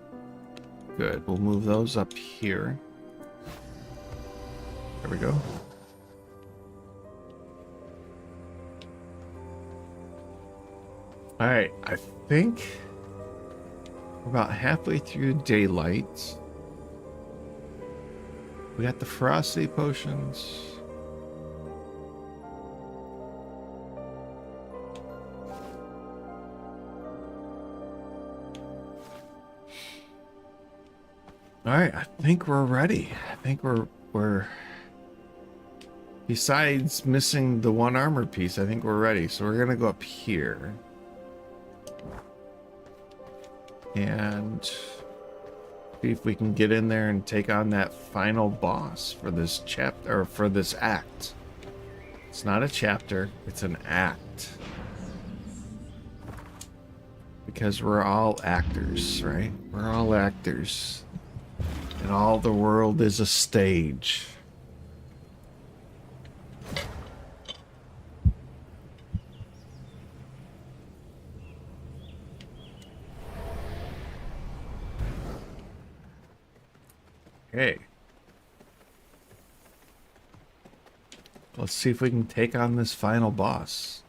good. We'll move those up here. There we go. All right, I think we're about halfway through daylight. We got the ferocity potions. All right, I think we're ready. I think we're besides missing the one armor piece, I think we're ready. So we're gonna go up here. And see if we can get in there and take on that final boss for this chapter, or for this act. It's not a chapter, it's an act. Because we're all actors, right? We're all actors. And all the world is a stage. Okay. Let's see if we can take on this final boss.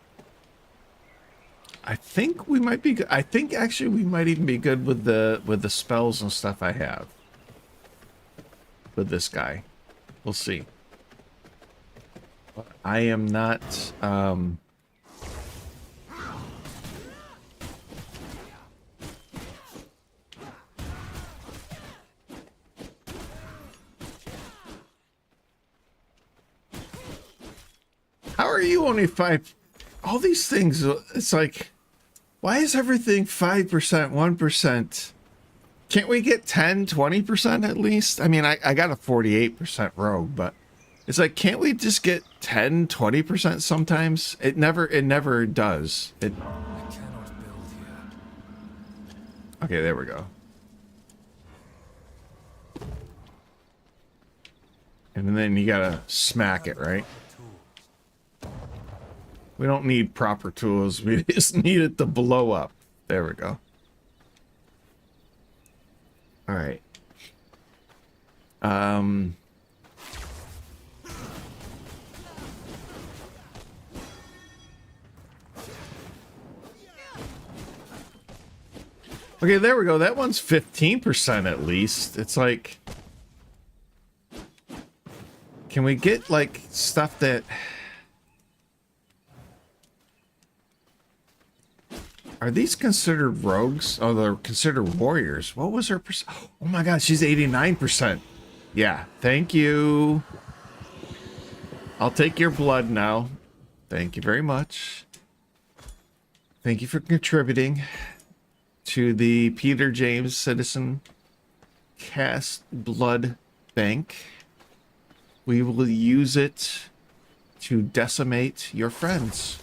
I think we might be good. I think actually we might even be good with the spells and stuff I have. With this guy. We'll see. I am not How are you only 5? All these things, it's like, Why is everything 5%, 1%? Can't we get 10, 20% at least? I mean, I got a 48% rogue, but it's like, can't we just get 10, 20% sometimes? It never does. I cannot build here. Okay, there we go. And then you gotta smack it, right? We don't need proper tools. We just need it to blow up. There we go. All right. Okay, there we go. That one's 15% at least. It's like, can we get like stuff that... Are these considered rogues? Oh, they're considered warriors. What was her percent? Oh my god, she's 89%. Yeah, thank you. I'll take your blood now. Thank you very much. Thank you for contributing to the Peter James Citizen Cast Blood Bank. We will use it to decimate your friends.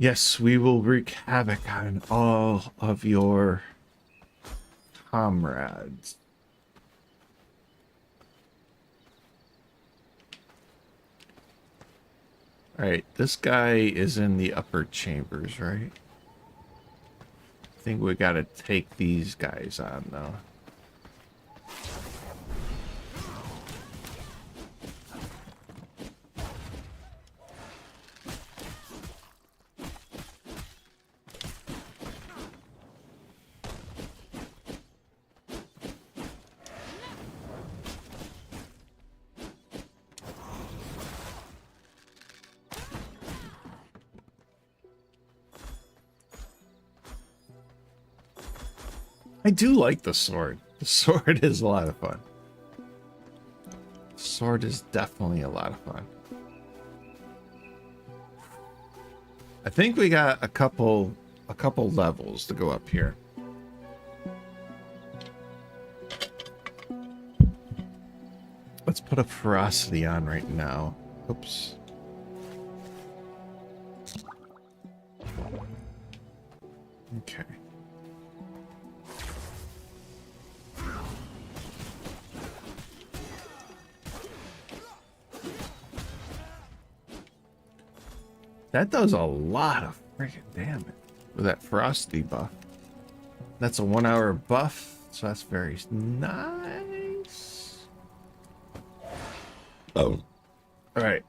Yes, we will wreak havoc on all of your comrades. Alright, this guy is in the upper chambers, right? I think we gotta take these guys on, though. I do like the sword. The sword is a lot of fun. The sword is definitely a lot of fun. I think we got a couple levels to go up here. Let's put a ferocity on right now. Oops. Okay. That does a lot of freaking damage with that ferocity buff. That's a 1 hour buff, so that's very nice. Oh. All right.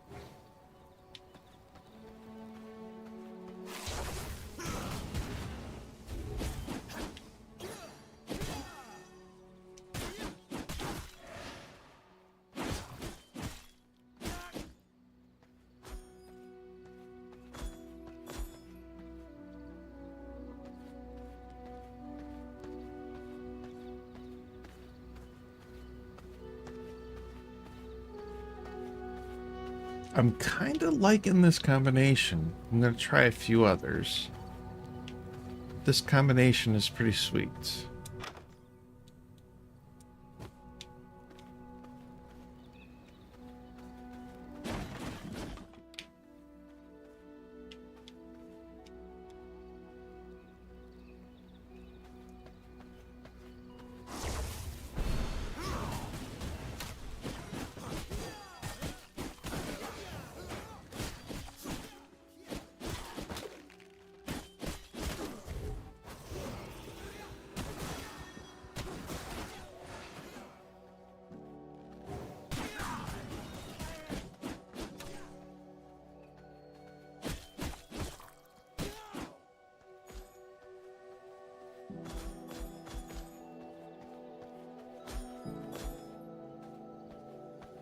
I'm kind of liking this combination. I'm going to try a few others. This combination is pretty sweet.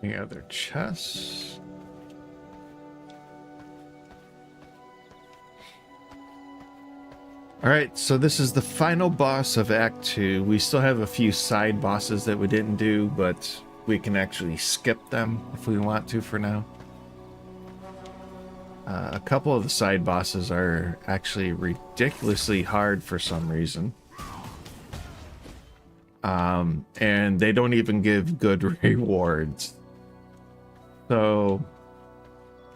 Any other chests? Alright, so this is the final boss of Act 2. We still have a few side bosses that we didn't do, but we can actually skip them if we want to for now. A couple of the side bosses are actually ridiculously hard for some reason. And they don't even give good rewards. So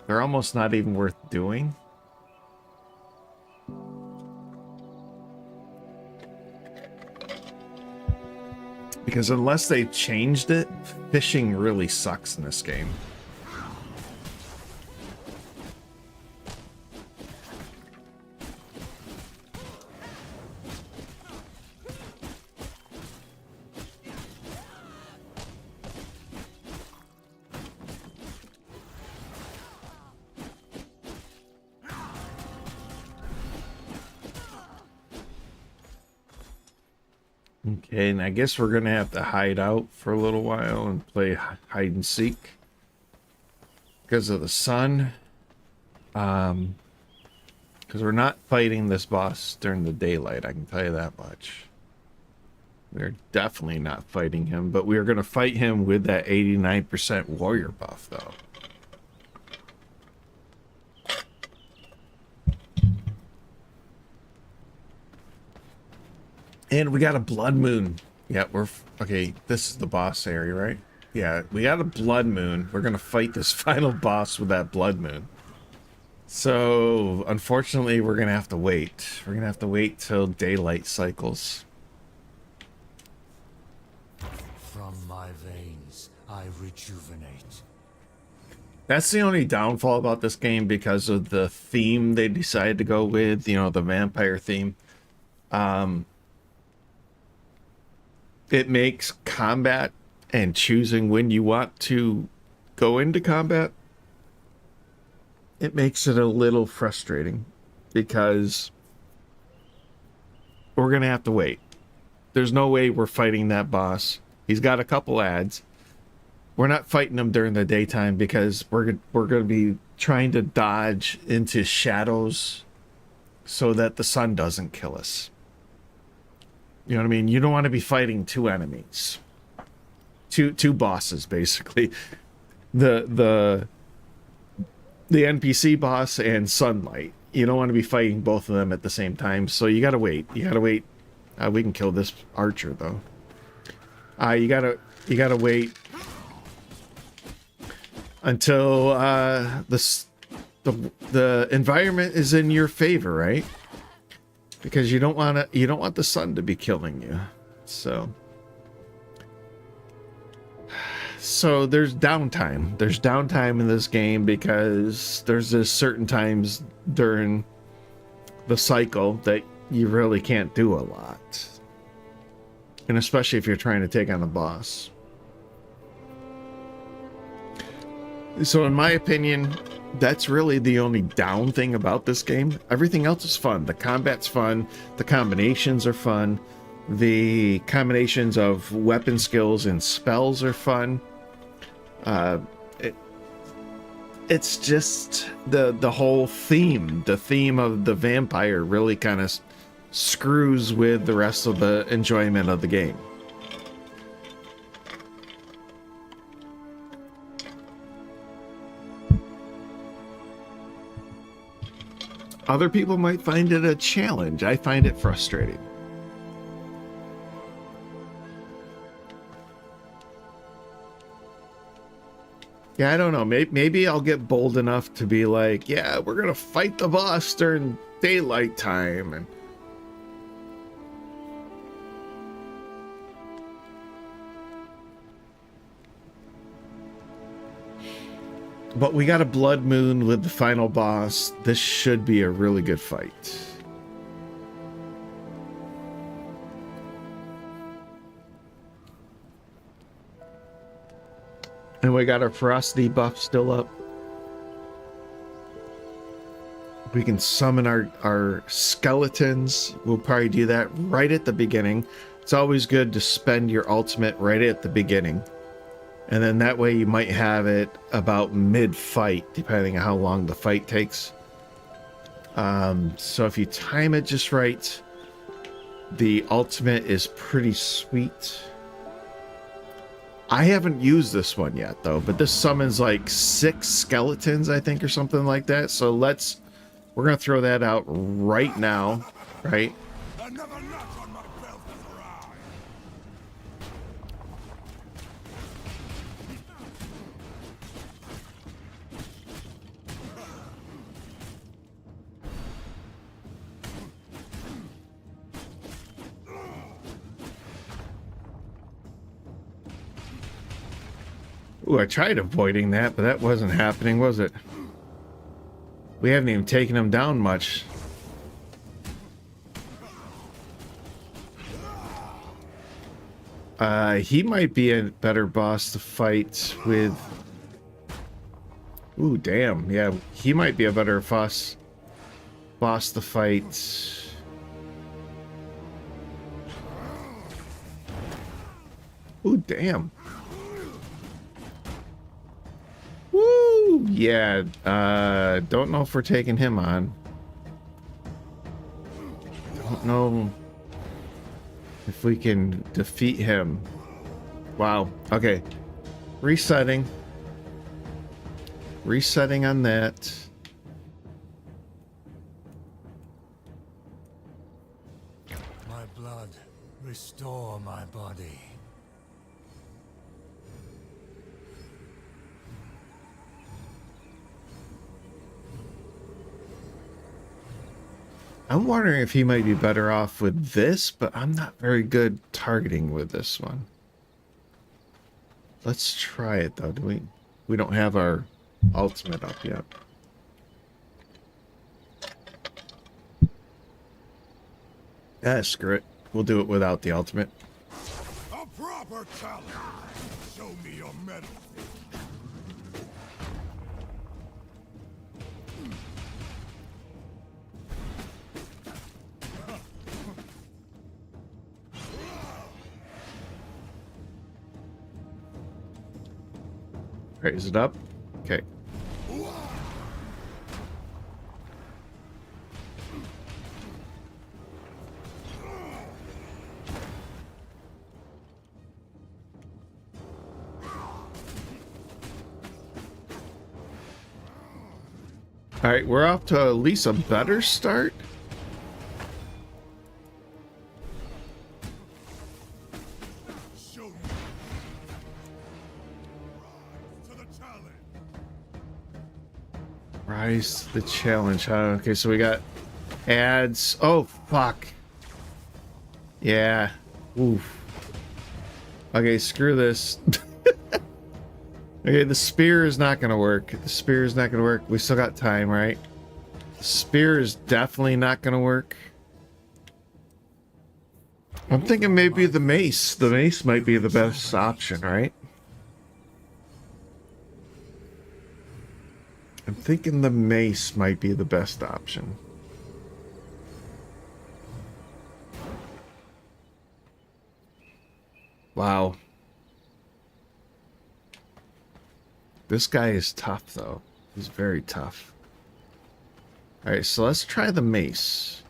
they're almost not even worth doing. Because unless they changed it, fishing really sucks in this game. Okay, and I guess we're gonna have to hide out for a little while and play hide and seek because of the sun. Because we're not fighting this boss during the daylight, I can tell you that much. We're definitely not fighting him, but we are gonna fight him with that 89% warrior buff, though. And we got a blood moon. Yeah, okay, this is the boss area, right? Yeah, we got a blood moon. We're gonna fight this final boss with that blood moon. So, unfortunately, we're gonna have to wait. We're gonna have to wait till daylight cycles. From my veins, I rejuvenate. That's the only downfall about this game because of the theme they decided to go with, you know, the vampire theme. It makes combat and choosing when you want to go into combat, it makes it a little frustrating because we're going to have to wait. There's no way we're fighting that boss. He's got a couple ads. We're not fighting him during the daytime because we're going to be trying to dodge into shadows so that the sun doesn't kill us. You know what I mean? You don't want to be fighting two enemies. Two bosses, basically. The NPC boss and Sunlight. You don't want to be fighting both of them at the same time, so you gotta wait. You gotta wait. We can kill this archer, though. You gotta wait until the environment is in your favor, right? Because you don't want the sun to be killing you. So there's downtime. There's downtime in this game because there's this certain times during the cycle that you really can't do a lot. And especially if you're trying to take on a boss. So in my opinion, that's really the only down thing about this game. Everything else is fun. The combat's fun. The combinations are fun. The combinations of weapon skills and spells are fun. It's just the whole theme. The theme of the vampire really kind of screws with the rest of the enjoyment of the game. Other people might find it a challenge. I find it frustrating. Yeah, I don't know. Maybe I'll get bold enough to be like, yeah, we're going to fight the boss during daylight time. And but we got a blood moon with the final boss. This should be a really good fight. And we got our ferocity buff still up. We can summon our skeletons. We'll probably do that right at the beginning. It's always good to spend your ultimate right at the beginning. And then that way you might have it about mid-fight, depending on how long the fight takes. So if you time it just right, the ultimate is pretty sweet. I haven't used this one yet, though, but this summons like 6 skeletons, I think, or something like that. So we're going to throw that out right now, right? Another notch on my belt is right. Ooh, I tried avoiding that, but that wasn't happening, was it? We haven't even taken him down much. He might be a better boss to fight with. Ooh, damn. Yeah, he might be a better boss to fight. Ooh, damn. Woo! Yeah, don't know if we're taking him on. Don't know if we can defeat him. Wow. Okay. Resetting. Resetting on that. My blood, restore my body. I'm wondering if he might be better off with this, but I'm not very good targeting with this one. Let's try it though. We don't have our ultimate up yet. Screw it. We'll do it without the ultimate. A proper challenge. Show me your medal. Alright, is it up? Okay. Alright, we're off to at least a better start. Show me. Rise to the challenge. Rise to the challenge. Okay, so we got ads. Oh, fuck. Yeah. Oof. Okay, screw this. Okay, the spear is not gonna work. The spear is not gonna work. We still got time, right? The spear is definitely not gonna work. I'm thinking maybe the mace. The mace might be the best option, right? I'm thinking the mace might be the best option. Wow. This guy is tough, though. He's very tough. Alright, so let's try the mace.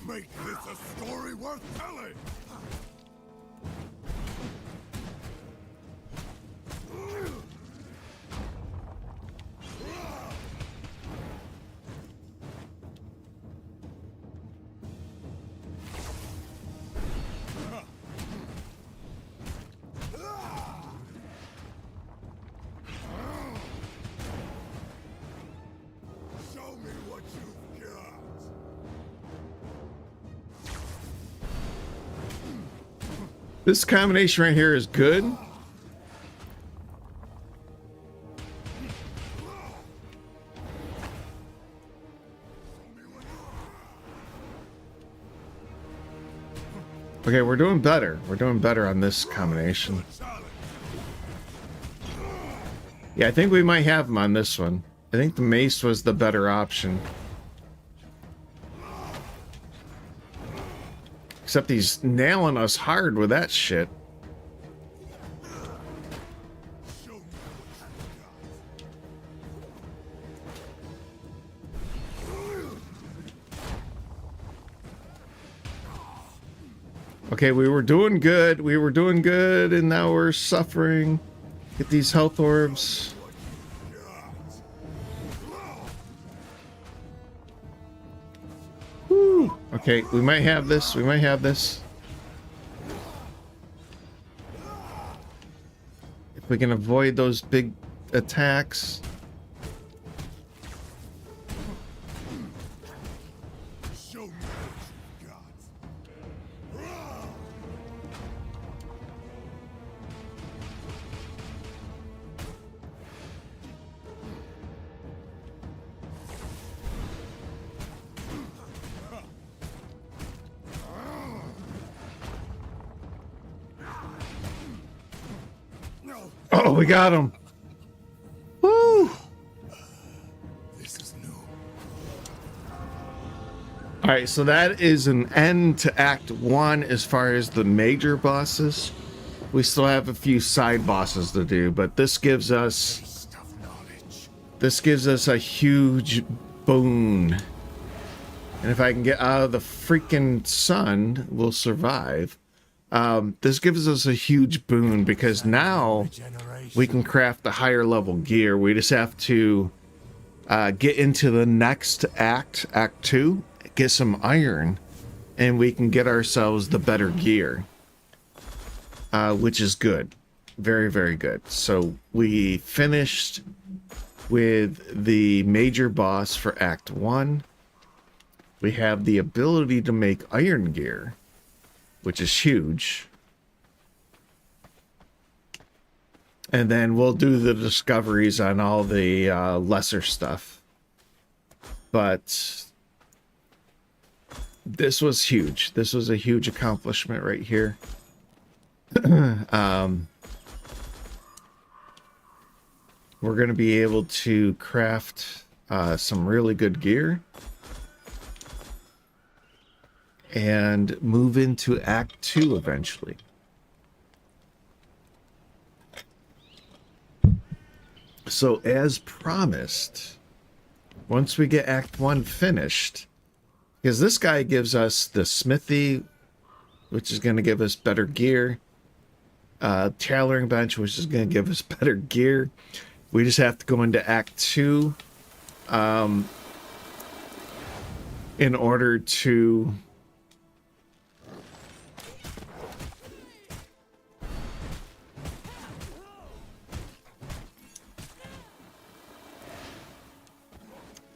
Make this a story worth telling. Show me what you've got. This combination right here is good. Okay, we're doing better. We're doing better on this combination. Yeah, I think we might have him on this one. I think the mace was the better option. Except he's nailing us hard with that shit. Okay, we were doing good. We were doing good, and now we're suffering. Get these health orbs. Woo. Okay, we might have this. We might have this. If we can avoid those big attacks. Show me what you've got. Oh, we got him. Woo. This is new. All right, so that is an end to Act 1 as far as the major bosses. We still have a few side bosses to do, but this gives us Taste of knowledge. a huge boon. And if I can get out of the freaking sun, we'll survive. This gives us a huge boon because now we can craft the higher level gear. We just have to get into the next act, Act 2, get some iron, and we can get ourselves the better gear, which is good. Very, very good. So we finished with the major boss for Act 1. We have the ability to make iron gear, which is huge. And then we'll do the discoveries on all the lesser stuff. But this was huge. This was a huge accomplishment right here. We're going to be able to craft some really good gear. And move into Act 2 eventually. So as promised, once we get Act 1 finished, because this guy gives us the smithy, which is going to give us better gear, tailoring bench, which is going to give us better gear. We just have to go into Act 2 in order to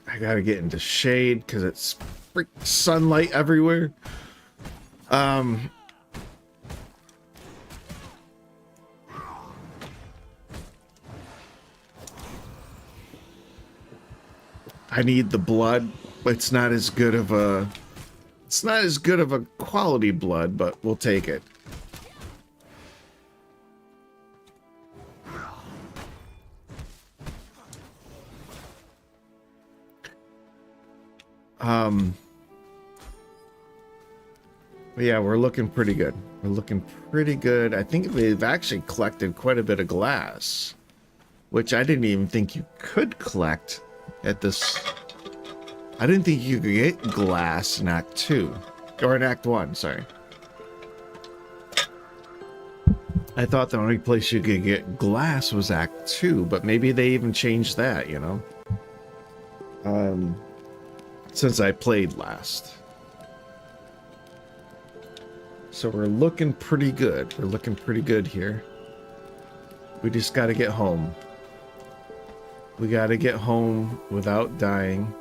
I gotta get into shade because it's freak sunlight everywhere. I need the blood. It's not as good of a quality blood, but we'll take it. Yeah, we're looking pretty good. We're looking pretty good. I think we've actually collected quite a bit of glass, which I didn't even think you could collect at this. I didn't think you could get glass in Act 2, or in Act 1, sorry. I thought the only place you could get glass was Act 2, but maybe they even changed that, you know? Since I played last. So we're looking pretty good. We're looking pretty good here. We just got to get home. We got to get home without dying.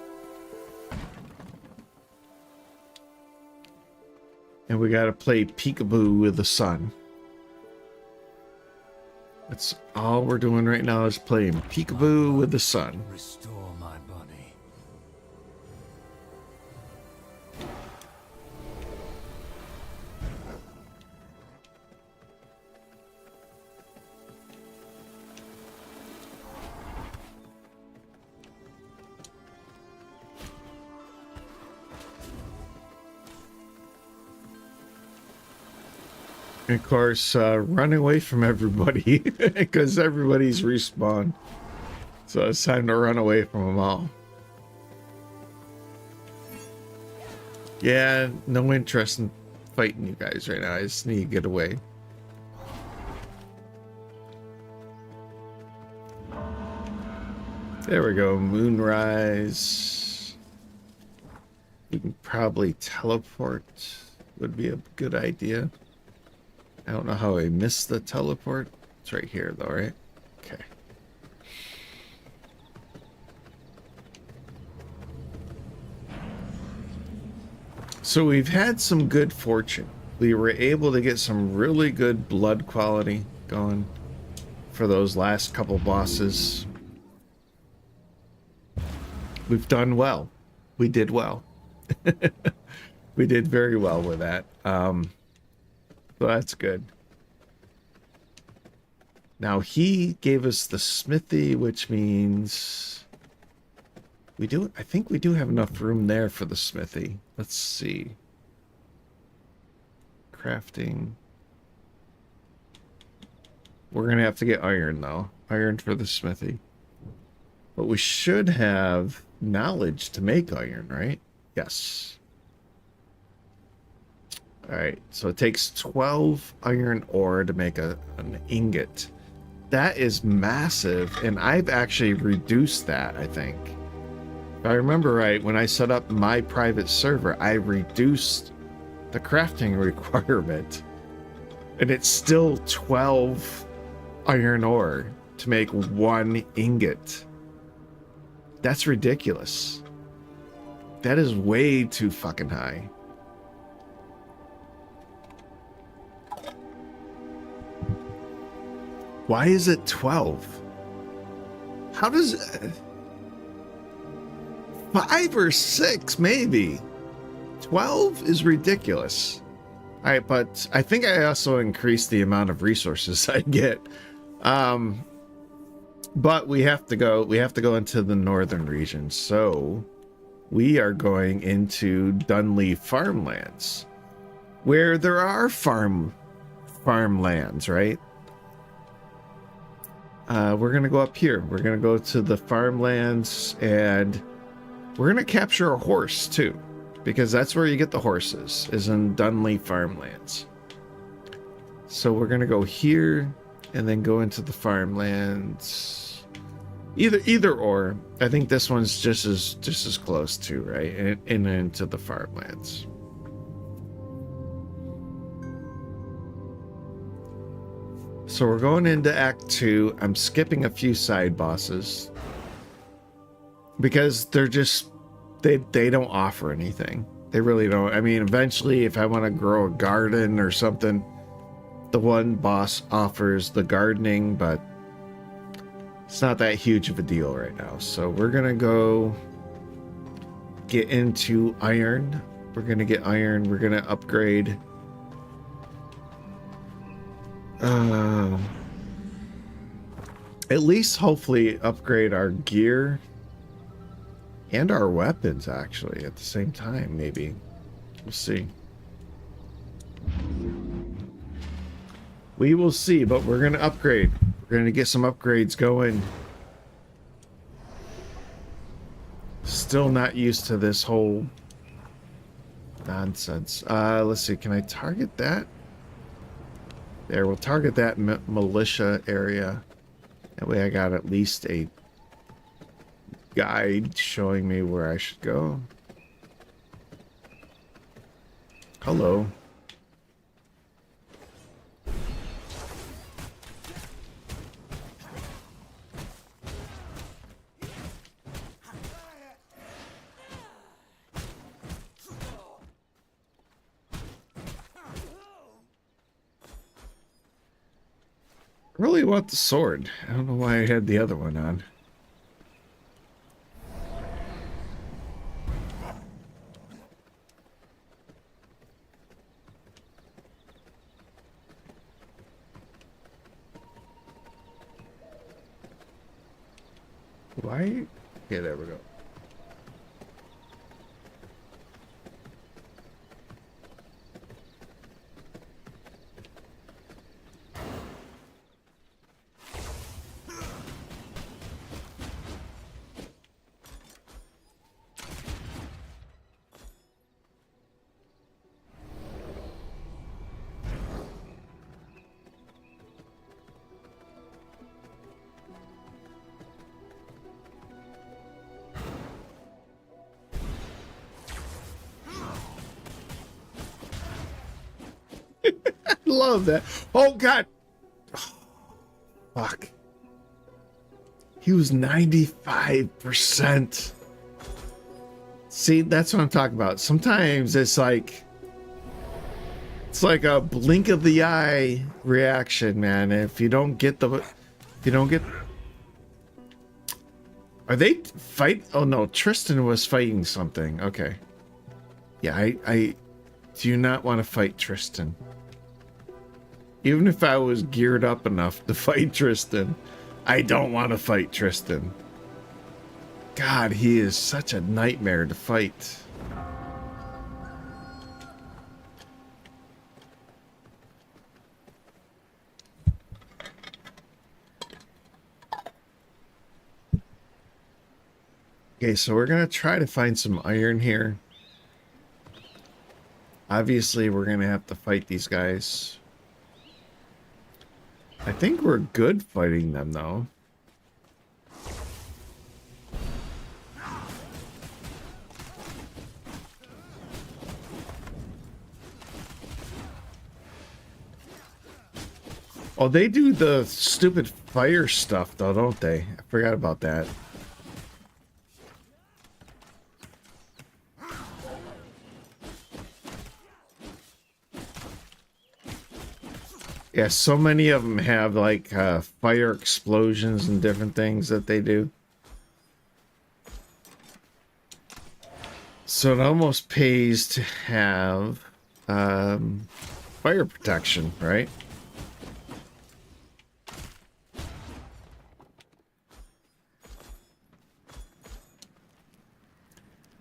And we got to play peekaboo with the sun. That's all we're doing right now is playing peekaboo with the sun. Restore my body. And of course, run away from everybody because everybody's respawned. So it's time to run away from them all. Yeah, no interest in fighting you guys right now. I just need to get away. There we go. Moonrise. We can probably teleport. Would be a good idea. I don't know how I missed the teleport. It's right here though, right? Okay. So we've had some good fortune. We were able to get some really good blood quality going for those last couple bosses. We've done well. We did well. We did very well with that. So that's good. Now he gave us the smithy, which means we do. I think we do have enough room there for the smithy. Let's see. Crafting. We're gonna have to get iron though. Iron for the smithy. But we should have knowledge to make iron, right? Yes. Alright, so it takes 12 iron ore to make an ingot. That is massive, and I've actually reduced that, I think. If I remember right, when I set up my private server, I reduced the crafting requirement. And it's still 12 iron ore to make one ingot. That's ridiculous. That is way too fucking high. Why is it 12? How does... 5 or 6, maybe. 12 is ridiculous. Alright, but I think I also increased the amount of resources I get. But we have to go into the northern region, so we are going into Dunley farmlands, where there are farmlands, right? We're gonna go up here. We're gonna go to the farmlands, and we're gonna capture a horse too, because that's where you get the horses, is in Dunley farmlands. So we're gonna go here and then go into the farmlands. Either or. I think this one's just as close to, right? And into the farmlands. So we're going into Act 2. I'm skipping a few side bosses because they're just they don't offer anything. They really don't. I mean, eventually if I want to grow a garden or something, the one boss offers the gardening, but it's not that huge of a deal right now. So we're gonna go get into iron. We're gonna get iron. We're gonna upgrade. At least hopefully upgrade our gear and our weapons actually at the same time, maybe. We'll see. We will see, but we're gonna upgrade. We're gonna get some upgrades going. Still not used to this whole nonsense. Let's see, can I target that? There, we'll target that militia area. That way I got at least a guide showing me where I should go. Hello. I really want the sword. I don't know why I had the other one on. Why? Okay, there we go. love that. Oh, God. Fuck. He was 95%. See, that's what I'm talking about. Sometimes it's like a blink of the eye reaction, man. If you don't get are they fight? Oh no, Tristan was fighting something. Okay. Yeah, I do not want to fight Tristan. Even if I was geared up enough to fight Tristan, I don't want to fight Tristan. God, he is such a nightmare to fight. Okay, so we're gonna try to find some iron here. Obviously, we're gonna have to fight these guys. I think we're good fighting them, though. Oh, they do the stupid fire stuff, though, don't they? I forgot about that. Yeah, so many of them have, like, fire explosions and different things that they do. So it almost pays to have fire protection, right?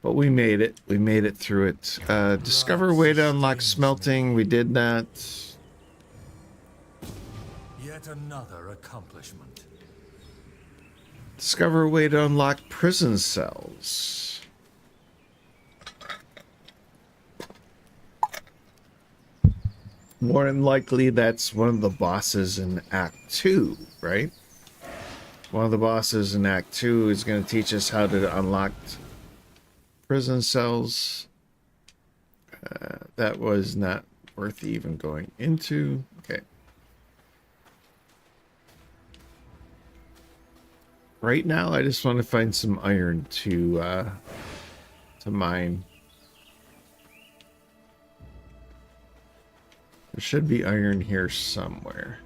But we made it. We made it through it. Discover a way to unlock smelting. We did that. Yet another accomplishment. Discover a way to unlock prison cells. More than likely, that's one of the bosses in Act 2, right? One of the bosses in Act 2 is going to teach us how to unlock prison cells. That was not worth even going into. Okay. Right now, I just want to find some iron to mine. There should be iron here somewhere.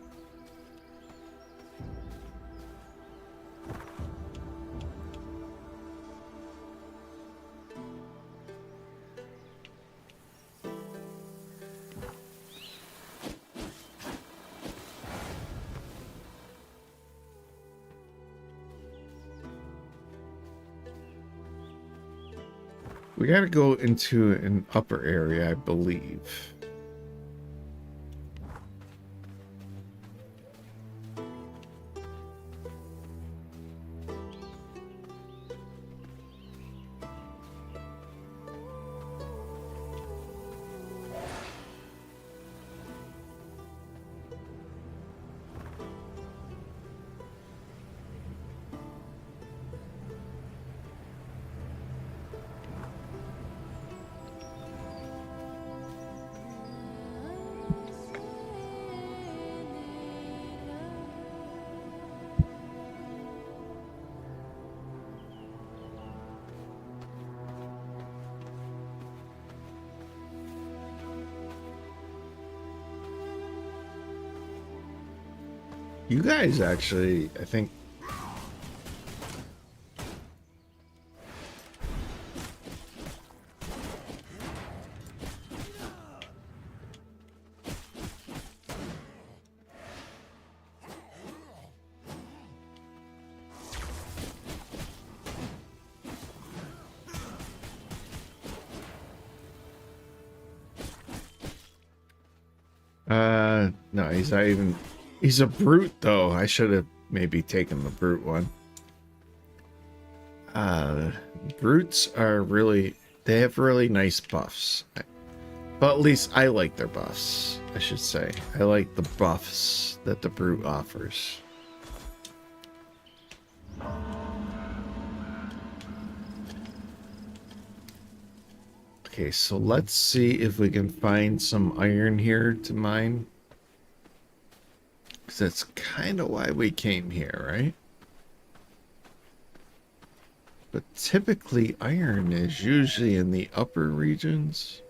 We gotta go into an upper area, I believe. You guys actually, I think. No, he's not even. He's a brute, though. I should have maybe taken the brute one. Brutes are really. They have really nice buffs. But at least I like their buffs, I should say. I like the buffs that the brute offers. Okay, so let's see if we can find some iron here to mine. Because that's kind of why we came here, right? But typically iron is usually in the upper regions.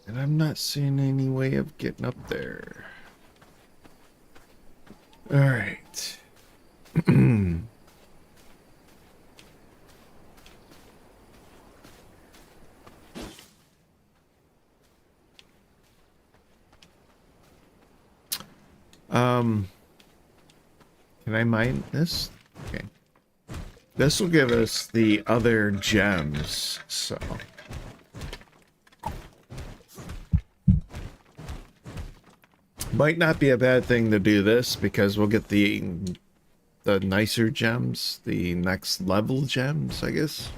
And I'm not seeing any way of getting up there. Alright. Can I mine this? Okay. This will give us the other gems, so. Might not be a bad thing to do this because we'll get the nicer gems, the next level gems, I guess.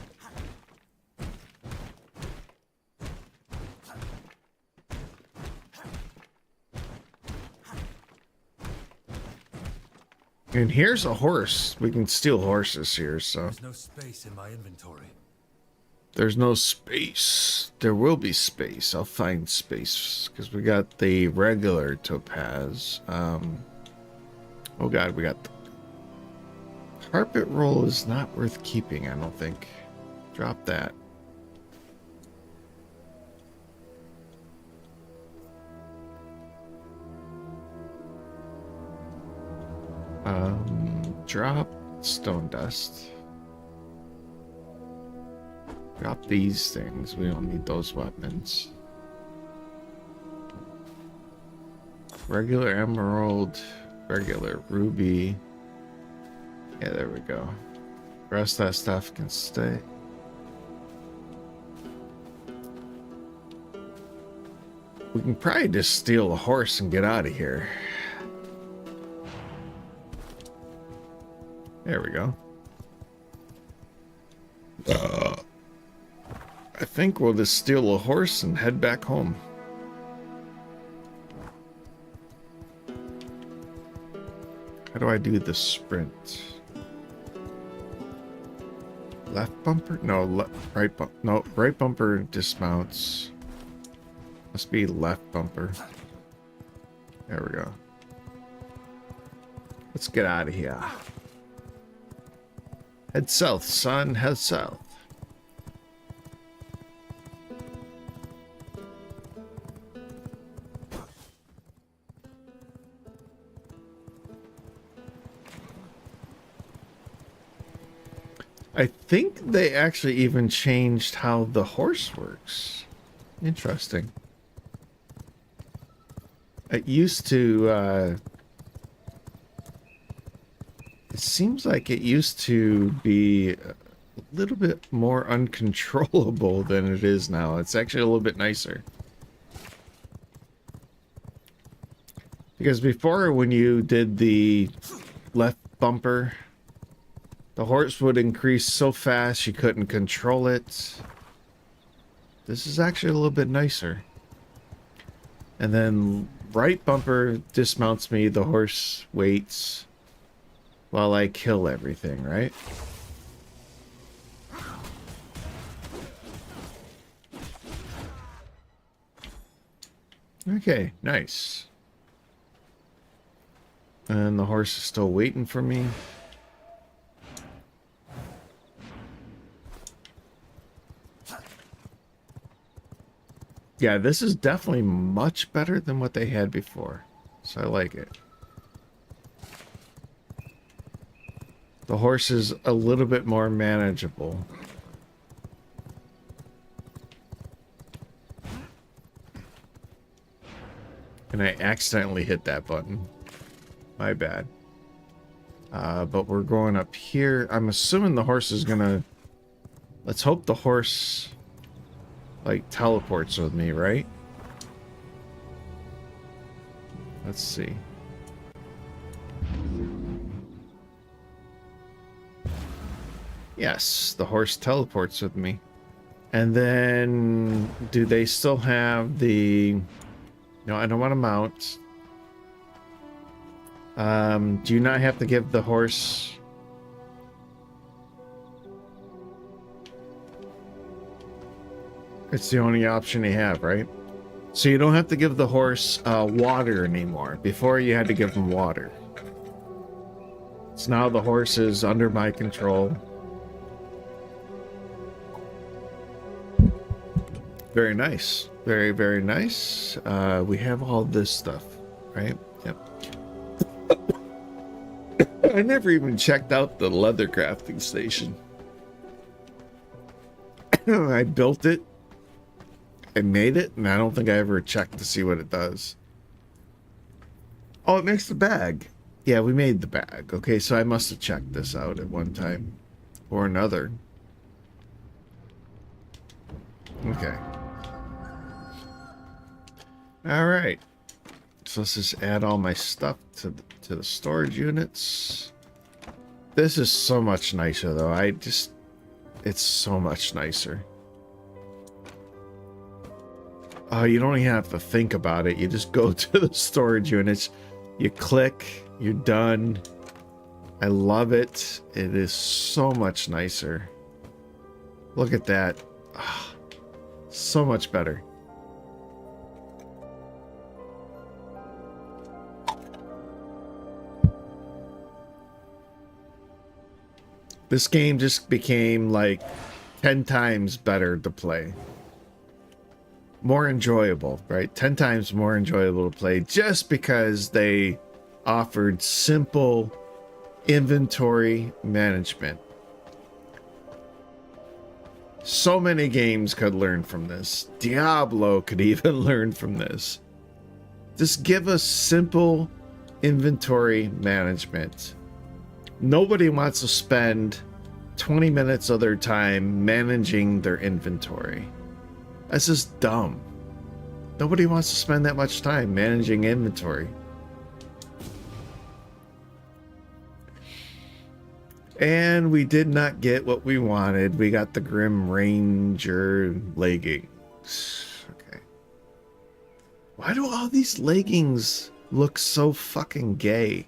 And here's a horse. We can steal horses here, so. There's no space in my inventory. There's no space. There will be space. I'll find space because we got the regular topaz. Oh god, we got the carpet roll is not worth keeping, I don't think. Drop that. Drop stone dust. Drop these things. We don't need those weapons. Regular emerald, regular ruby. Yeah, there we go. The rest of that stuff can stay. We can probably just steal a horse and get out of here. There we go. I think we'll just steal a horse and head back home. How do I do the sprint? Left bumper? No, right bumper. No, right bumper dismounts. Must be left bumper. There we go. Let's get out of here. Head south, son. Head south. I think they actually even changed how the horse works. Interesting. It used to, it seems like it used to be a little bit more uncontrollable than it is now. It's actually a little bit nicer. Because before, when you did the left bumper, the horse would increase so fast you couldn't control it. This is actually a little bit nicer. And then right bumper dismounts me, the horse waits while I kill everything, right? Okay, nice. And the horse is still waiting for me. Yeah, this is definitely much better than what they had before. So I like it. The horse is a little bit more manageable. And I accidentally hit that button. My bad. But we're going up here. I'm assuming the horse is gonna... Let's hope the horse... like teleports with me, right? Let's see. Yes, the horse teleports with me. And then do they still have the... No, I don't want to mount. Do you not have to give the horse... It's the only option you have, right? So you don't have to give the horse water anymore. Before you had to give him water. So now the horse is under my control. Very nice. Very, very nice. We have all this stuff, right? Yep. I never even checked out the leather crafting station. I built it. I made it, and I don't think I ever checked to see what it does. Oh, it makes the bag. Yeah, we made the bag. Okay, so I must have checked this out at one time or another. Okay. All right. So let's just add all my stuff to the storage units. This is so much nicer, though. It's so much nicer. You don't even have to think about it. You just go to the storage units. You click. You're done. I love it. It is so much nicer. Look at that. So much better. This game just became like 10 times better to play. More enjoyable, right? 10 times more enjoyable to play just because they offered simple inventory management. So many games could learn from this. Diablo could even learn from this. Just give us simple inventory management. Nobody wants to spend 20 minutes of their time managing their inventory. That's just dumb. Nobody wants to spend that much time managing inventory. And we did not get what we wanted. We got the Grim Ranger leggings. Okay. Why do all these leggings look so fucking gay?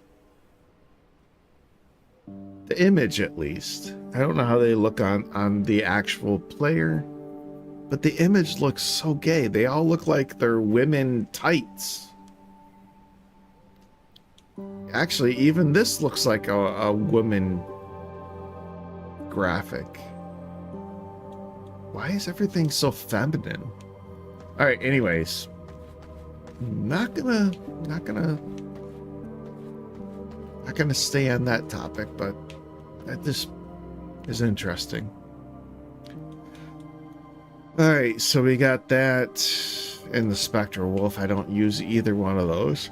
The image, at least. I don't know how they look on the actual player, but the image looks so gay. They all look like they're women tights. Actually, even this looks like a woman graphic. Why is everything so feminine? All right, anyways. Not gonna stay on that topic, but that just is interesting. All right, so we got that and the Spectral Wolf. I don't use either one of those.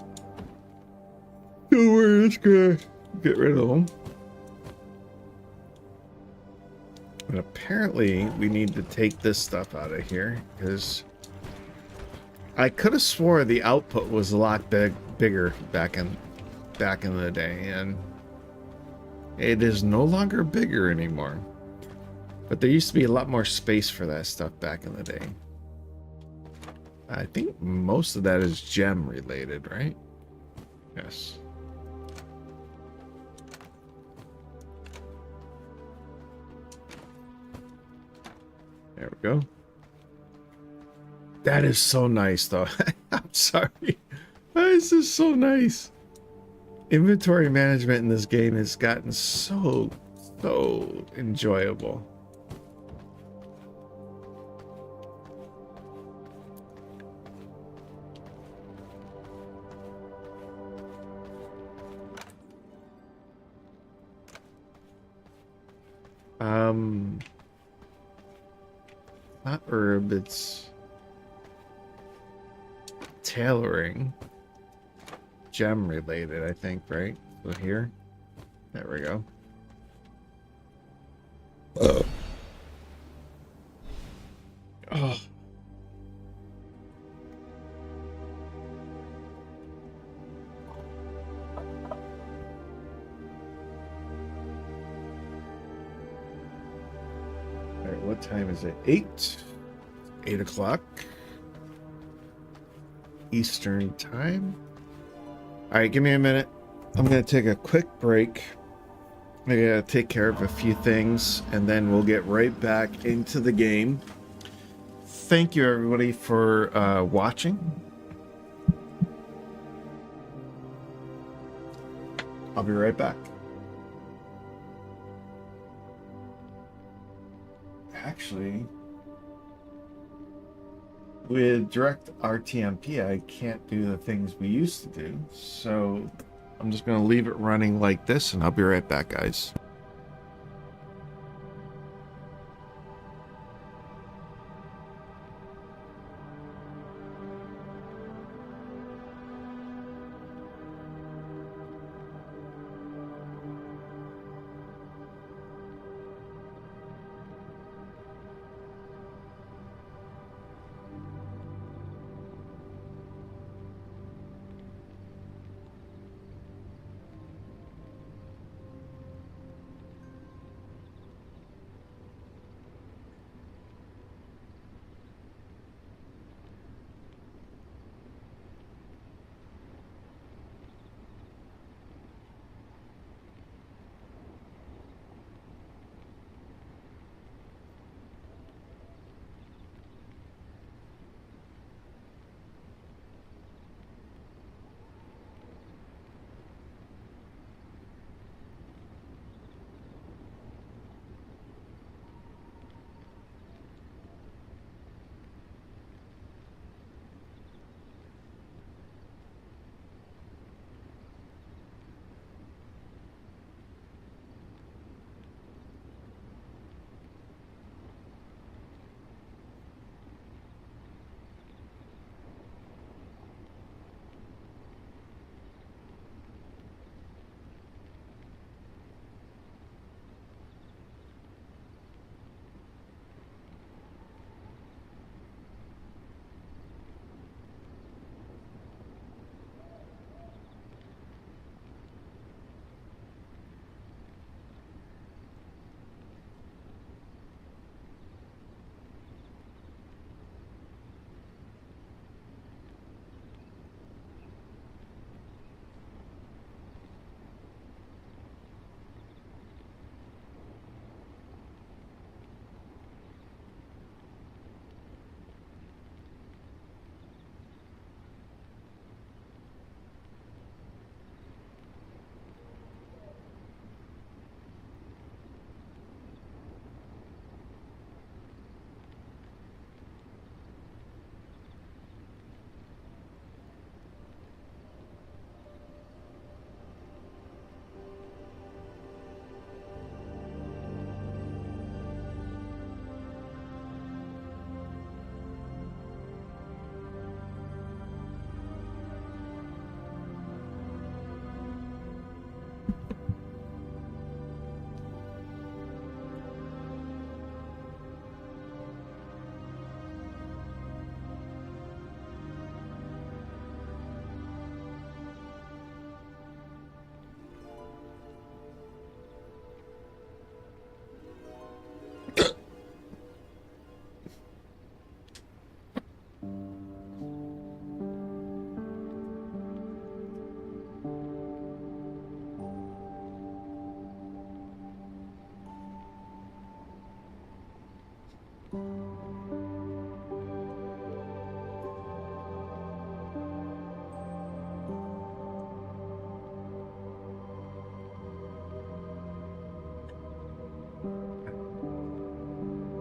So we're just gonna get rid of them. And apparently we need to take this stuff out of here because I could have swore the output was a lot bigger back in the day, and it is no longer bigger anymore. But there used to be a lot more space for that stuff back in the day. I think most of that is gem related, right? Yes. There we go. That is so nice, though. I'm sorry. This is so nice. Inventory management in this game has gotten so enjoyable. Not herb, it's tailoring. Gem related, I think, right? So here. There we go. Oh. All right, what time is it? 8 o'clock Eastern time. All right, give me a minute. I'm going to take a quick break. I gotta take care of a few things, and then we'll get right back into the game. thank you everybody for watching. I'll be right back. Actually, with direct RTMP, I can't do the things we used to do. So I'm just going to leave it running like this, and I'll be right back, guys.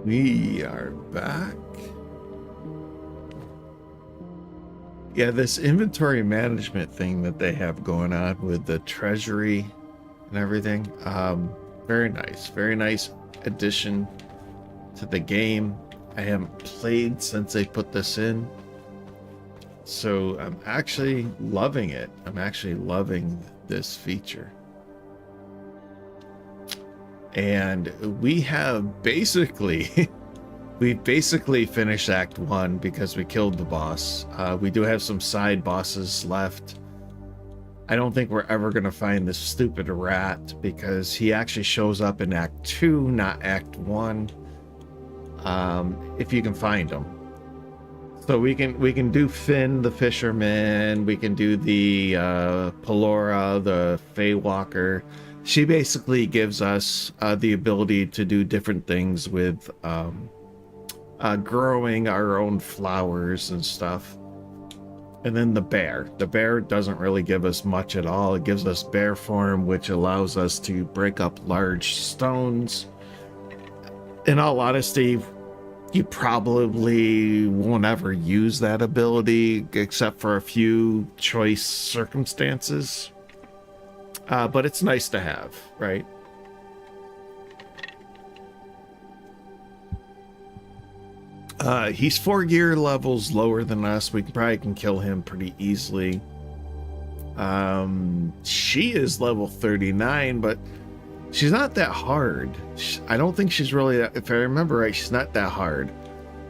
We are back. Yeah, this inventory management thing that they have going on with the treasury and everything, very nice addition to the game. I haven't played since they put this in, so I'm actually loving it. I'm actually loving this feature. And we have basically finished Act 1 because we killed the boss. We do have some side bosses left. I don't think we're ever going to find this stupid rat because he actually shows up in Act 2, not Act 1. If you can find him. So we can do Finn the fisherman, we can do the Pelora the Feywalker. She basically gives us the ability to do different things with growing our own flowers and stuff. And then the bear. The bear doesn't really give us much at all. It gives us bear form, which allows us to break up large stones. In all honesty, you probably won't ever use that ability except for a few choice circumstances. But it's nice to have, right? He's 4 gear levels lower than us. We probably can kill him pretty easily. She is level 39, but she's not that hard. I don't think she's really that, if I remember right, she's not that hard.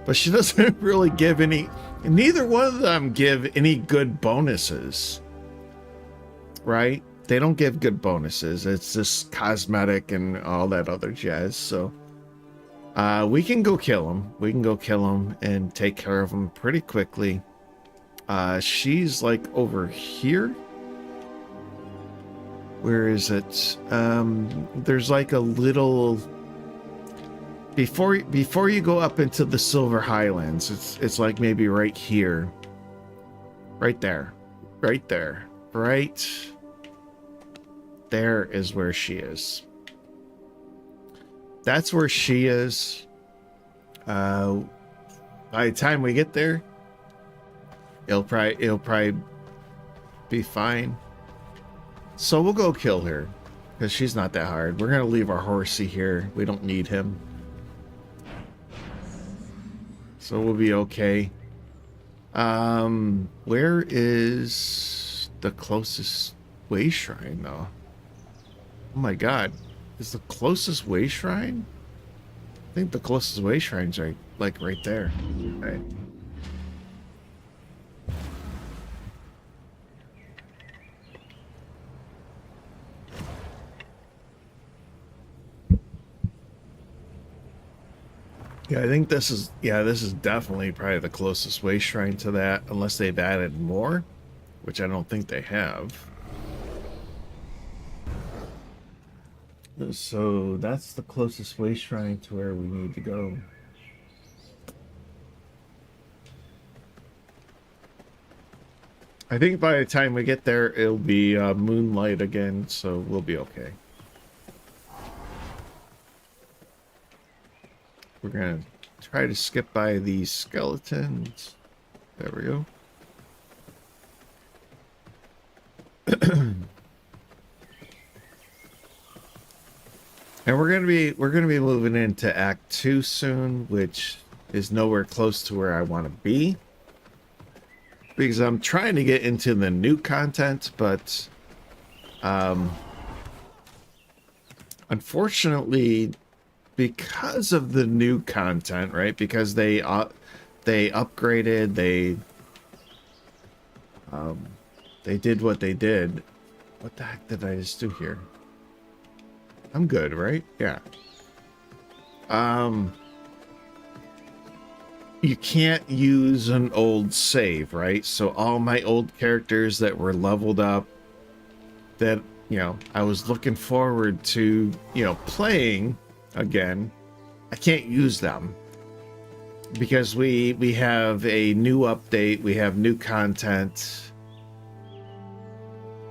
But she doesn't really give any, neither one of them give any good bonuses. Right? They don't give good bonuses. It's just cosmetic and all that other jazz, so... we can go kill him. We can go kill him and take care of him pretty quickly. She's like over here. Where is it? There's like a little... Before you go up into the Silver Highlands, it's like maybe right here. Right there. Right there. Right there is where she is. That's where she is. By the time we get there, it'll probably be fine. So we'll go kill her because she's not that hard. We're gonna leave our horsey here. We don't need him, so we'll be okay. Where is the closest way shrine though? Oh my god. Is the closest way shrine? I think the closest way shrine's right, like right there. Right. Yeah, I think this is, this is definitely probably the closest way shrine to that, unless they've added more, which I don't think they have. So that's the closest way shrine to where we need to go. I think by the time we get there, it'll be moonlight again, so we'll be okay. We're gonna try to skip by these skeletons. There we go. And we're gonna be moving into Act 2 soon, which is nowhere close to where I want to be, because I'm trying to get into the new content, but unfortunately, because of the new content, right? Because they upgraded, they did what they did. What the heck did I just do here? I'm good, right? Yeah. You can't use an old save, right? So all my old characters that were leveled up, that, you know, I was looking forward to, you know, playing again, I can't use them. Because we have a new update, we have new content,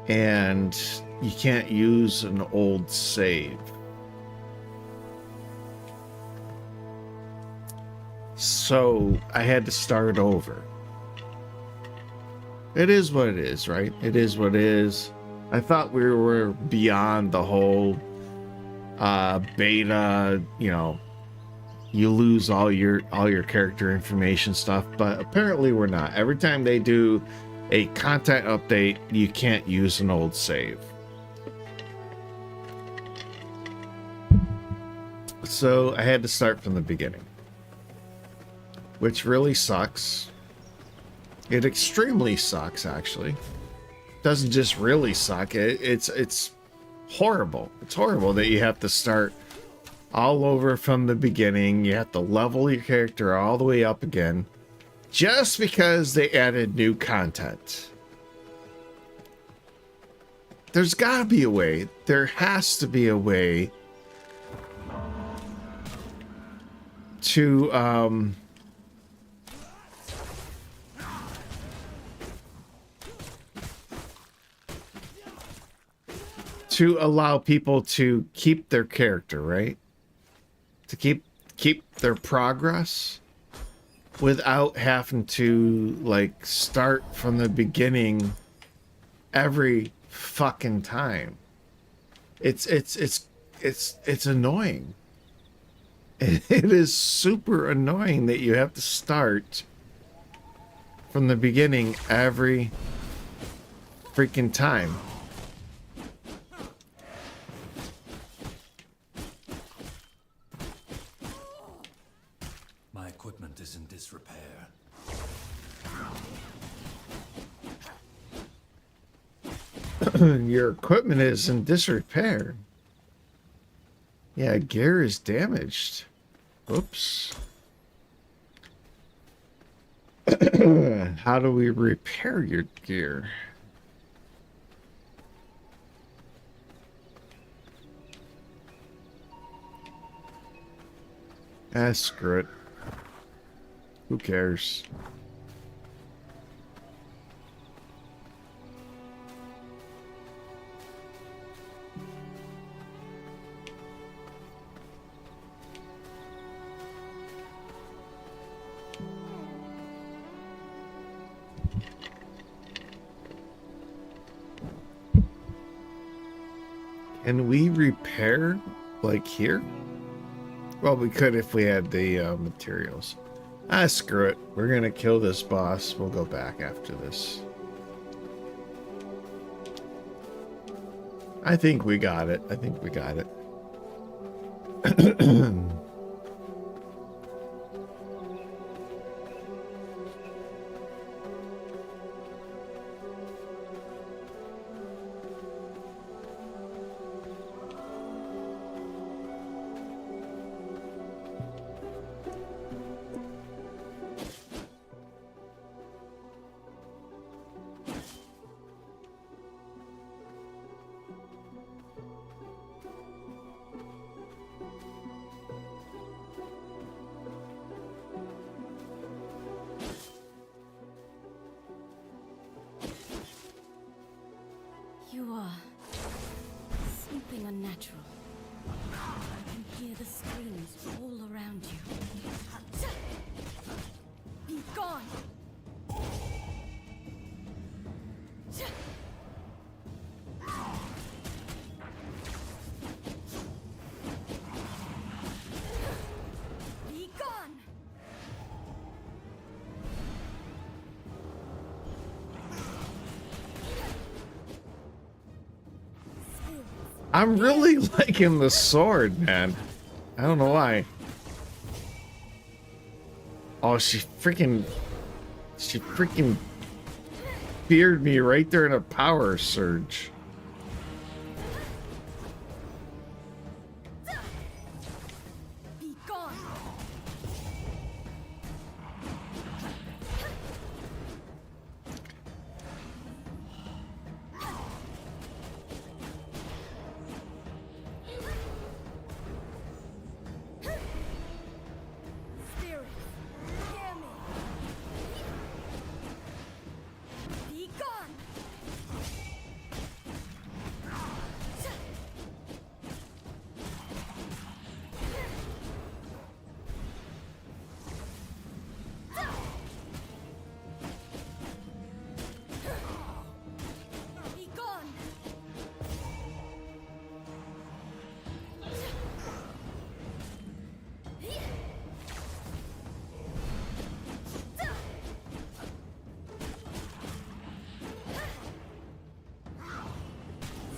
and you can't use an old save. So I had to start over. It is what it is, right? It is what it is. I thought we were beyond the whole beta, you know, you lose all your character information stuff, but apparently we're not. Every time they do a content update, you can't use an old save. So I had to start from the beginning, which really sucks. It extremely sucks, actually. It doesn't just really suck. It's horrible. It's horrible that you have to start all over from the beginning. You have to level your character all the way up again just because they added new content. There's gotta be a way. There has to be a way to to allow people to keep their character, right? To keep their progress without having to like start from the beginning every fucking time. It's annoying. It is super annoying that you have to start from the beginning every freaking time. My equipment is in disrepair. Your equipment is in disrepair. Yeah, gear is damaged. Oops. How do we repair your gear? Ah, screw it. Who cares? Can we repair, like, here? Well, we could if we had the materials. Ah, screw it. We're gonna kill this boss. We'll go back after this. I think we got it. I think we got it. You are something unnatural. I can hear the screams all around you. Be gone! Be gone! I'm really liking the sword, man. I don't know why. Oh, she freaking speared me right there in a power surge. Be gone! Spirit, hear me! Be gone! Be gone!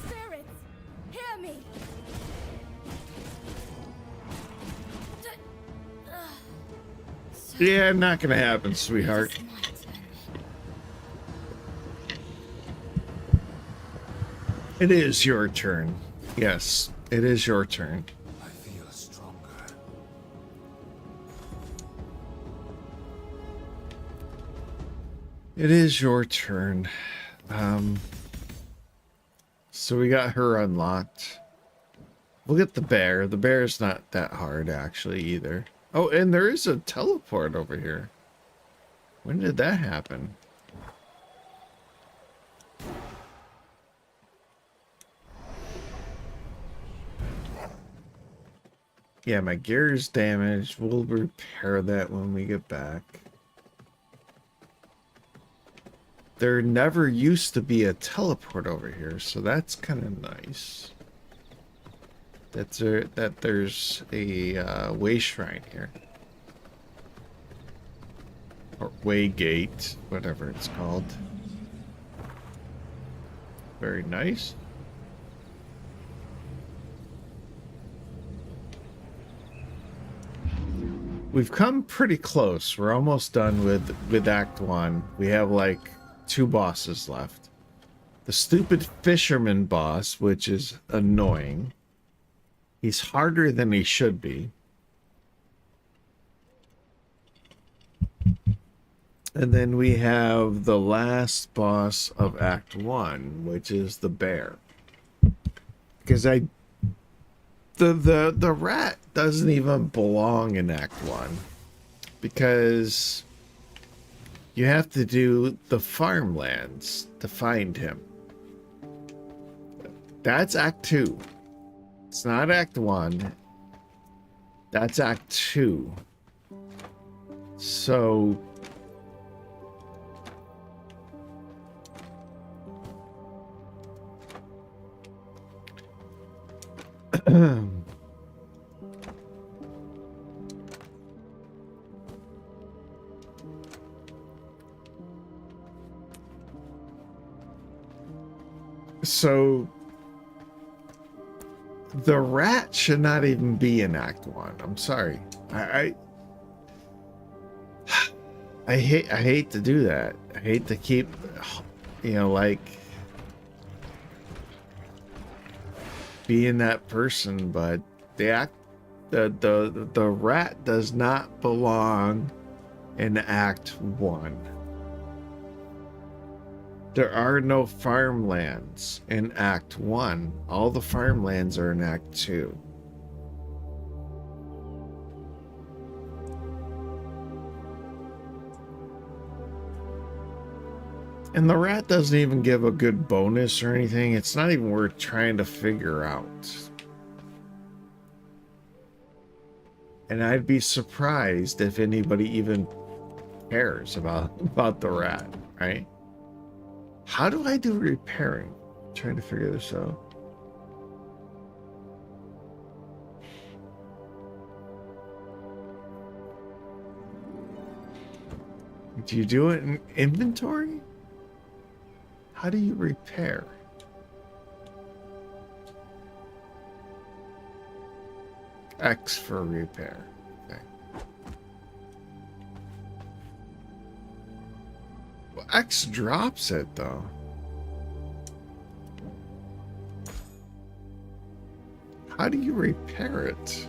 Spirits, hear me! Yeah, not gonna happen, sweetheart. It's my turn. It is your turn. Yes, it is your turn. I feel stronger. It is your turn. So we got her unlocked. We'll get the bear. The bear is not that hard, actually, either. Oh, and there is a teleport over here. When did that happen? Yeah, my gear is damaged. We'll repair that when we get back. There never used to be a teleport over here, so that's kind of nice. That there's a way shrine here. Or way gate, whatever it's called. Very nice. We've come pretty close. We're almost done with Act 1. We have like 2 bosses left. The stupid fisherman boss, which is annoying. He's harder than he should be. And then we have the last boss of Act 1, which is the bear. Because the rat doesn't even belong in Act 1. Because you have to do the farmlands to find him. That's Act 2. It's not Act 1. That's Act 2. So so the rat should not even be in Act 1. I'm sorry. I hate to do that. I hate to keep, like being that person, but the rat does not belong in Act 1. There are no farmlands in Act 1. All the farmlands are in Act 2. And the rat doesn't even give a good bonus or anything. It's not even worth trying to figure out. And I'd be surprised if anybody even cares about the rat, right? How do I do repairing? I'm trying to figure this out. Do you do it in inventory? How do you repair? X for repair. Okay. Well, X drops it though. How do you repair it?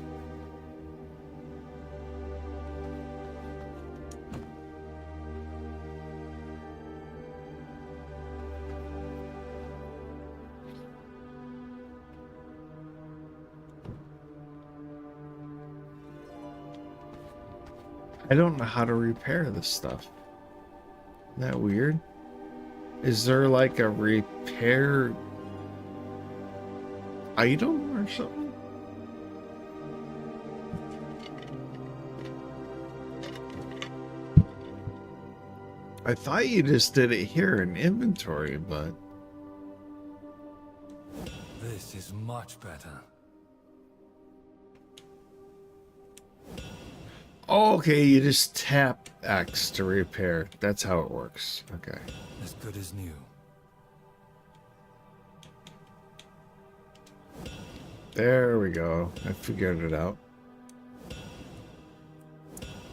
I don't know how to repair this stuff. Isn't that weird? Is there like a repair item or something? I thought you just did it here in inventory, but... This is much better. Oh, okay, you just tap X to repair. That's how it works. Okay. As good as new. There we go. I figured it out.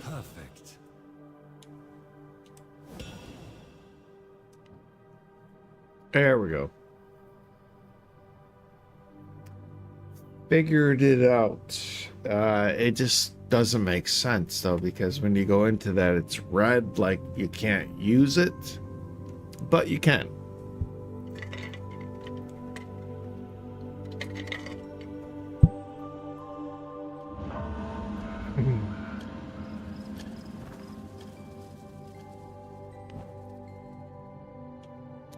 Perfect. There we go. Figured it out. It just doesn't make sense though, because when you go into that, it's red, like you can't use it, but you can.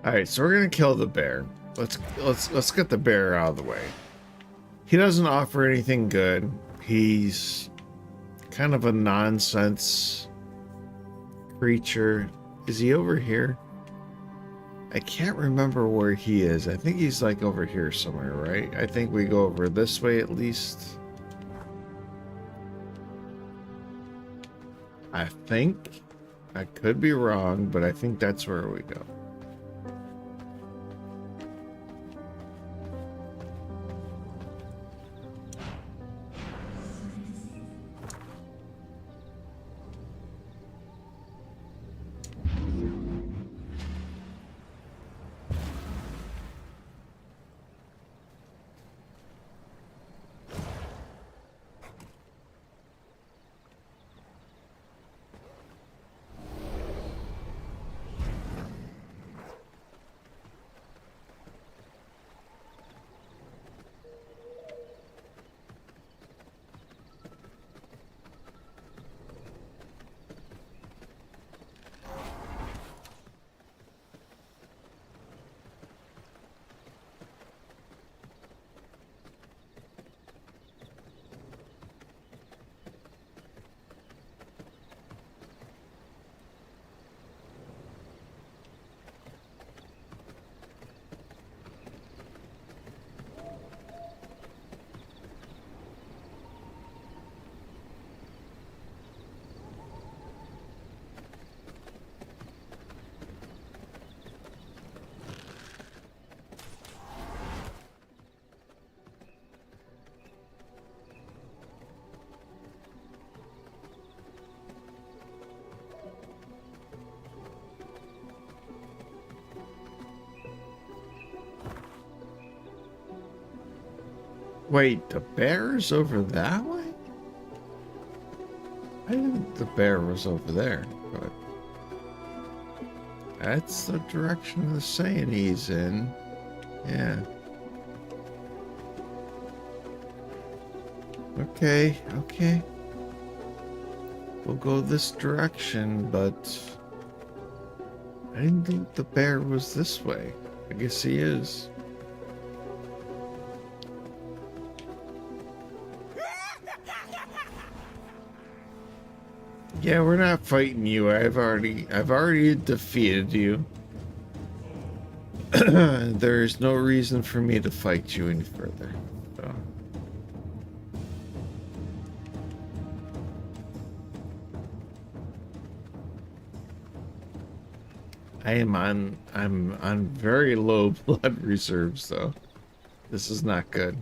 All right, so we're gonna kill the bear. Let's get the bear out of the way. He doesn't offer anything good. He's kind of a nonsense creature. Is he over here? I can't remember where he is. I think he's like over here somewhere, right? I think we go over this way at least. I think. I could be wrong, but I think that's where we go. Wait, the bear's over that way? I didn't think the bear was over there, but that's the direction the saying he's in. Yeah. Okay, okay. We'll go this direction, but I didn't think the bear was this way. I guess he is. Yeah, we're not fighting you. I've already defeated you. There's no reason for me to fight you any further. So. I'm on very low blood reserves though. This is not good.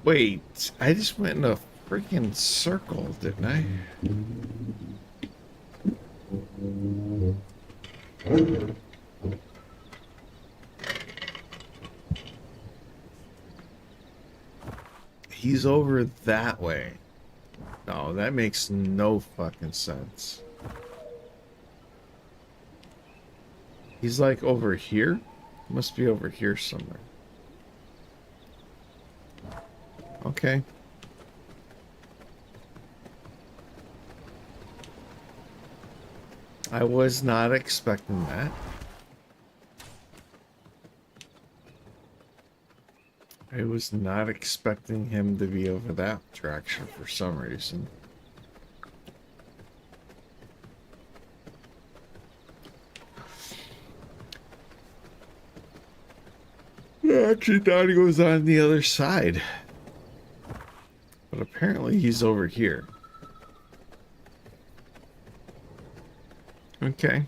Wait, I just went in a freaking circle, didn't I? He's over that way. No, that makes no fucking sense. He's like over here? Must be over here somewhere. Okay. I was not expecting that. I was not expecting him to be over that direction for some reason. I actually thought he was on the other side. But apparently he's over here. Okay.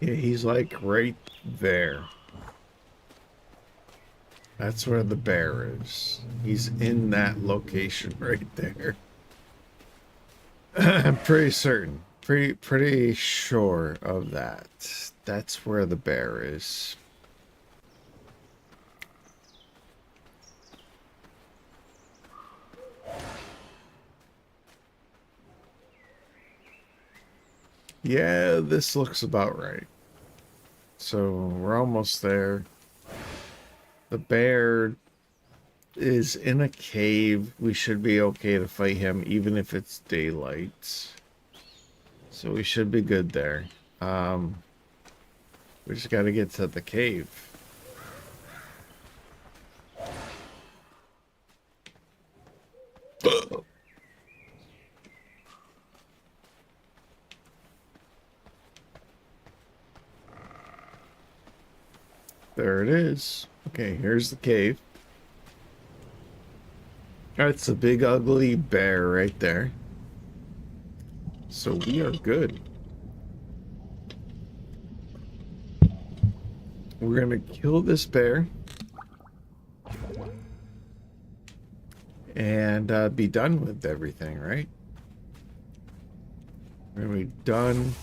Yeah, he's like right there. That's where the bear is. He's in that location right there. I'm pretty certain. Pretty sure of that. That's where the bear is. Yeah, this looks about right. So we're almost there. The bear is in a cave. We should be okay to fight him even if it's daylight. So we should be good there. We just got to get to the cave. There it is. Okay, here's the cave. That's a big ugly bear right there. So we are good. We're gonna kill this bear and be done with everything, right? We're gonna be done.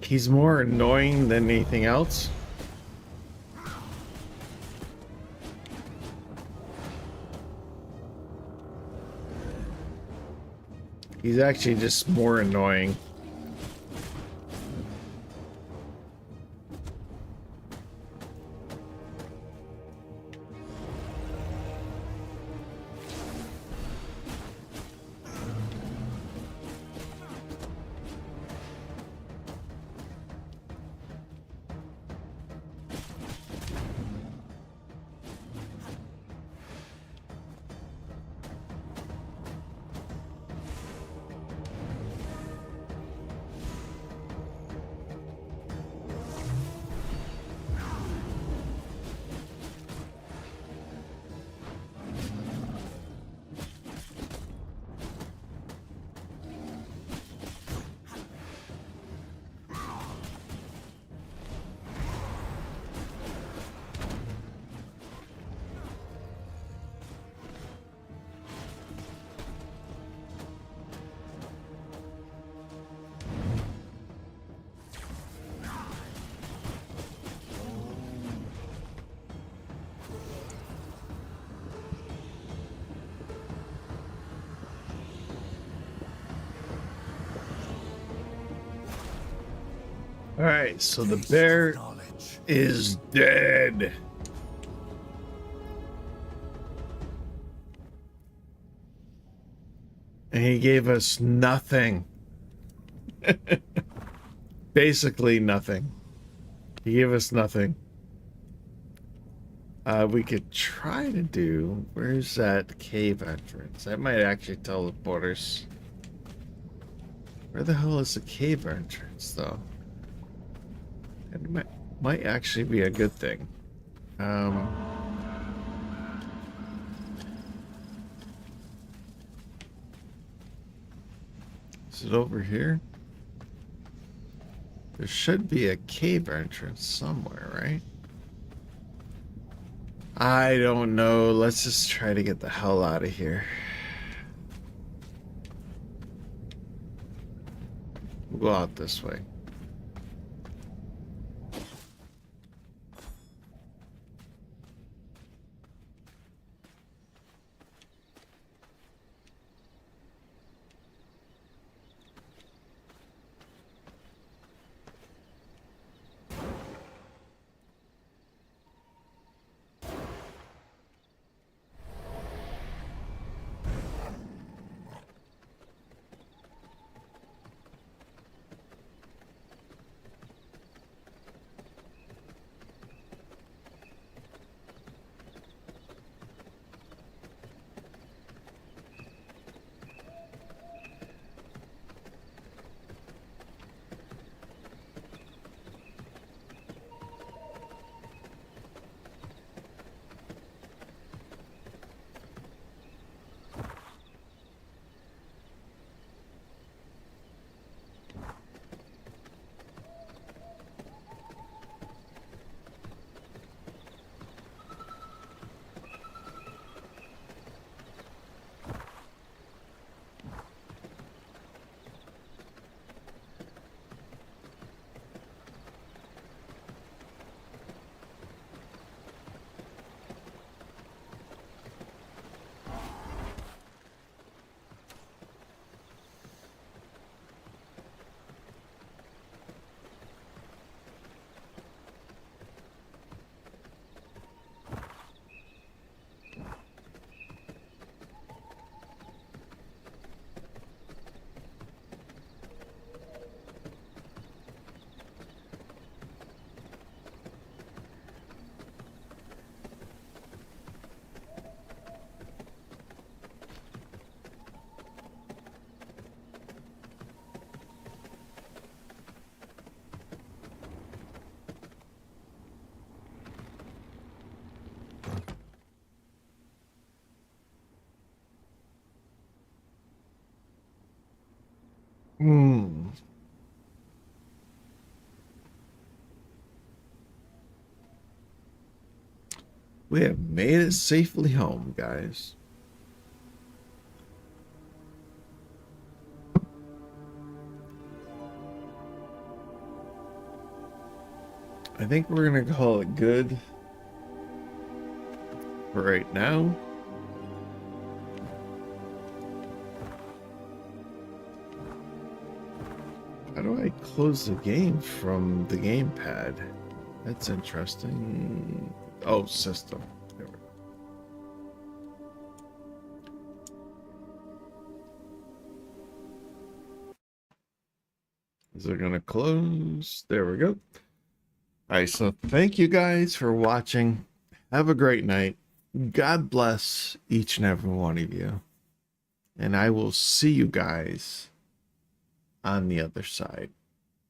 He's more annoying than anything else. He's actually just more annoying. All right, so the bear is dead. And he gave us nothing. Basically nothing. He gave us nothing. We could try to do... Where's that cave entrance? That might actually teleport us. Where the hell is the cave entrance, though? It might actually be a good thing. Is it over here? There should be a cave entrance somewhere, right? I don't know. Let's just try to get the hell out of here. We'll go out this way. Hmm. We have made it safely home, guys. I think we're gonna call it good for right now. How do I close the game from the gamepad? That's interesting. Oh, system. There we go. Is it gonna close? There we go. All right, so thank you guys for watching. Have a great night. God bless each and every one of you. And I will see you guys on the other side.